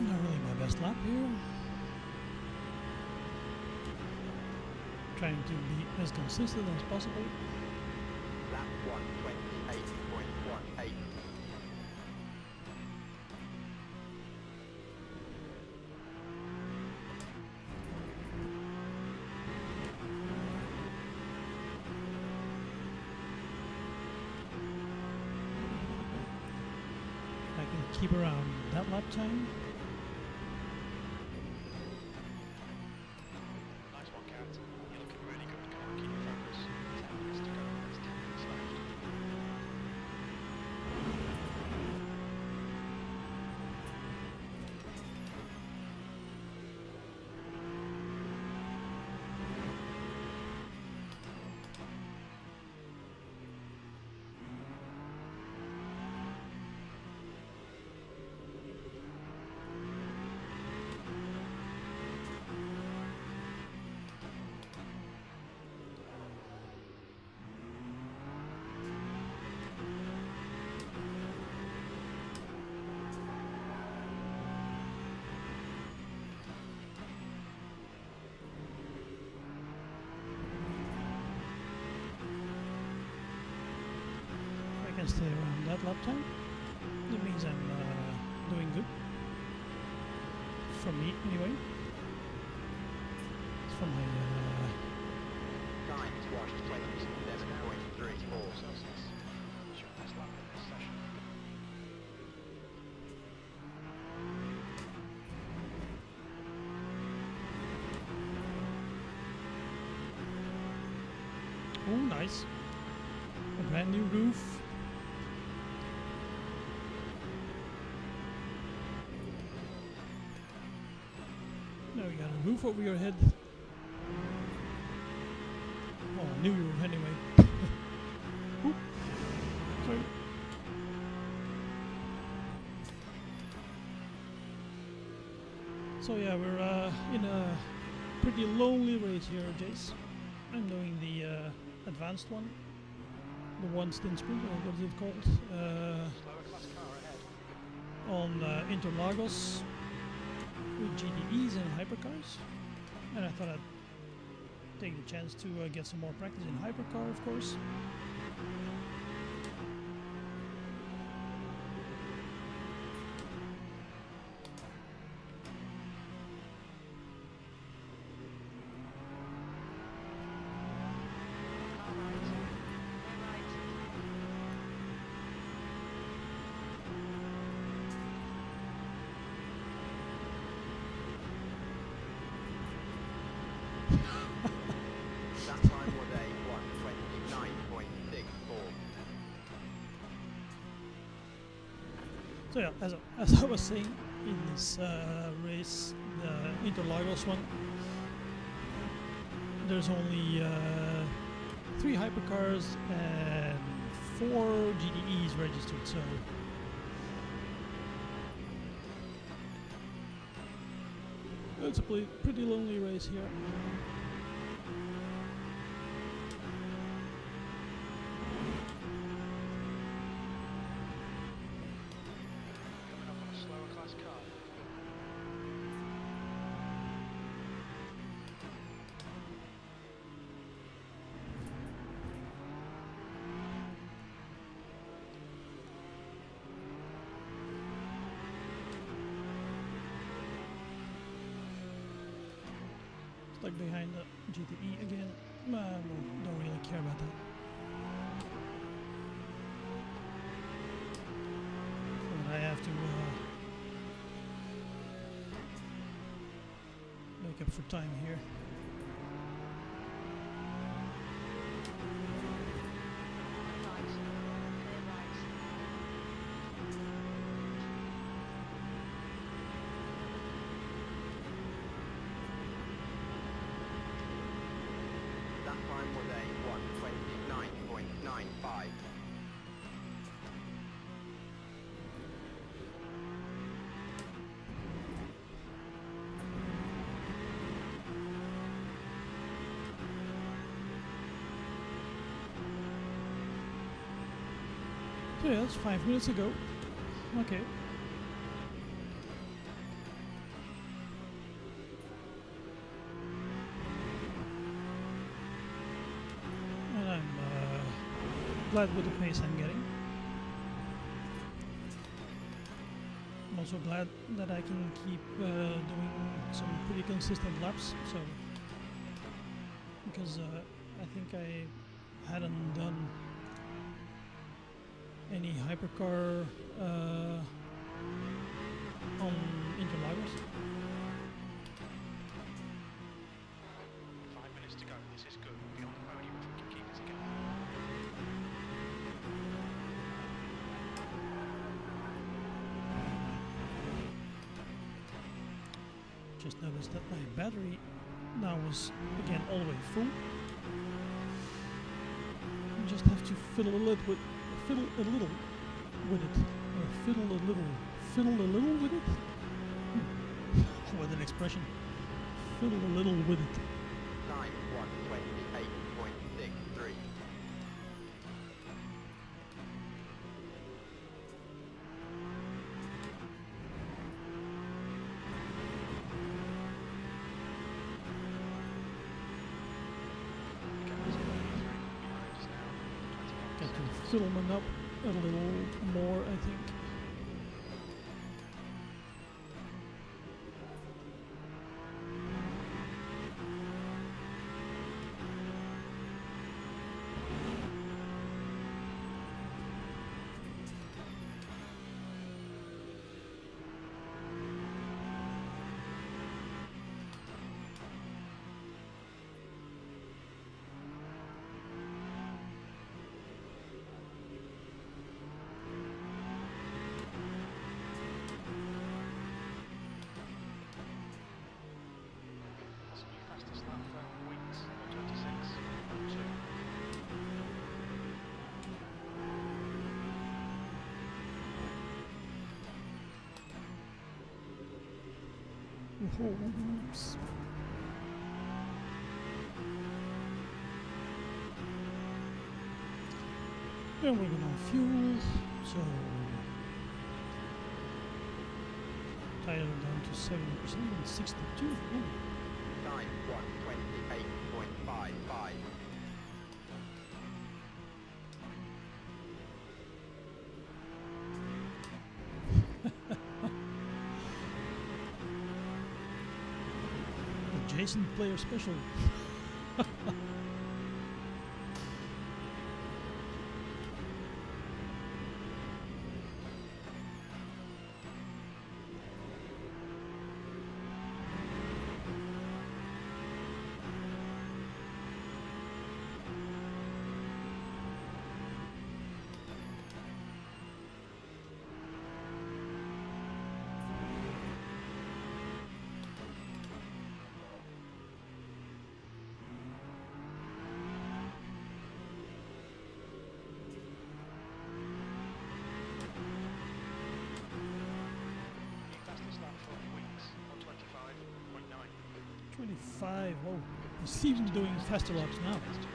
Not really my best lap here. Trying to be as consistent as possible. Lap 128.18. I can keep around that lap time. Nice one, Garrett. You're looking really good. Come on, keep your focus. 10 minutes to go. There's 10 minutes left. If I can stay around that lap time, that means I'm doing good. For me, anyway. It's for my Time was It's now 27.34. Celsius. It's your best lap in this session. oh, nice. A brand new roof. Now you got a roof over your head. Oh, a new roof anyway. Oop. Sorry. So yeah, we're in a pretty lonely race here, Jace. I'm doing the advanced one, the one stint sprint, or what is it called? Slower class car ahead. On Interlagos with GTEs and hypercars, and I thought I'd take the chance to get some more practice in hypercar, of course. All right. All right. That time was a 129.64. So yeah, as I was saying, in this race, the Interlagos one, there's only 3 hypercars and 4 GTEs registered, so it's a pretty lonely race here. Coming up on a slower class car. Stuck behind the GTE again. Don't really care about that. But I have to make up for time here. Right. Clear right. Yeah, that's 5 minutes ago. Okay. And I'm glad with the pace I'm getting. I'm also glad that I can keep doing some pretty consistent laps. So, because I think I hadn't done any hypercar on Interlagos. 5 minutes to go. This is good. We'll be on the podium if we can keep it together. Just noticed that my battery now is again all the way full. You just have to fiddle a little with it, or fiddle a little with it. What an expression! Fiddle a little with it. Time 1:28.63. Got to fiddle them up a little more, I think. That's a new fastest lap for weeks. 1:26.2. Oops. And we're gonna fuel, so tire down to 70% and 62. Ooh. Time 1:28.55. The Jason player special. New fastest lap for weeks. 1:25.9. 25. Oh, he's even doing faster laps now. Minutes to go.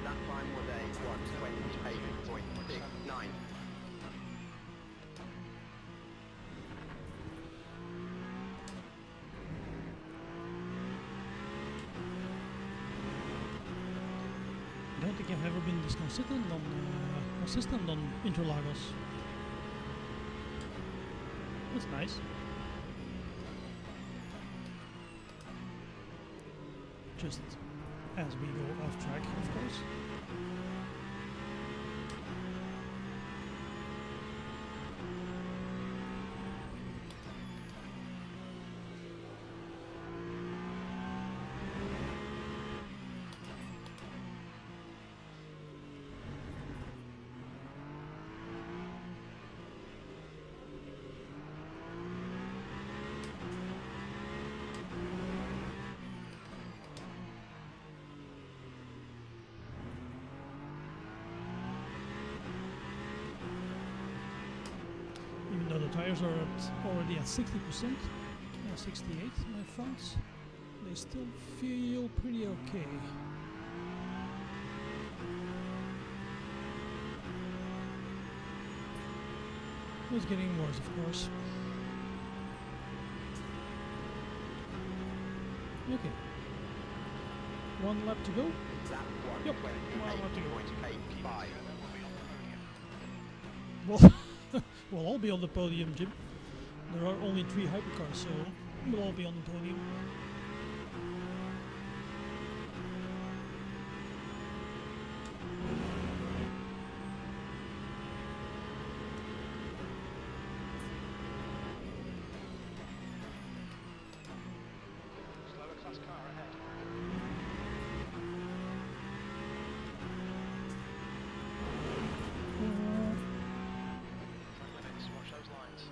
That time was a 1:28.69. I don't think I've ever been this consistent on Interlagos. That's nice. Just as we go off track, of course. tires are already at 60%, 68 my fronts. They still feel pretty okay. It's getting worse, of course. Okay. 1 lap to go. Lap 1, Yep. 1 lap to go. 28.85. Well, we'll all be on the podium, Jim. There are only 3 hypercars, so we'll all be on the podium. Slower class car ahead. Front limits, watch those lines.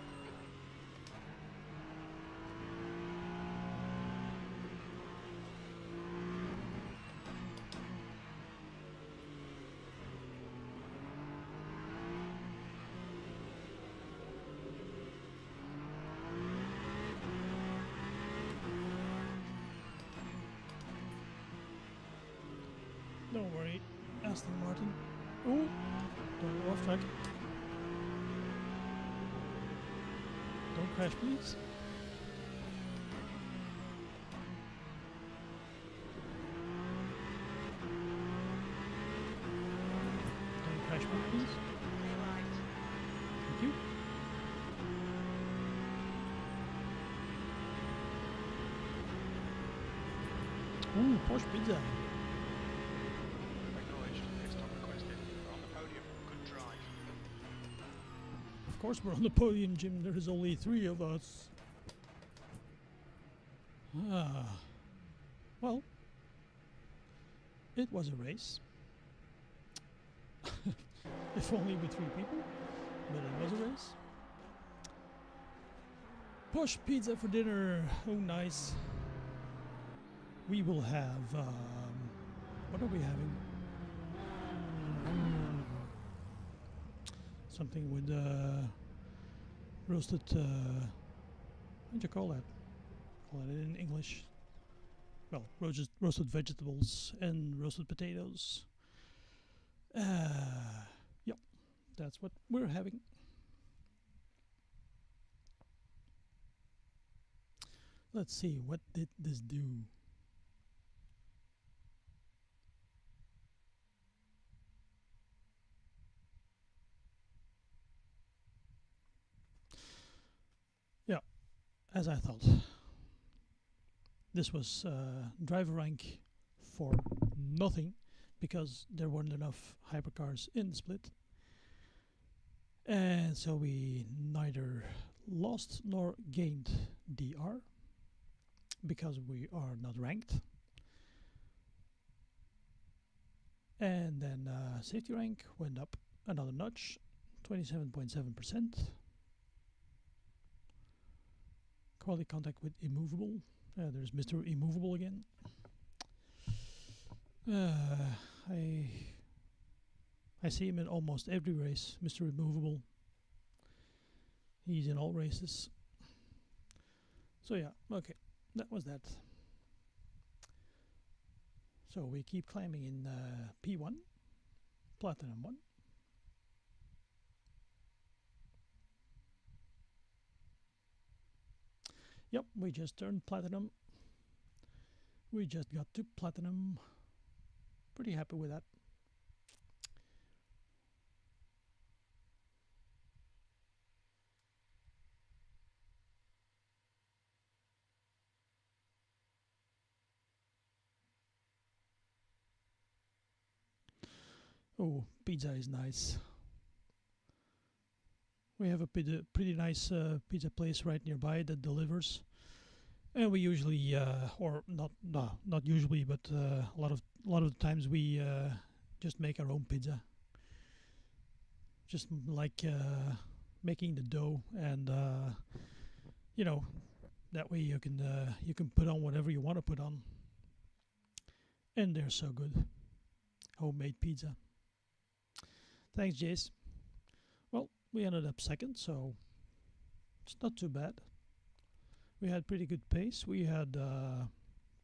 Don't worry, Aston Martin. Oh, don't go off track. Don't crash, please. Don't crash, please. Clear right. Thank you. Ooh, Porsche pizza. Acknowledged. Pit stop requested. We're on the podium. Good drive. Of course we're on the podium, Jim. There's only 3 of us. Ah. Well, it was a race. If only with 3 people, but it was a race. Porsche pizza for dinner. Oh, nice. We will have, what are we having? Something with roasted, what do you call that? Call it in English. Well, roasted vegetables and roasted potatoes. Yep, that's what we're having. Let's see, what did this do? Yeah, as I thought. This was driver rank for nothing because there weren't enough hypercars in the split. And so we neither lost nor gained DR because we are not ranked. And then safety rank went up another notch, 27.7%. Quality contact with immovable. There's Mr. Immovable again. I see him in almost every race, Mr. Immovable. He's in all races. So yeah, okay, that was that. So we keep climbing in P1, Platinum 1. Yep, we just turned Platinum. We just got to Platinum. Pretty happy with that. Oh, pizza is nice. We have a pretty nice pizza place right nearby that delivers, and we usually, or not usually, but a lot of the times we just make our own pizza. Just like making the dough, and you know, that way you can put on whatever you want to put on, and they're so good. Homemade pizza. Thanks, Jace. Well, we ended up second, so It's not too bad. We had pretty good pace. We had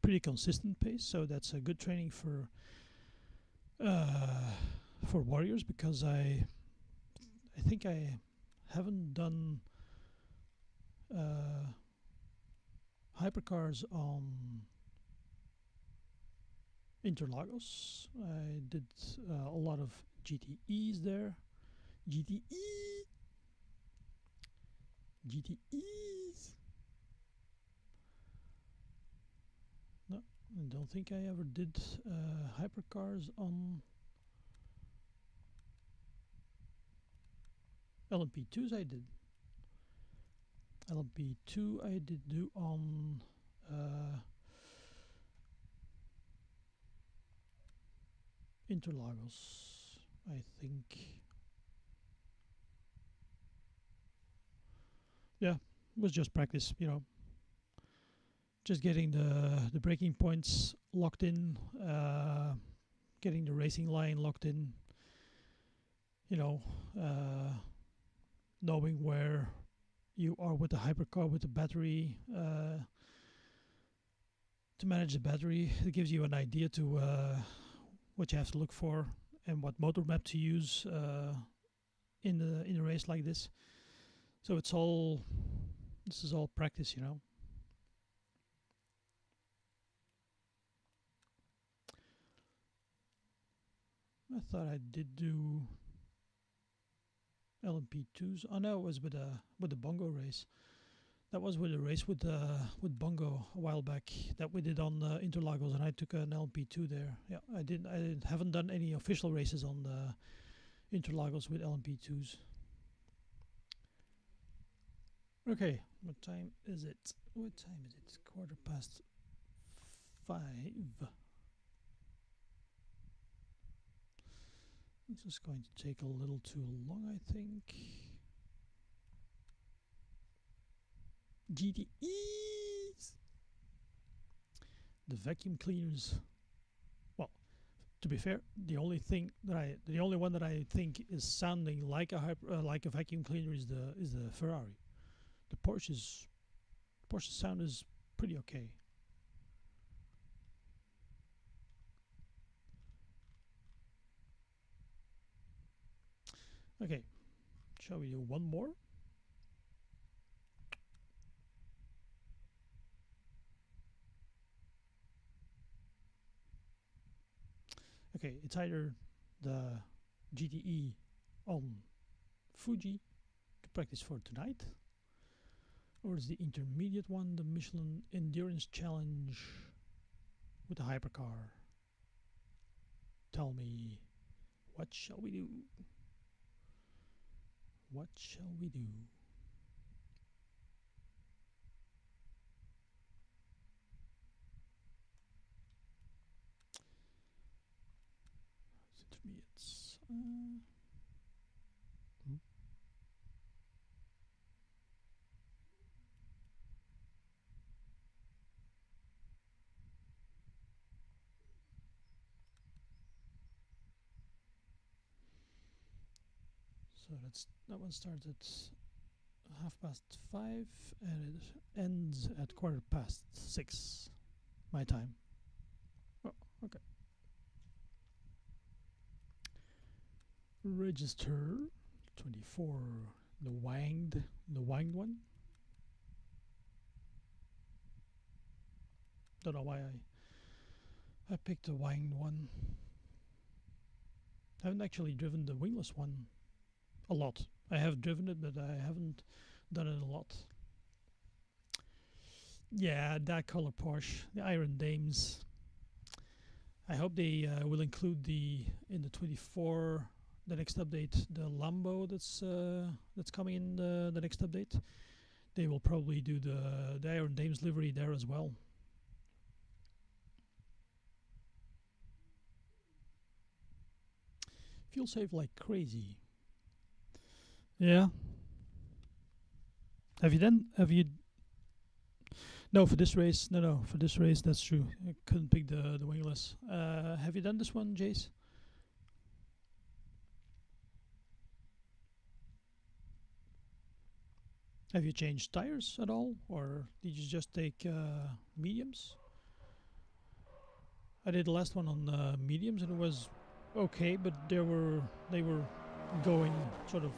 pretty consistent pace, so that's a good training for warriors, because I think I haven't done hypercars on Interlagos. I did a lot of GTEs there. GTEs. No, I don't think I ever did hypercars on LMP2s. I did. LMP2 I did do on Interlagos, I think. Yeah, it was just practice, you know. Just getting the braking points locked in, getting the racing line locked in, you know, knowing where you are with the hypercar, with the battery, to manage the battery. It gives you an idea to what you have to look for and what motor map to use in a race like this. So this is all practice, you know. I thought I did do LMP2s. Oh no, it was with the Bongo race. That was with a race with Bongo a while back that we did on Interlagos, and I took an LMP2 there. Yeah, I haven't done any official races on the Interlagos with LMP2s. Okay, what time is it? What time is it? 5:15. This is going to take a little too long, I think. GTEs! The vacuum cleaners. Well, to be fair, the only one that I think is sounding like a vacuum cleaner is the Ferrari. The Porsche sound is pretty okay. Okay, shall we do one more? Okay, it's either the GTE on Fuji to practice for tonight, or it's the intermediate one, the Michelin Endurance Challenge with the hypercar. Tell me, what shall we do? What shall we do? Intermediates. So that one starts at 5:30 and it ends at 6:15 my time. Oh, okay. Register 24, the wanged one. Don't know why I picked the wanged one. I haven't actually driven the wingless one a lot. I have driven it, but I haven't done it a lot. Yeah, that color Porsche, the Iron Dames. I hope they will include in the 24, the next update, the Lambo that's coming in the next update. They will probably do the Iron Dames livery there as well. Fuel save like crazy. Yeah. Have you? No, for this race. No, for this race, that's true. I couldn't pick the wingless. Have you done this one, Jace? Have you changed tires at all, or did you just take mediums? I did the last one on mediums, and it was okay, but they were going sort of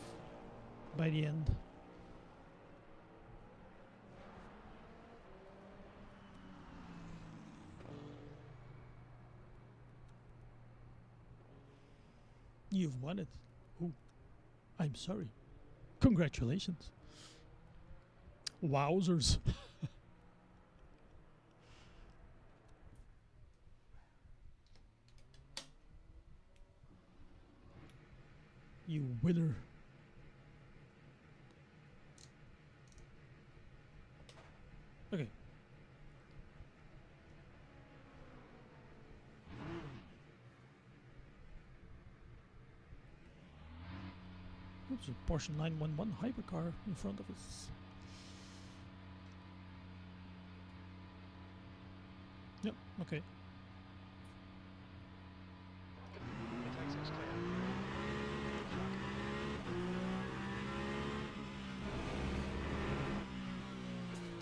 by the end. You've won it. Oh, I'm sorry. Congratulations. Wowzers. You winner. Okay. Oops, a Porsche 911 hypercar in front of us. Yep, okay. It takes us clear.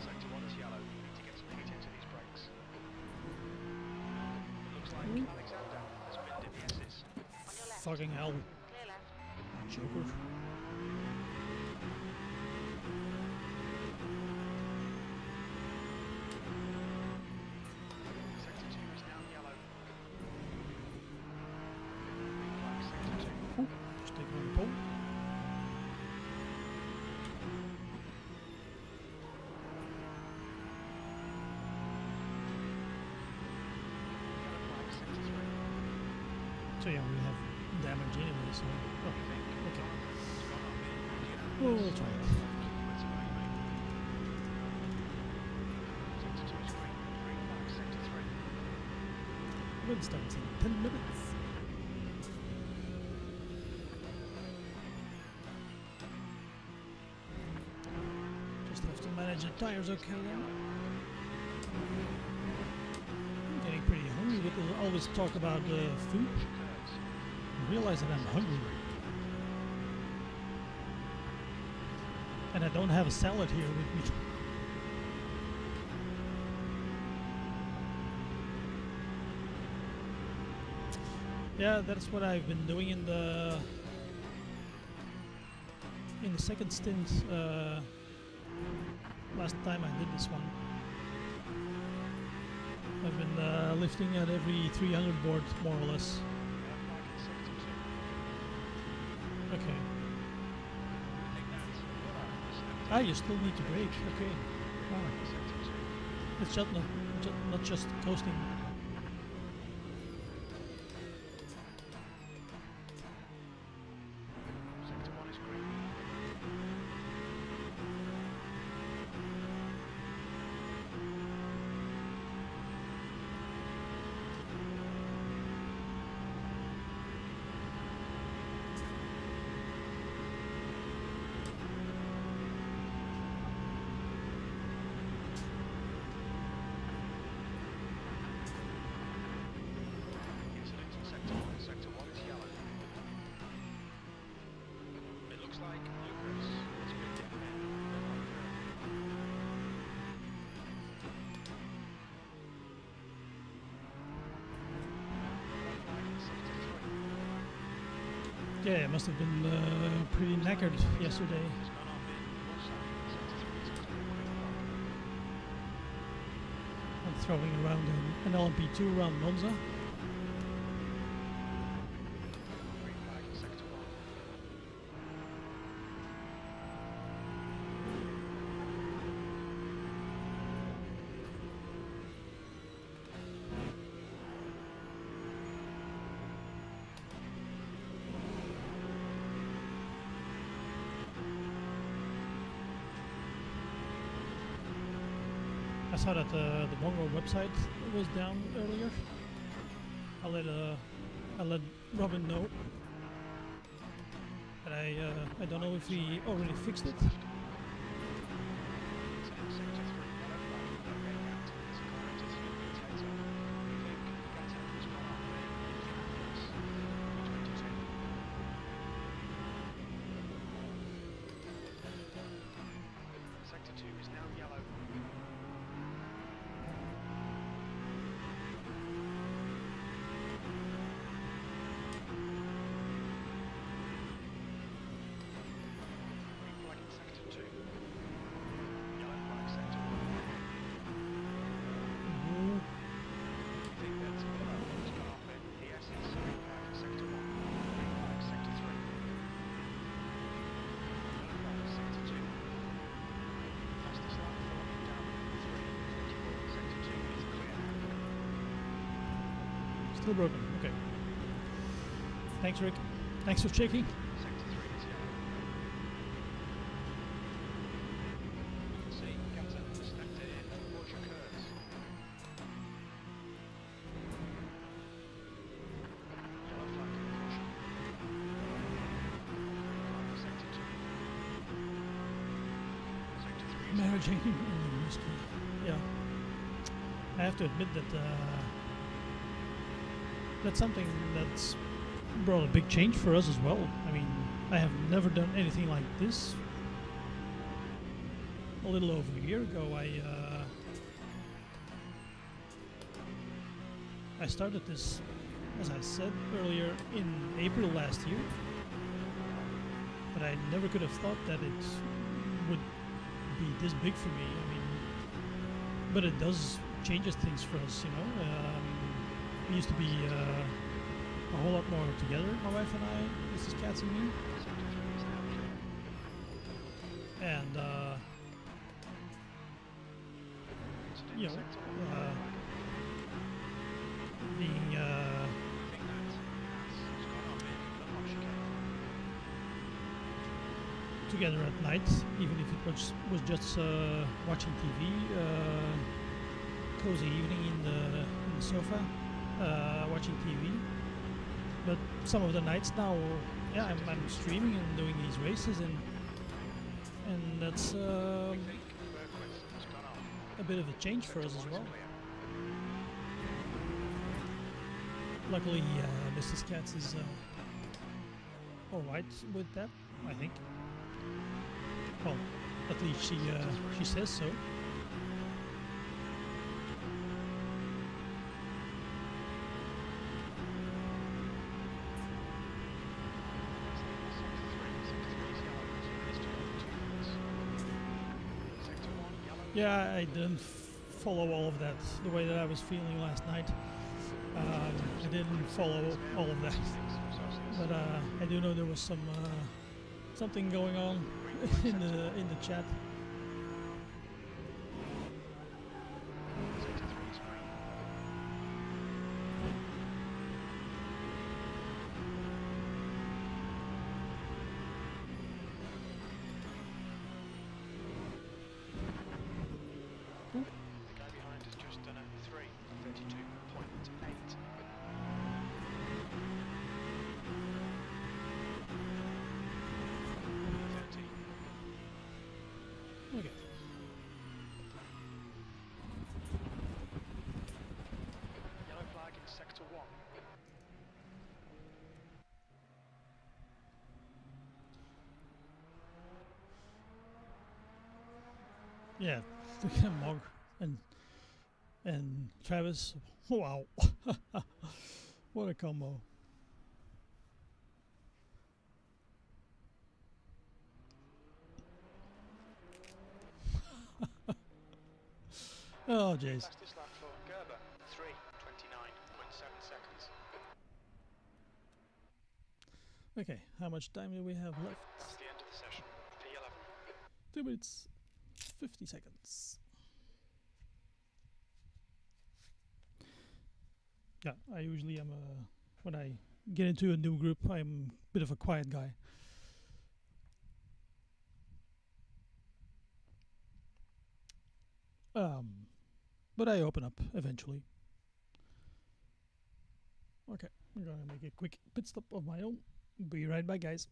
Sector 1 is yellow. We need to get some heat into these brakes. It looks like Alexander has binned in the S's. On your left. Fucking hell, Clear left. Joker. Sector 2 is now yellow. Green flag, sector 2. Ooh, just taking on the pole. Yellow flag, sector 3. So yeah, we have damage anyway, so... Oh, okay. Well, we'll try it. Sector 2 is green. Green flag, sector 3. Wind starts in 10 minutes. Just have to manage the tires okay then. I'm getting pretty hungry because I always talk about food. I realize that I'm hungry. And I don't have a salad here with me. Yeah, that's what I've been doing in the second stint. Last time I did this one, I've been lifting at every 300 board, more or less. Okay. Ah, you still need to brake. Okay. Ah. It's just not just coasting. Sector 1 is green. Incident in sector 1. Sector 1 is yellow. It looks like Lucas has been in Yeah, it must have been pretty knackered yesterday. I'm throwing around an LMP2 around Monza. I saw that the Bongo website was down earlier. I'll let Robin know. But I don't know if he already fixed it. Still broken. Okay. Thanks, Rick. Thanks for checking. Sector 3 is yellow. See, Captain, select it in. Watch your curves. Yellow flag, caution. Sector 2. Sector 3 is Managing in the mystery. Yeah. I have to admit that that's something that's brought a big change for us as well. I mean, I have never done anything like this. A little over a year ago, I started this, as I said earlier, in April last year. But I never could have thought that it would be this big for me. I mean, but it does changes things for us, you know. We used to be a whole lot more together, my wife and I, Mrs. Katz and me. Sector 3 is now clear. And Incident you know, sector 1. being I think that has gone up in the hot chicane. together at night, even if it was just watching TV, cozy evening in the sofa, watching TV. But some of the nights now, yeah, I'm streaming and doing these races, and that's We think Berquist has gone up. a bit of a change for us Sector as 1 well. is clear. Luckily, Mrs. Katz is all right with that, I think. Well, at least she says so. Yeah, I didn't follow all of that the way that I was feeling last night. I didn't follow all of that, but I do know there was something going on in the chat. The guy behind has just done a 3:32.8. Okay. Yellow flag in sector 1. Yeah, Mog and Travis. Wow, what a combo! Oh, jeez. Fastest lap for Gerber, 3:29.7 seconds. Okay, how much time do we have left? That's the end of the session. P11. 2 minutes, 50 seconds. Yeah, I usually am when I get into a new group, I'm a bit of a quiet guy. But I open up eventually. Okay, I'm gonna make a quick pit stop of my own. Be right back, guys.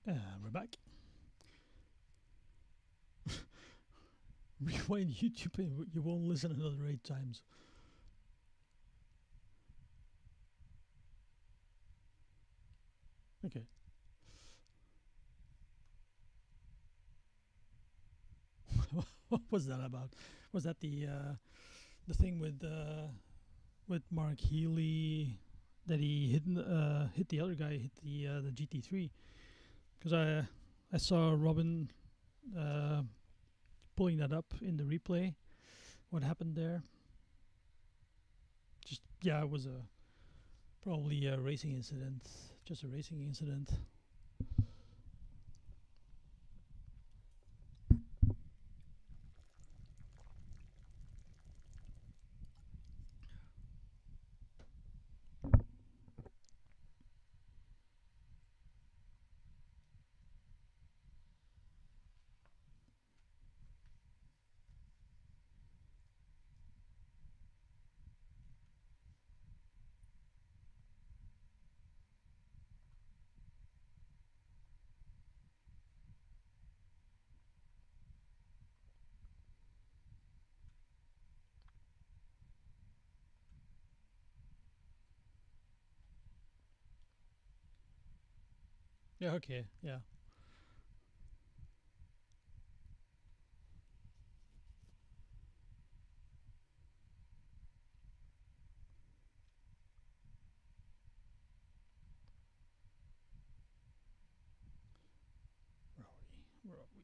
We're back. Rewind YouTube and you won't listen another 8 times. Okay. What was that about? Was that the thing with Mark Healy that he hit the other guy, hit the GT3? Because I saw Robin pulling that up in the replay. What happened there? Just it was probably a racing incident. Just a racing incident. Yeah, okay, yeah. Where are we?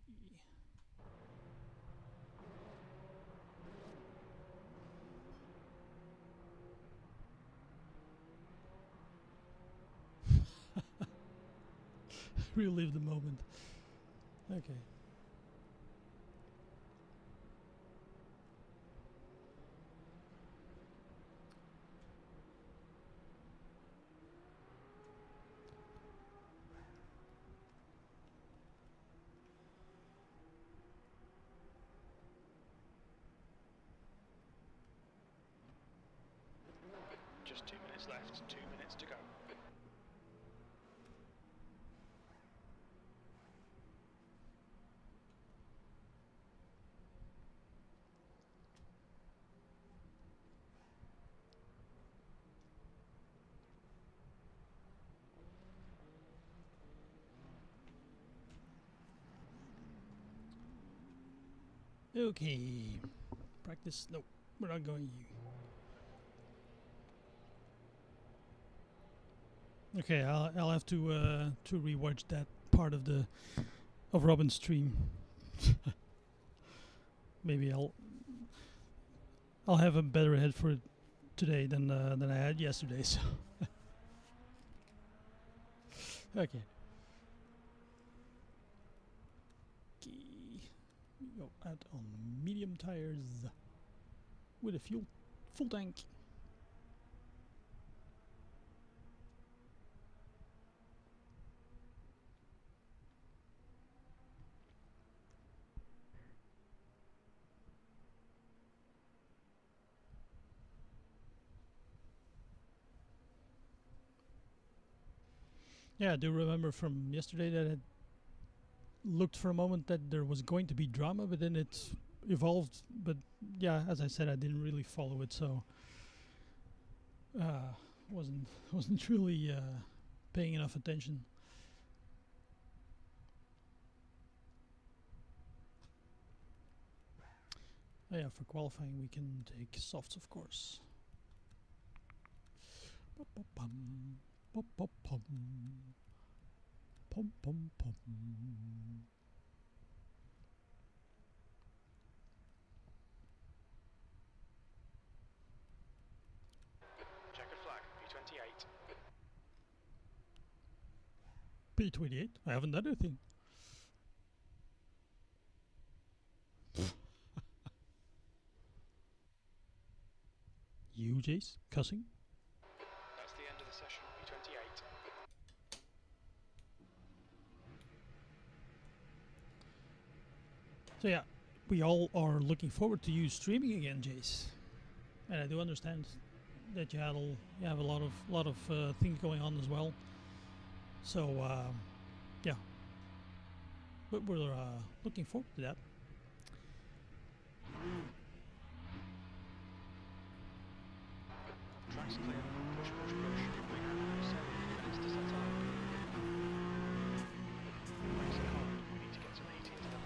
Relive the moment. Okay. Just 2 minutes left, 2 minutes to go. Okay. Practice. No, we're not going you. Okay, I'll have to rewatch that part of Robin's stream. Maybe I'll have a better head for it today than I had yesterday. So okay. We go out on medium tires with a full tank. Yeah, I do remember from yesterday that it looked for a moment that there was going to be drama, but then it evolved. But yeah, as I said, I didn't really follow it, so wasn't really paying enough attention. Oh yeah, for qualifying we can take softs, of course. Pom pom pom pom pom pom pom. Checkered flag, P28. P28? I haven't done anything. You, Jace? Cussing? That's the end of the session, P28. So yeah, we all are looking forward to you streaming again, Jace. And I do understand that you have a lot of things going on as well. So yeah, but we're looking forward to that. Track's clear. Push, push, push. We have 7 minutes to set up. Brakes are cold. We need to get some heat into them.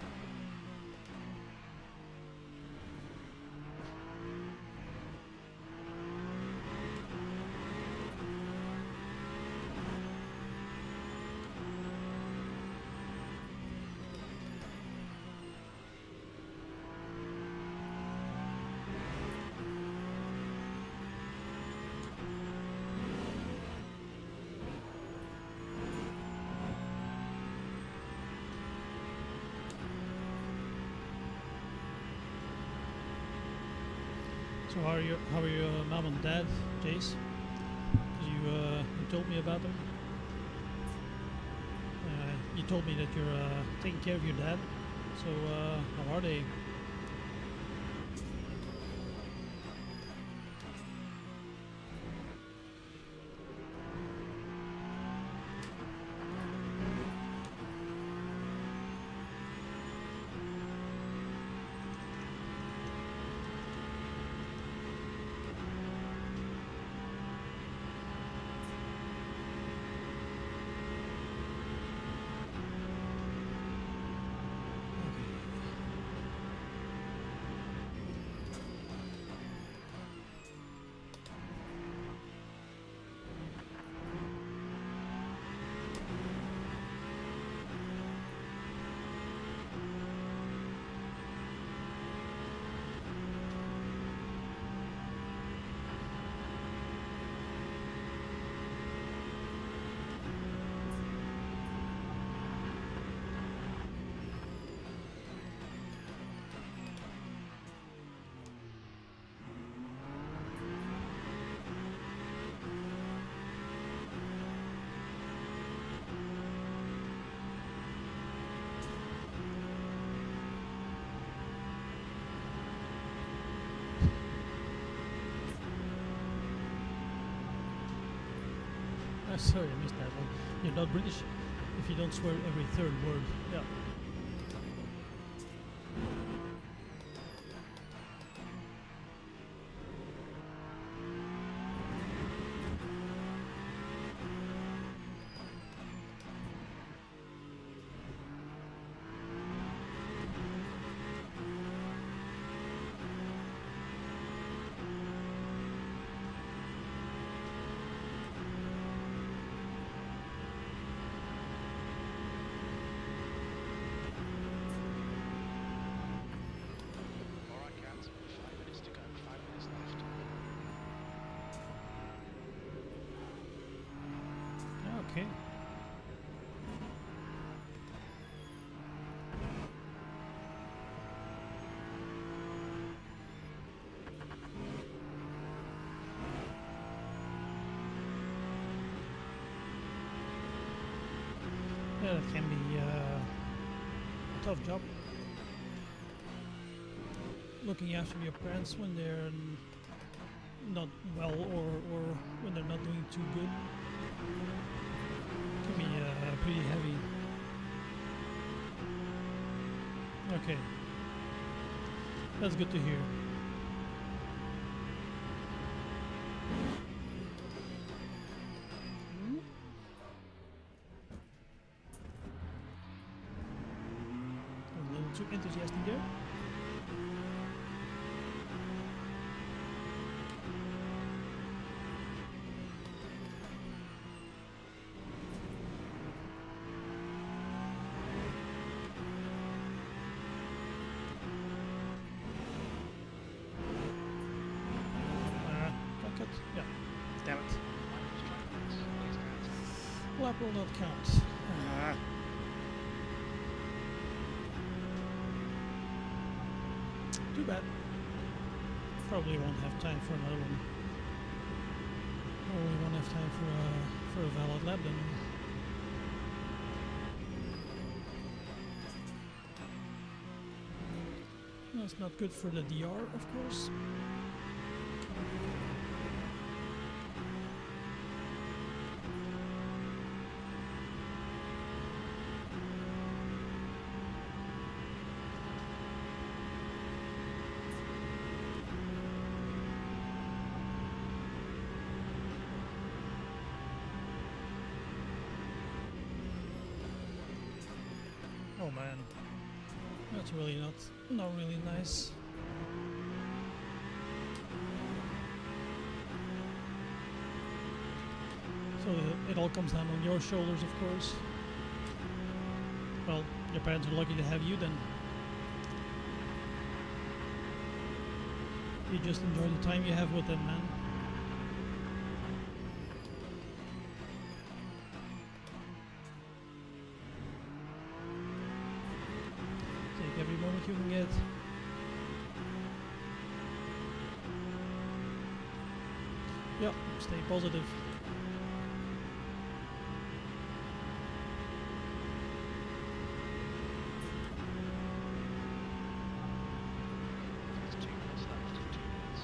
So how are your mom and dad, Jace? 'Cause you told me about them. You told me that you're taking care of your dad. So how are they? Sorry, I missed that one. You're not British if you don't swear every third word. Yeah. Alright, cats. 5 minutes to go. 5 minutes left. Okay. Yeah, that can be a tough job. Looking after your parents when they're not well or when they're not doing too good can be pretty heavy. Okay, that's good to hear. A little too enthusiastic there. Yeah. Damn it. Minus track limits. Please, cats. Lap will not count. Too bad. Probably won't have time for another one. Probably won't have time for a valid lap then. That's not good for the DR, of course. Oh man, that's really not really nice. So it all comes down on your shoulders, of course. Well, your parents are lucky to have you then. You just enjoy the time you have with them, man. Take every moment you can get. Yep, stay positive. There's 2 minutes left. 2 minutes.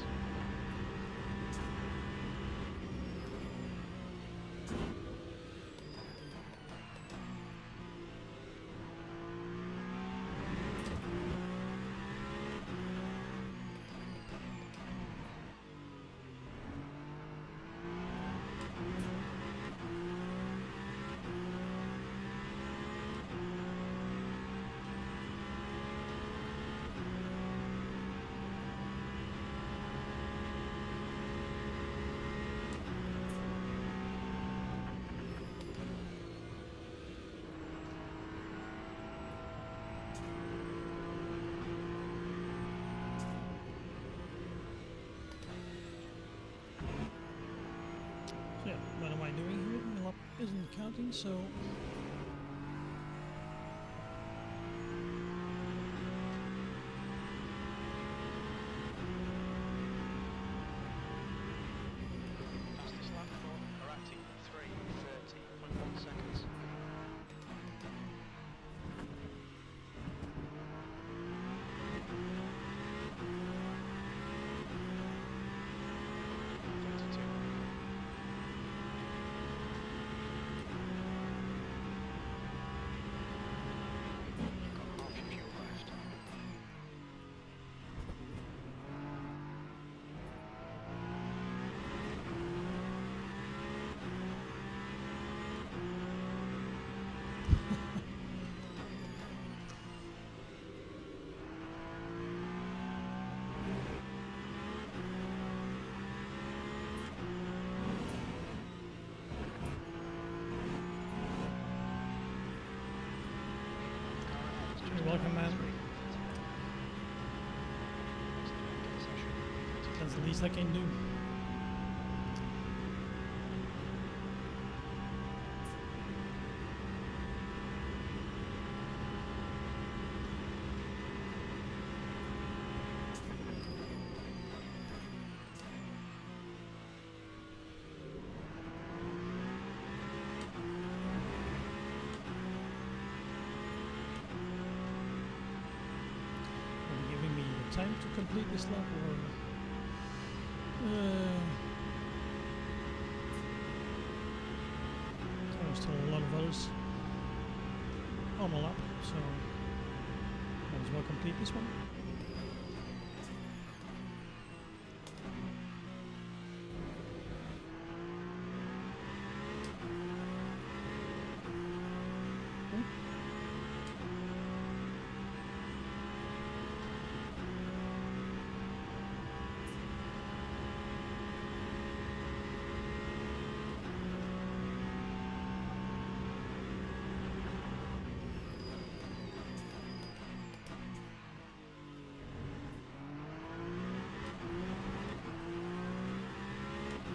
So yeah, what am I doing here? My lap isn't counting, so Fastest lap for Arati, 3:30.1 seconds. You've got half your fuel left. you're welcome, man. That's the least I can do. Are you giving me the time to complete this lap, or there are still a lot of others on the lap, so might as well complete this one.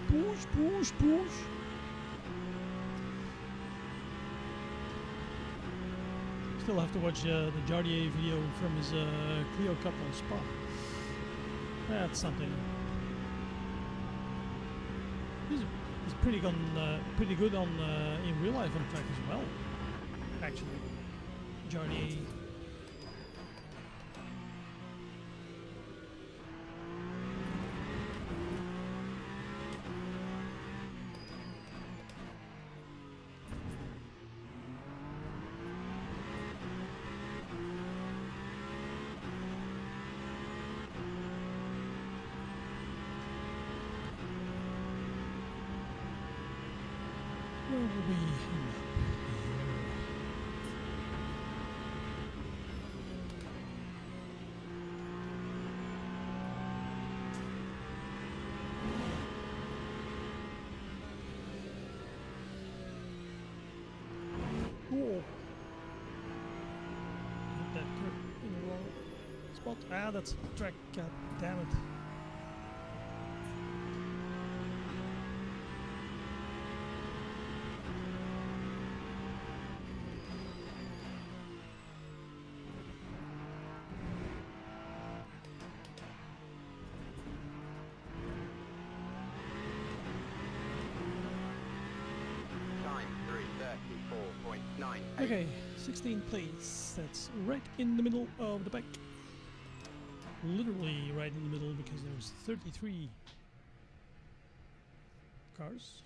Push, push, push. Still have to watch the Jardier video from his Clio Cup on Spa. That's something. He's pretty good on in real life on track as well. Actually, Jardier. Where will we end up here? spot. Ah, that's track. God damn it. Time 3:34.9. Okay, 16th place. That's right in the middle of the pack. Literally right in the middle because there's 33 cars.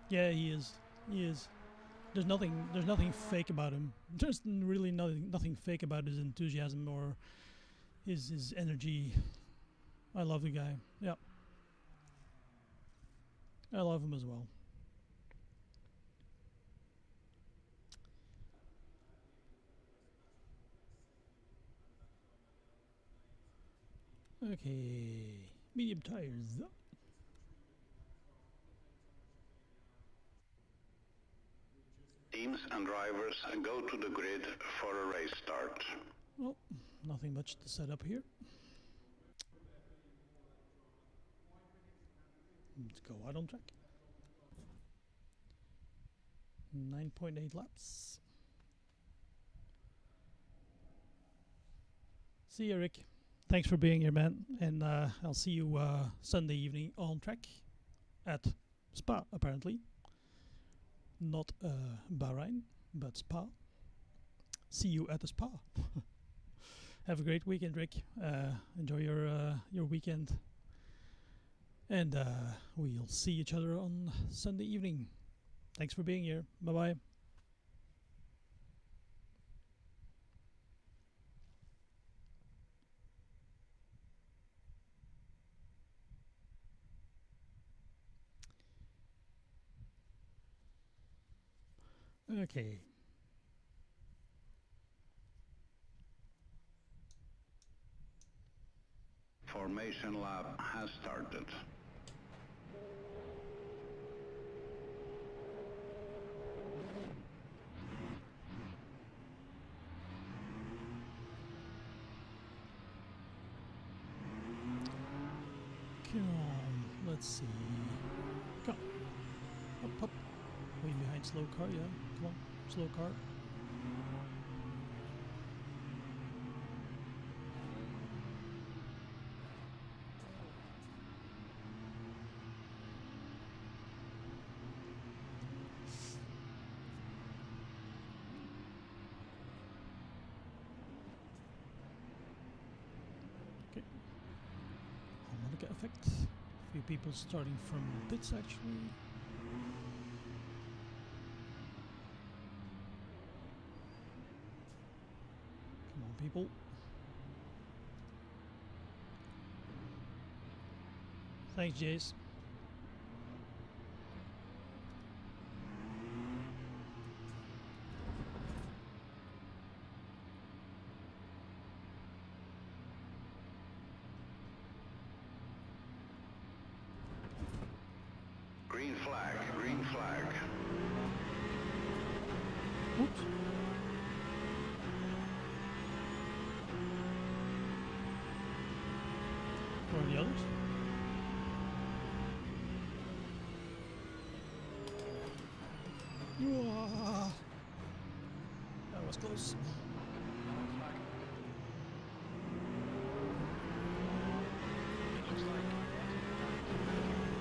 Yeah, he is. He is. There's nothing fake about him. There's really nothing fake about his enthusiasm or his energy. I love the guy. Yeah. I love him as well. Okay, medium tires. Teams and drivers go to the grid for a race start. Well, nothing much to set up here. Let's go out on track. 9.8 laps. See you, Rick. Thanks for being here, man. And I'll see you Sunday evening on track at Spa, apparently. Not Bahrain, but Spa. See you at the Spa. Have a great weekend, Rick. Enjoy your weekend. And we'll see each other on Sunday evening. Thanks for being here. Bye-bye. Okay. Formation lap has started. Come on. Let's see. Come on. Up, up. Way behind slow car, yeah. Come on. Slow car. Okay. Harmonica effect. A few people starting from pits actually. Come on, people. Thanks, Jace. Green flag, green flag. Oops. Where are the others? Whoa. That was close. It looks like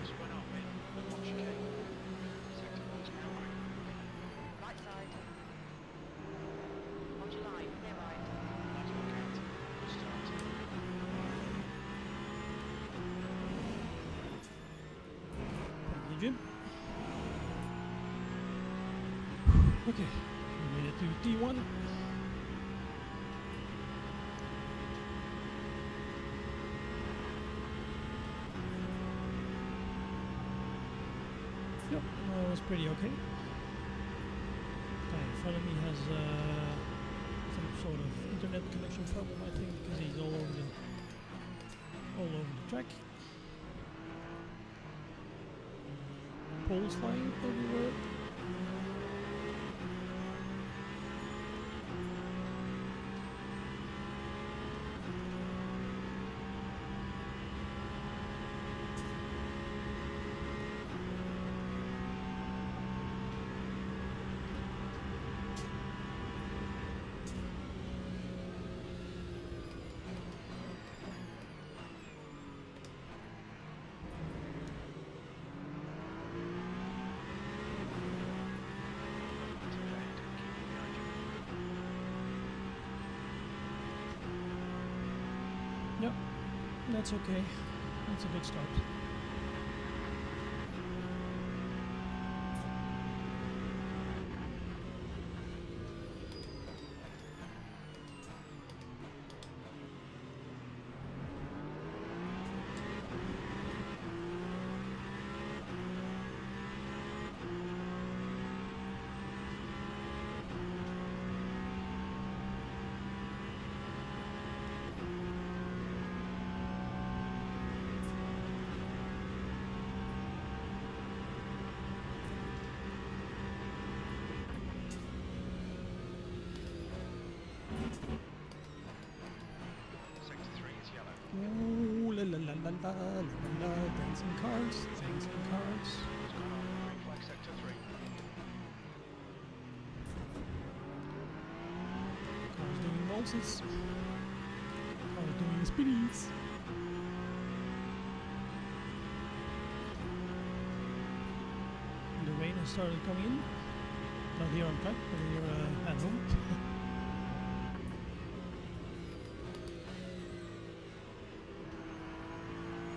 it's went up in one chicane. Sector was now. Right side. Onto line, near right. That's okay. Good start. Thank you, Jim. Okay, we made it to T1. Yep, that was pretty okay. Guy in front of me has some sort of internet connection problem, I think, because he's all over the track. Poles flying everywhere. That's okay. That's a good start. Sector 3 is yellow. Ooh, la la la la la la la, dancing cars, dancing cars. What's going on? Green flag sector 3. Cars doing waltzes. Cars doing spinnies. The rain has started coming in. Not here on track, but here at home.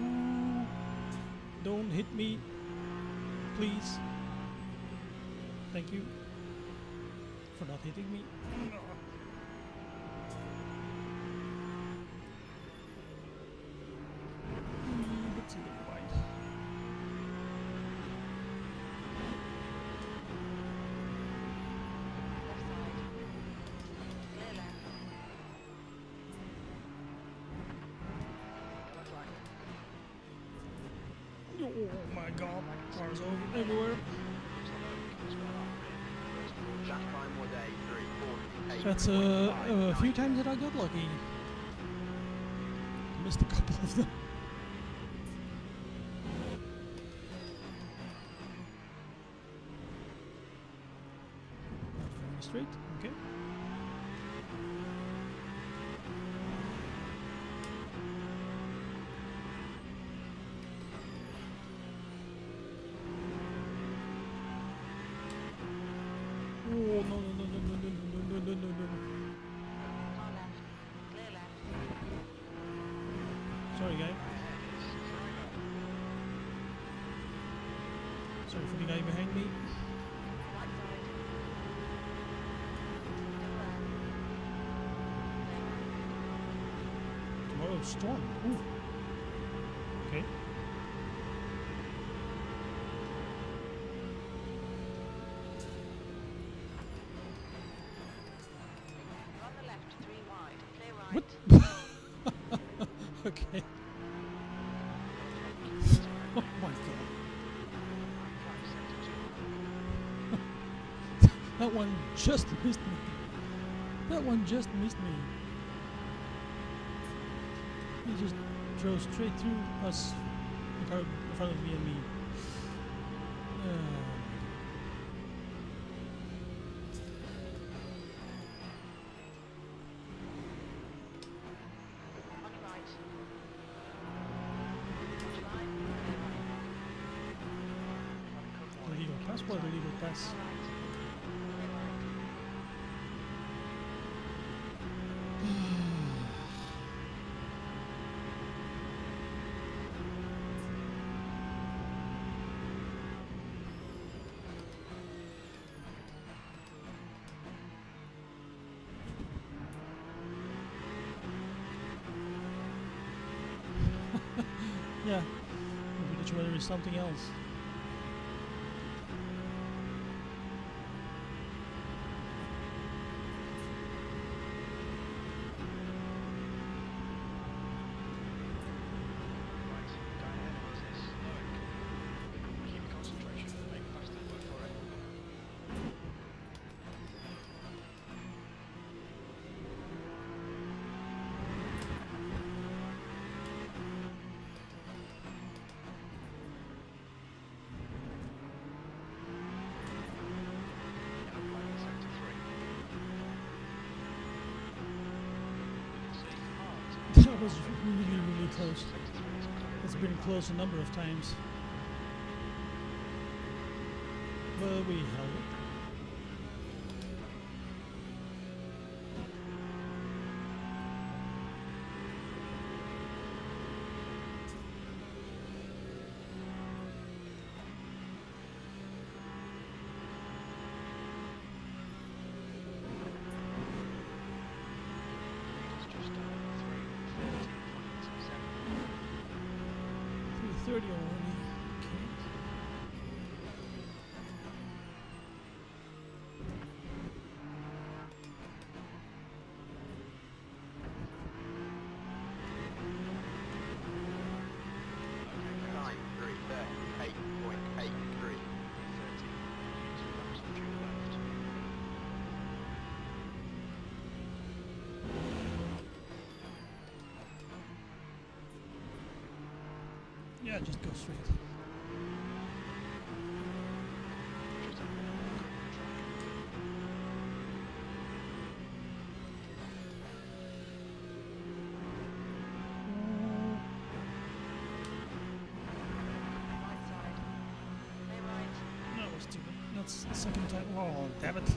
Ooh, don't hit me, please. Thank you for not hitting me. Let's see the wide. Left side. Clear left. Yellow flag. Oh my god, cars over everywhere. Looks like what's going on? First of all, That time was a 3:48. That's a few times that I got lucky. Missed a couple of them. Going straight, okay. Oh no no no no no no no no no no no. Far left. Clear left. Sorry guy. ahead is driver. Sorry for the guy behind me. Right side. Still there. Tomorrow's storm. Ooh. Okay. You're on the left, 3 wide. Clear right. What? Okay. Oh my god. Flag sector 2. That one just missed me. That one just missed me. He just drove straight through us, the car in front of me and me. On your right. Watch line. Clear right. Illegal pass? What illegal pass? Far right. Clear right. Yeah. Maybe the weather is something else. Right, guy ahead of us is slowing. Keep your concentration, make faster work for it. Yellow flag in sector 3. You can see cars. That was really, really close. Sector 3 is clear. It's been close a number of times. But we held it. already. Okay. Time 3:38.83. 30. 2 laps of fuel left. Yeah, just go straight. Just a walk on the track. Right side. Stay right. That was stupid. That's the second time. Oh, damn it.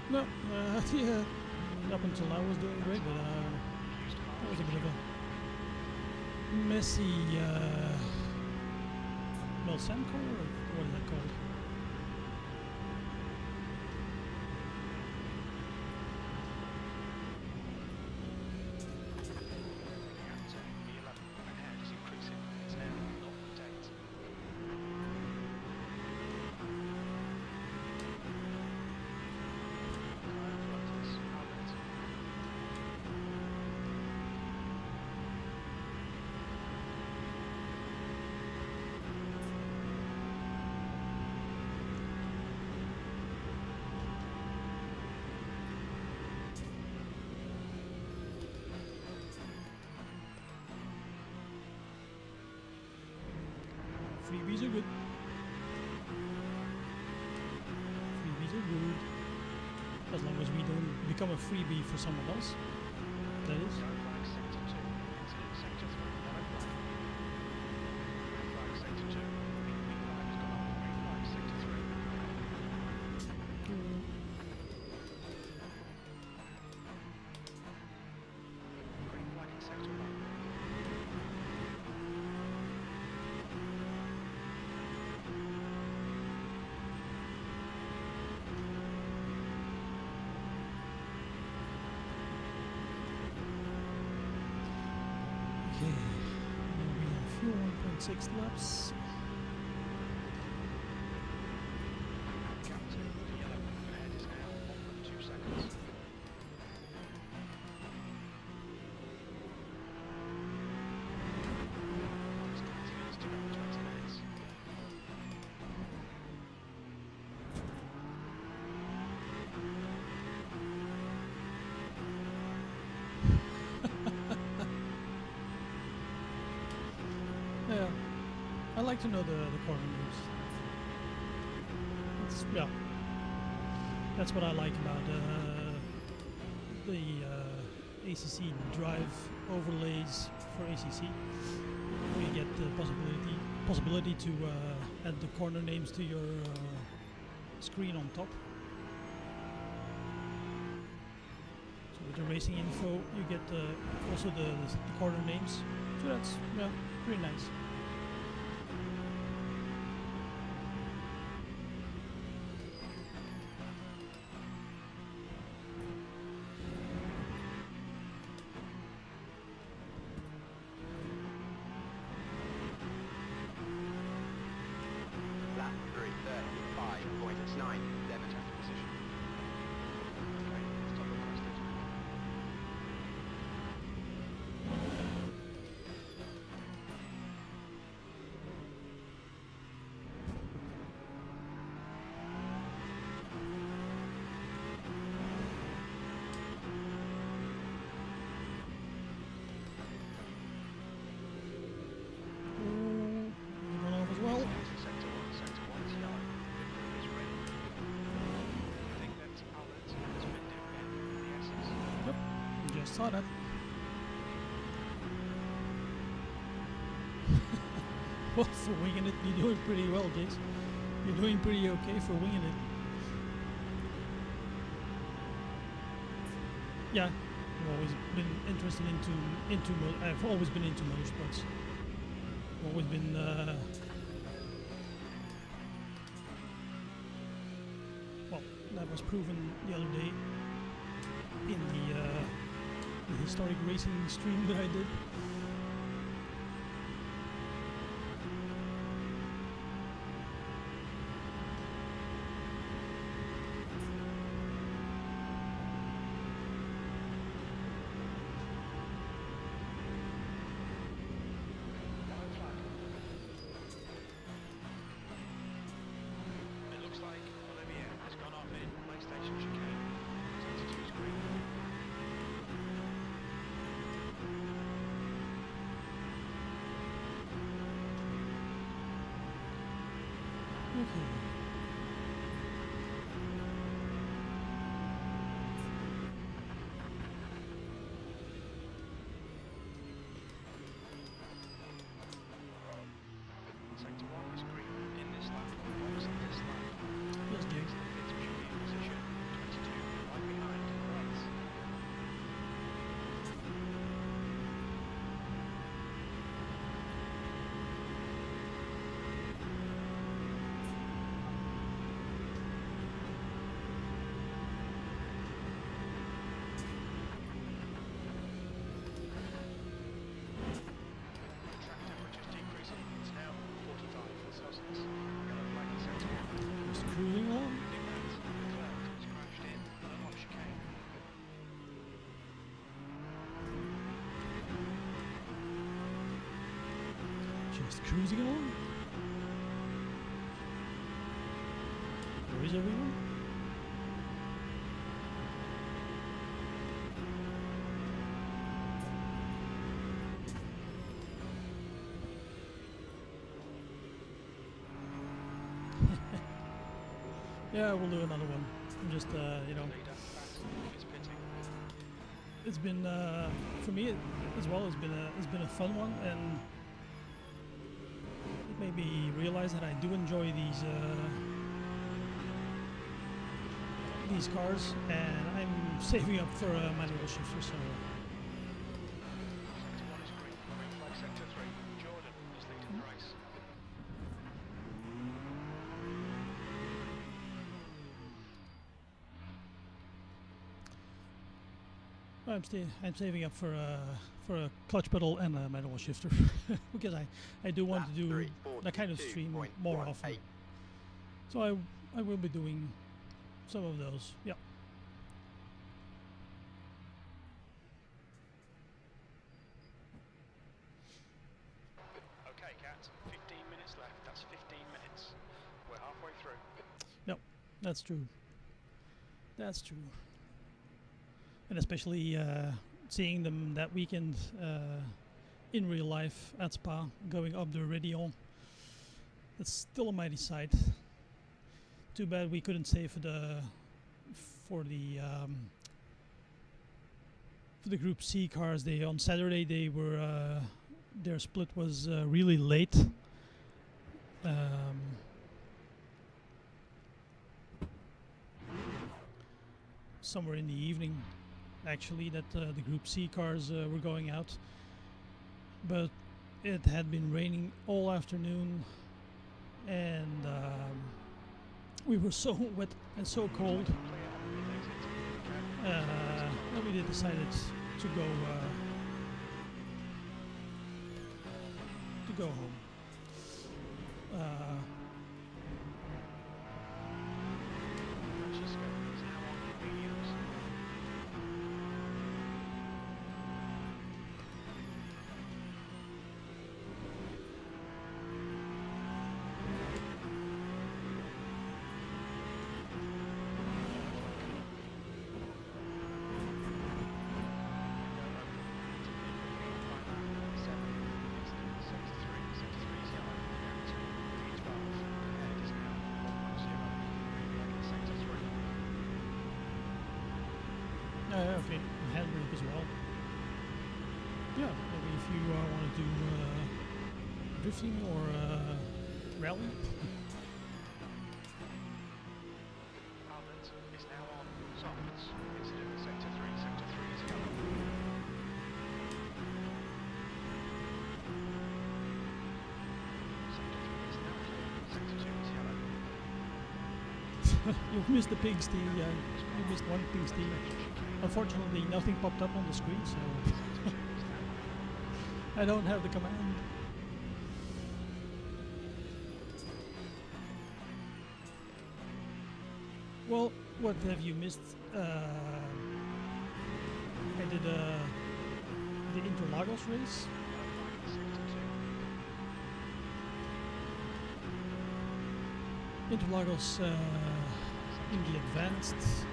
No, yeah. Up until now I was doing great, but Used that half was a the bit of fuel. a messy well, sand car, or what is that called? The V11 ahead is increasing. It's now 0.8. Car in front is Albert. Freebies are good. Freebies are good. As long as we don't become a freebie for someone else. That is. Yellow flag sector 2. Into sector 3. Yellow flag. Green flag sector 2. Green flag has gone off. Green flag sector 3. Green flag in sector 1. Okay. Now we have fuel 1.6 laps. Gap to V11 ahead is now 1.2 seconds. It's 20 minutes to go, 20 minutes. Yeah. I like to know the corner moves. Yeah. That's what I like about the ACC drive overlays for ACC. You get the possibility to add the corner names to your screen on top. So with the racing info, you get also the corner names. So that's pretty nice. Lap 3:35.97. Position. Okay, stop requested. One off as well. Into sector 1. Sector 1 is yellow. Pit crew is ready. I think that Albert has been doing the S's. Yep, just saw that. Well, for winging it, you're doing pretty well, Jace. You're doing pretty okay for winging it. Yeah, I've always been interested I've always been into motorsports. I've always been well, that was proven the other day in the the historic racing stream that I did. Yellow flag. It looks like Olivia has gone off in PlayStation chicane. Sector 2's green. Okay. Sector 1 is green. In this lap, what was in this lap? Yes, dear. Takes the fifth podium position. 22, right behind, Reds. Track temperature's decreasing. It's now 45 Celsius. Yellow flag in sector 1. Just cruising along. Big Matt, Leclerc has crashed in on a hot chicane. Just cruising along. Where is everyone? Yeah, we'll do another one. I'm just, you know, Leader, Matt, is pitting. it's been for me as well. It's been a fun one, and it made me realize that I do enjoy these cars, and I'm saving up for a manual shifter. So Sector 1 is green. Green flag sector 3. Jordan is leading the race. I'm saving up for a clutch pedal and a manual shifter because I do want to do that kind of stream more often. So I will be doing some of those. Yeah. Okay, Kat. 15 minutes left. That's 15 minutes. We're halfway through. That's true. That's true. And especially seeing them that weekend in real life at Spa, going up the Ridion. That's still a mighty sight. Too bad we couldn't stay for the Group C cars. They on Saturday they were their split was really late. Somewhere in the evening, actually, that the Group C cars were going out, but it had been raining all afternoon, and we were so wet and so cold that we decided to go home. Francesco is now on mediums. Okay, handbrake as well. Yeah, maybe if you want to do drifting or rally. Albert is now on softs. Incident in sector 3. Sector 3 is yellow. Sector 3 is now clear. Sector 2 is yellow. You've missed the pig steam, yeah. You missed one pig steam. Chicane. Unfortunately, nothing popped up on the screen, so I don't have the command. Well, what have you missed? I did the Interlagos race. Interlagos in the advanced.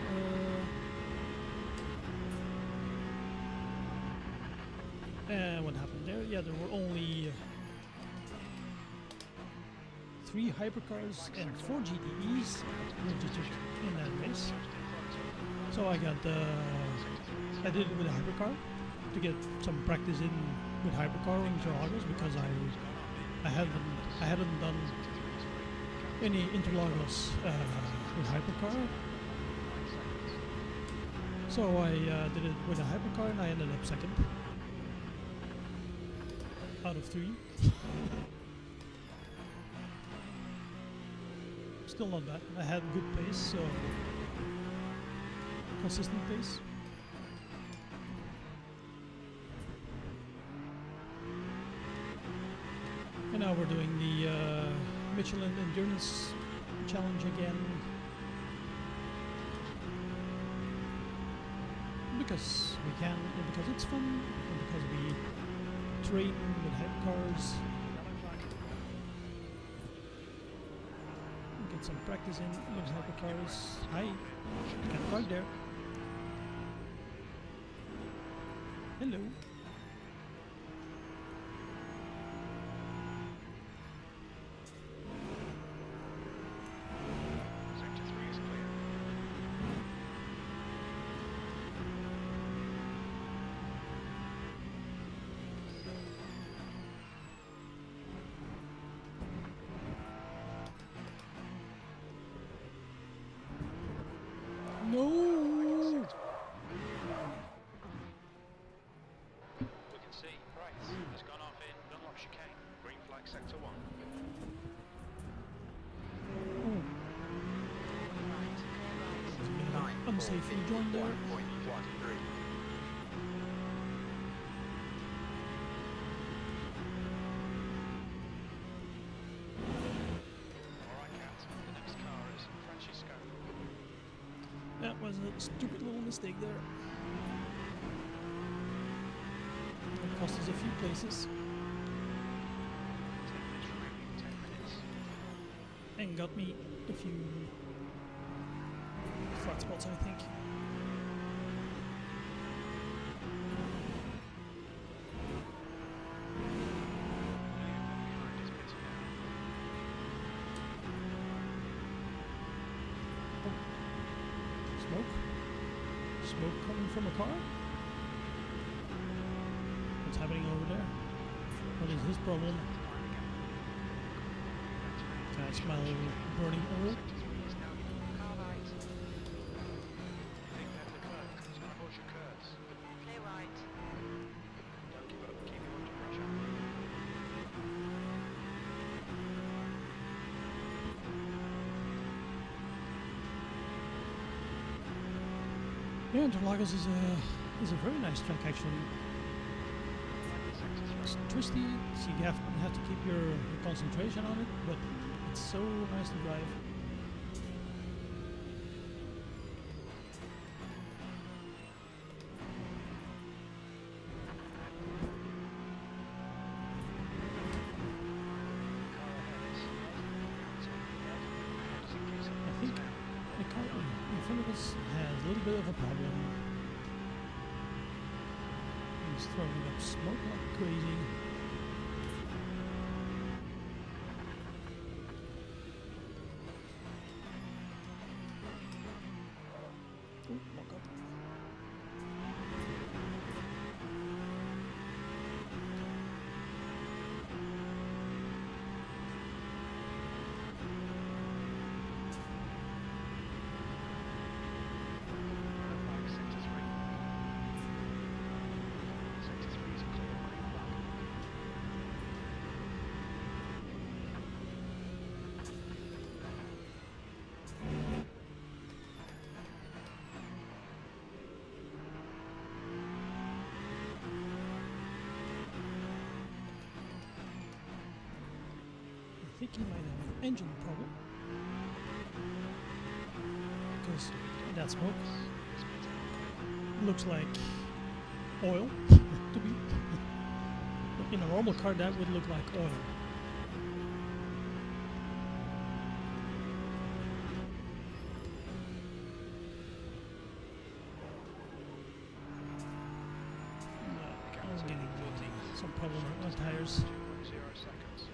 What happened there? Yeah, there were only 3 hypercars and 4 GTEs registered in that race. So I got I did it with a hypercar to get some practice in with hypercar in Interlagos because I hadn't done any Interlagos with hypercar. So I did it with a hypercar and I ended up second out of 3. Still not bad. I had good pace, so consistent pace. And now we're doing the Michelin Endurance Challenge again. Because we can, and because it's fun, and because we train with hypercars. Get some practice in with hypercars. Hi, can't park there. Hello. Sector 3 is clear. No. We can see Price has gone off in Dunlop chicane. Green flag sector 1. Oh, it's a bit of an unsafe rejoin there. 1.13. Alright, Cat. The next car is Francisco. That was a stupid little mistake there. It cost us a few places 10 minutes remaining. 10 minutes. and got me a few flat spots, I think. Behind is pitting now. Smoke? Smoke coming from a car? What's happening over there? What is his problem? Can I smell burning oil? Sector 3 is now Car right. Big Pep Leclerc. He's going to push your curves. Clear right. Don't give up. Keep him under pressure. Yeah, Interlagos is a very nice track actually. Sector 3. It's twisty, so you have to keep your concentration on it, but it's so nice to drive. Car ahead is I think the car in front of us has a little bit of a problem. He's throwing up smoke like crazy. Oh, walk up. flag, sector 3. Sector 3 is clear. Green flag. think he might have an engine problem. Because that smoke looks like oil to me. But in a normal car that would look like oil. I'm getting some problem on tires. 2.0 seconds.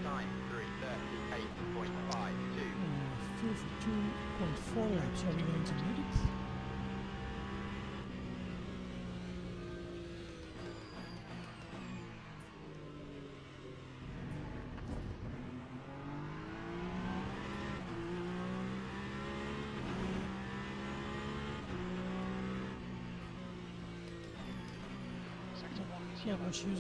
Time 3:38.52. Fuel for 2.4 laps. Are we going to need it? Sector 1 is Yeah, yellow. we're using.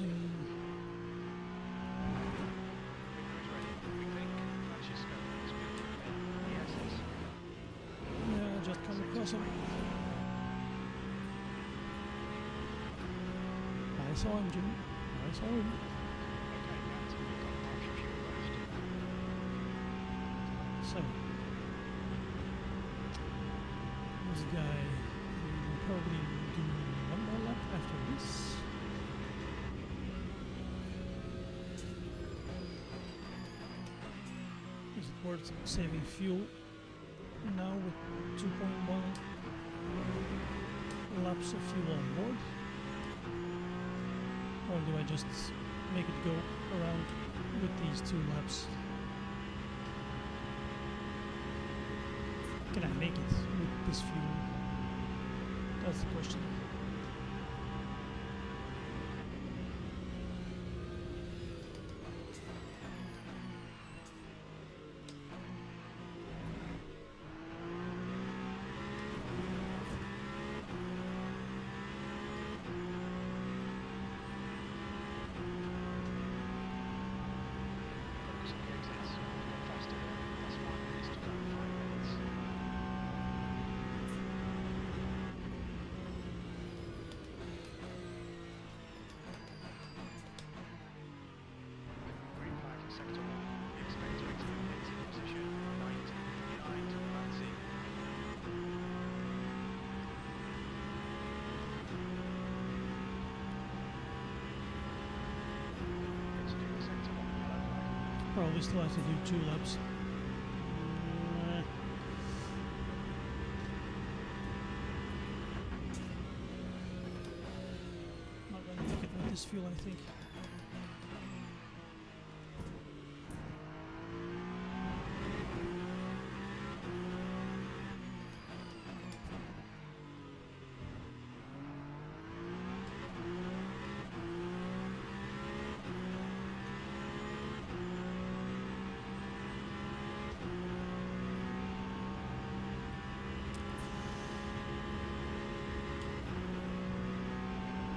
Victor is ready. We think Francisco has been clear. Yes, yes. Yeah, just come across him. I saw him, Jimmy. I saw him. Okay, Matt, we've got half your fuel left. So, this guy will probably do one more lap after this. Is it worth saving fuel now with 2.1 laps of fuel on board? Or do I just make it go around with these 2 laps? Can I make it with this fuel? That's the question. Focus on the exits. We've gone faster here. That's 5 minutes to go. 5 minutes. Green flag for sector 1. We expect to exit the pits in position 90 behind Nancy. Exiting sector 1, yellow flag. Probably still have to do 2 laps. Not gonna make it with this fuel, I think.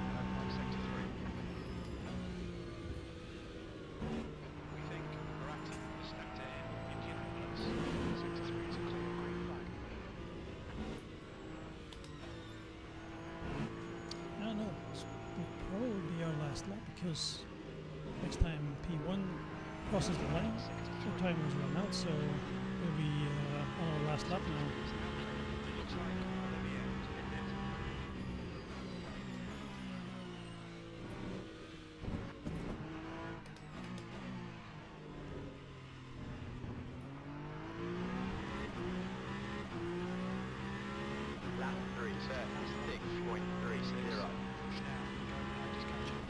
Yellow flag sector 3. We think Maratti has stepped in Indianapolis. Sector 3 is a clear green flag. I don't know. This will probably be our last lap because next time P1 crosses the line, the timers run out, so we'll be on our last lap now. It looks like Olivier has pinned it. Lap 3:36.30. Push now. Go behind his catcher.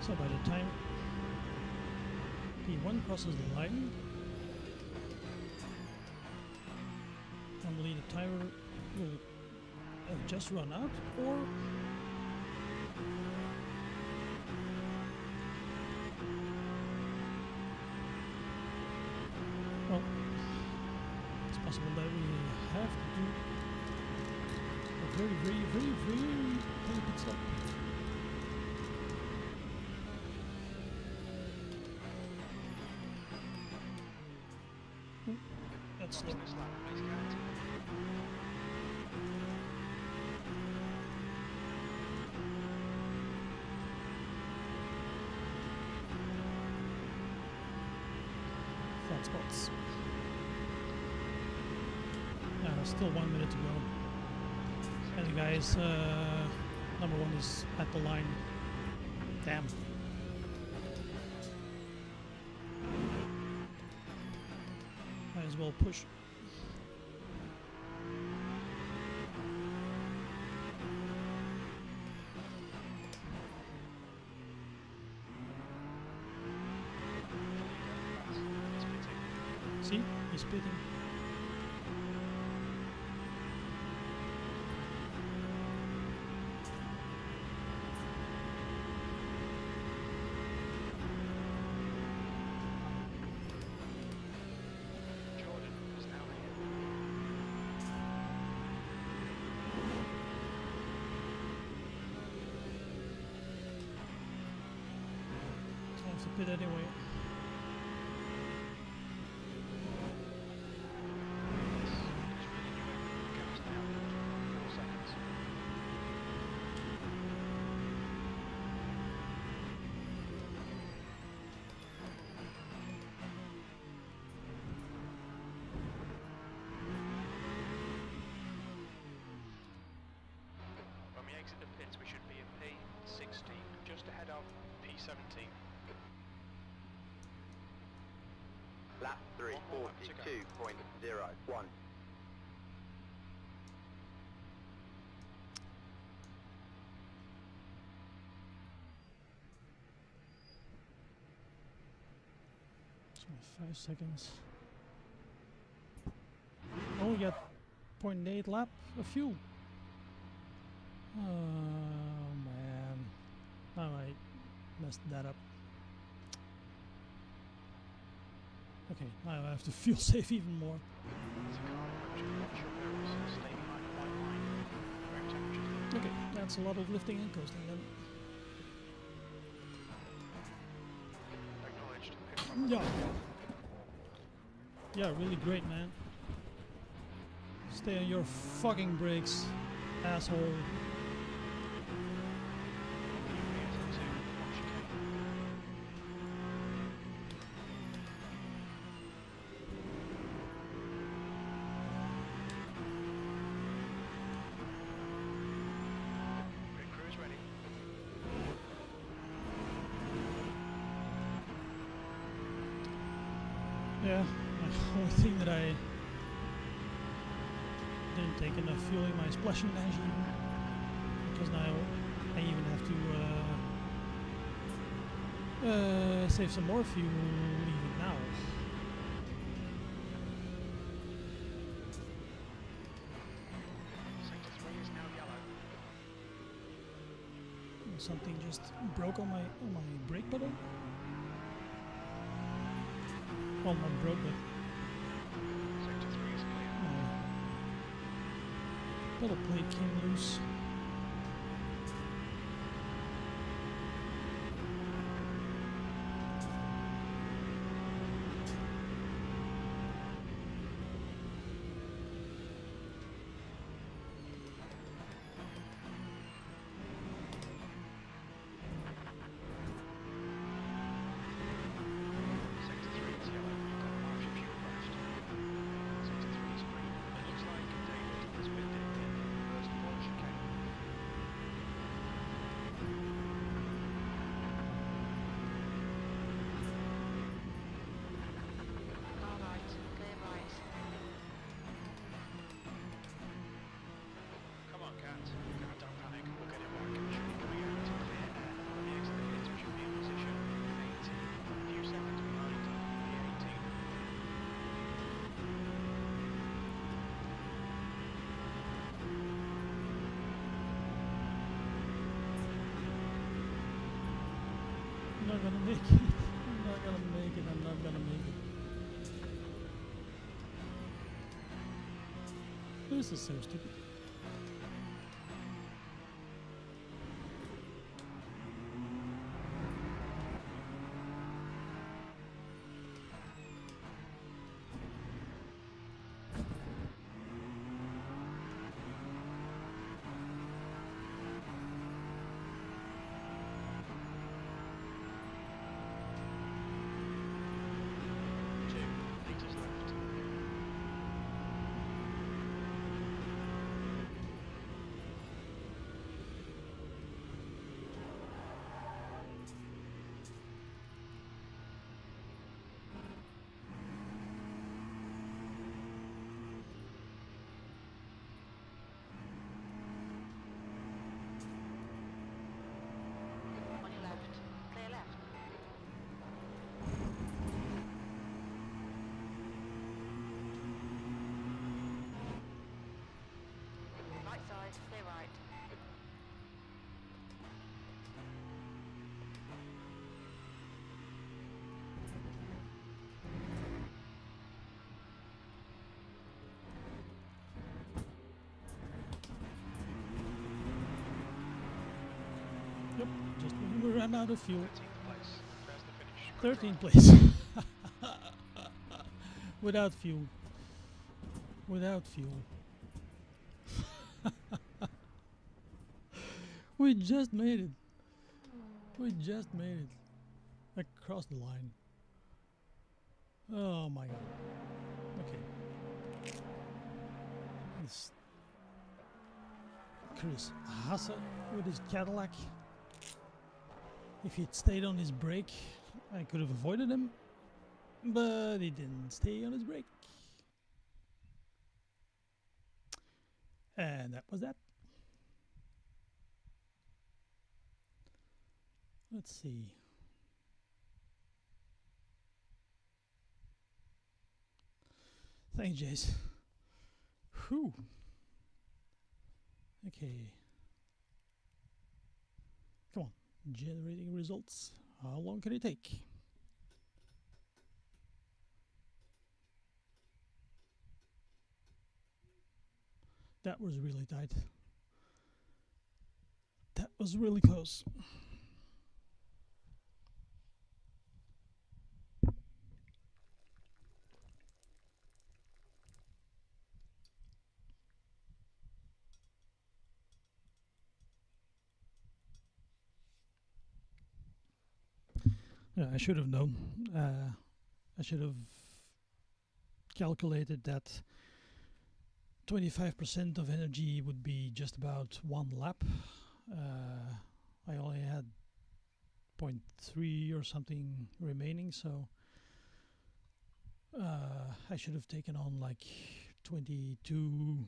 So by the time P1 crosses the line, normally the timer will have just run out, or well, it's possible that we have to do a very tiny pit stop. That's slow. This lap, please count. Flat spots. Still 1 minute to go. And the guys, number one is at the line. Damn. Might as well push. See, he's pitting. Jordan is now here. I have to pit anyway. When we exit the pits, we should be in P16, just ahead of P17. Lap 3, One more lap to go. 42.01. So 5 seconds. Only got 0.8 lap of fuel. Oh man, I might messed that up. Okay, now I have to fuel save even more. There's a car approaching. Watch your mirrors. Stay behind the white line. Road temperature. Okay, that's a lot of lifting and coasting then. Acknowledged. Pit from Yeah. Yeah, really great, man. Stay on your fucking brakes, asshole. P2, one chicane. Pit crew is ready. Yeah, the only thing that I didn't take enough fuel in my splashing dash even, because now I even have to save some more fuel even now. Sector 3 is now yellow. Something just broke on my brake pedal. Well, not broke, but Sector 3 is clear. my pedal plate came loose. Sector 3 is yellow. You've got half your fuel left. Sector 3 is green. It looks like David has been in first one chicane. make it. I'm not gonna make it. I'm not gonna make it. This is so stupid. On your left. Clear left. Right side, clear right. Yep, just when we ran out of fuel. 13th place. There's the finish. 13th place. Without fuel. Without fuel. We just made it. We just made it. Across the line. Oh my god. Okay. This Chris Hasse with his Cadillac. If he'd stayed on his brake, I could have avoided him. But he didn't stay on his brake. And that was that. Let's see. Thanks, Jace. Whew. Okay. Come on. Generating results. How long can it take? That was really tight. That was really close. Yeah, I should have known. I should have calculated that 25% of energy would be just about one lap. I only had 0.3 or something remaining, so I should have taken on like 22%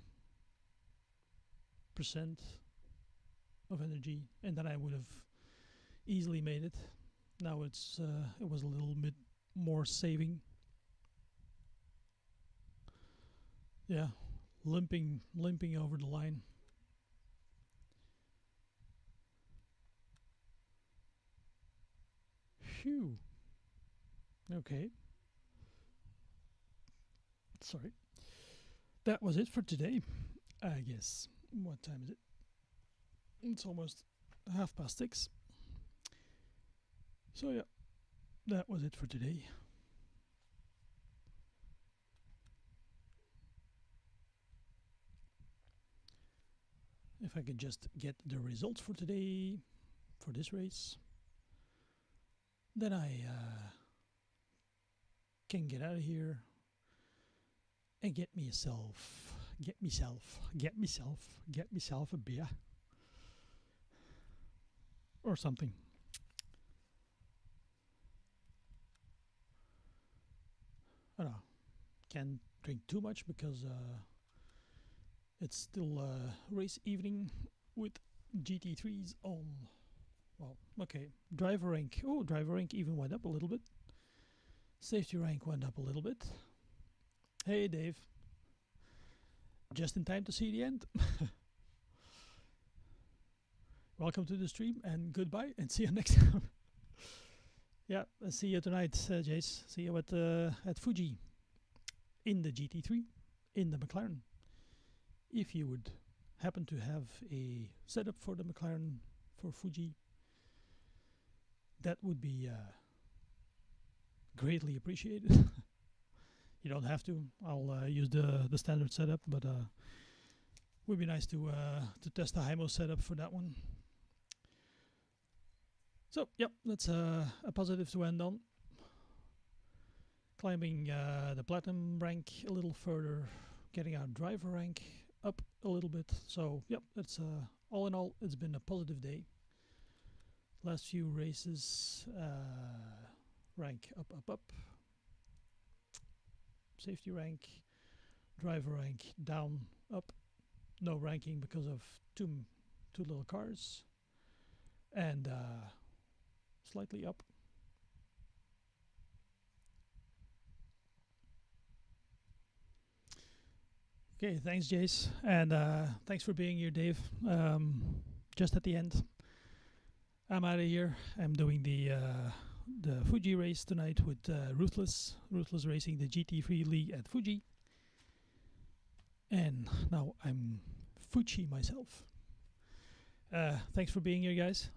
of energy, and then I would have easily made it. Now it was a little bit more saving. Yeah, limping over the line. Phew. Okay. Sorry. That was it for today, I guess. What time is it? It's almost 6:30. So yeah, that was it for today. If I could just get the results for today, for this race, then I can get out of here and get myself a beer or something. I don't know. Can't drink too much because it's still race evening with GT3s on. Well, okay. Driver rank. Oh, driver rank even went up a little bit. Safety rank went up a little bit. Hey, Dave. Just in time to see the end. Welcome to the stream and goodbye and see you next time. Yeah, I'll see you tonight, Jace. See you at Fuji in the GT3 in the McLaren. If you would happen to have a setup for the McLaren for Fuji, that would be greatly appreciated. You don't have to. I'll use the standard setup, but would be nice to test the Hymo setup for that one. So, yep, that's a positive to end on. Climbing the platinum rank a little further, getting our driver rank up a little bit. So, yep, it's all in all, it's been a positive day. Last few races, rank up. Safety rank, driver rank down, up. No ranking because of two little cars, and slightly up. Okay, thanks, Jace, and thanks for being here, Dave. Just at the end, I'm out of here. I'm doing the Fuji race tonight with Ruthless racing the GT3 League at Fuji, and now I'm Fuji myself. Thanks for being here, guys.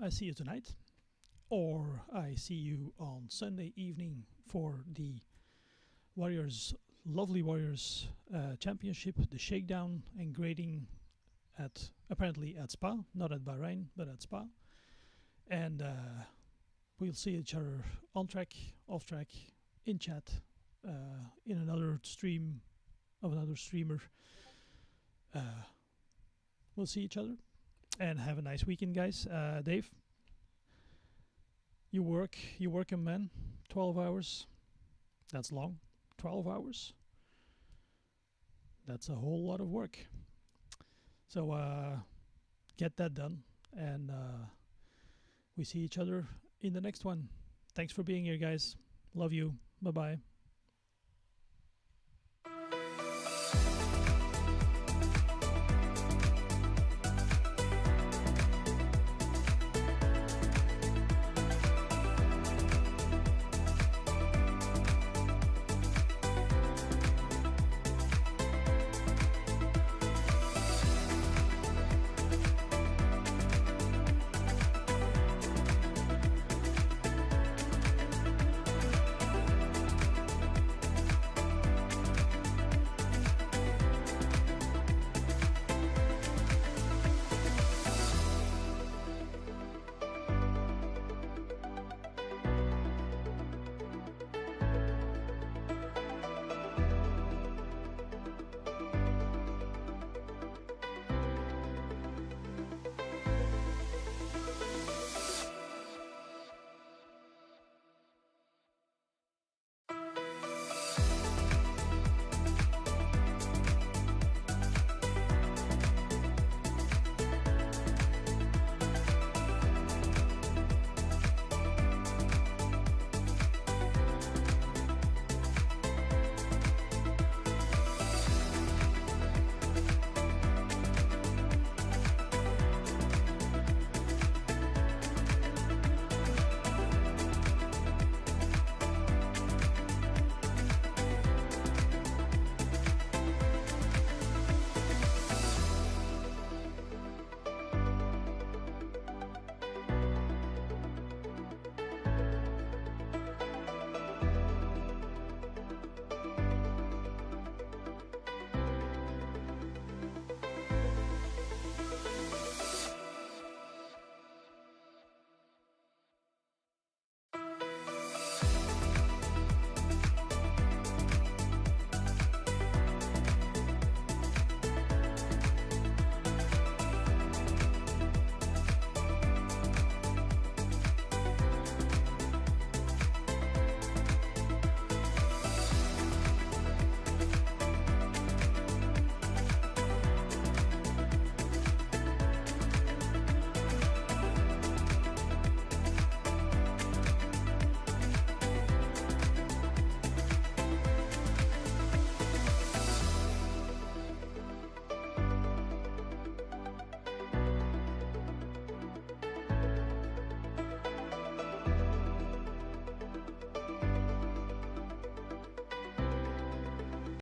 I see you tonight, or I see you on Sunday evening for the Lovely Warriors Championship, the shakedown and grading at apparently at Spa, not at Bahrain, but at Spa. And we'll see each other on track, off track, in chat, in another stream of another streamer. We'll see each other and have a nice weekend, guys. Dave, you work a man, 12 hours. That's long. 12 hours. That's a whole lot of work. So get that done, and we see each other in the next one. Thanks for being here, guys. Love you. Bye-bye.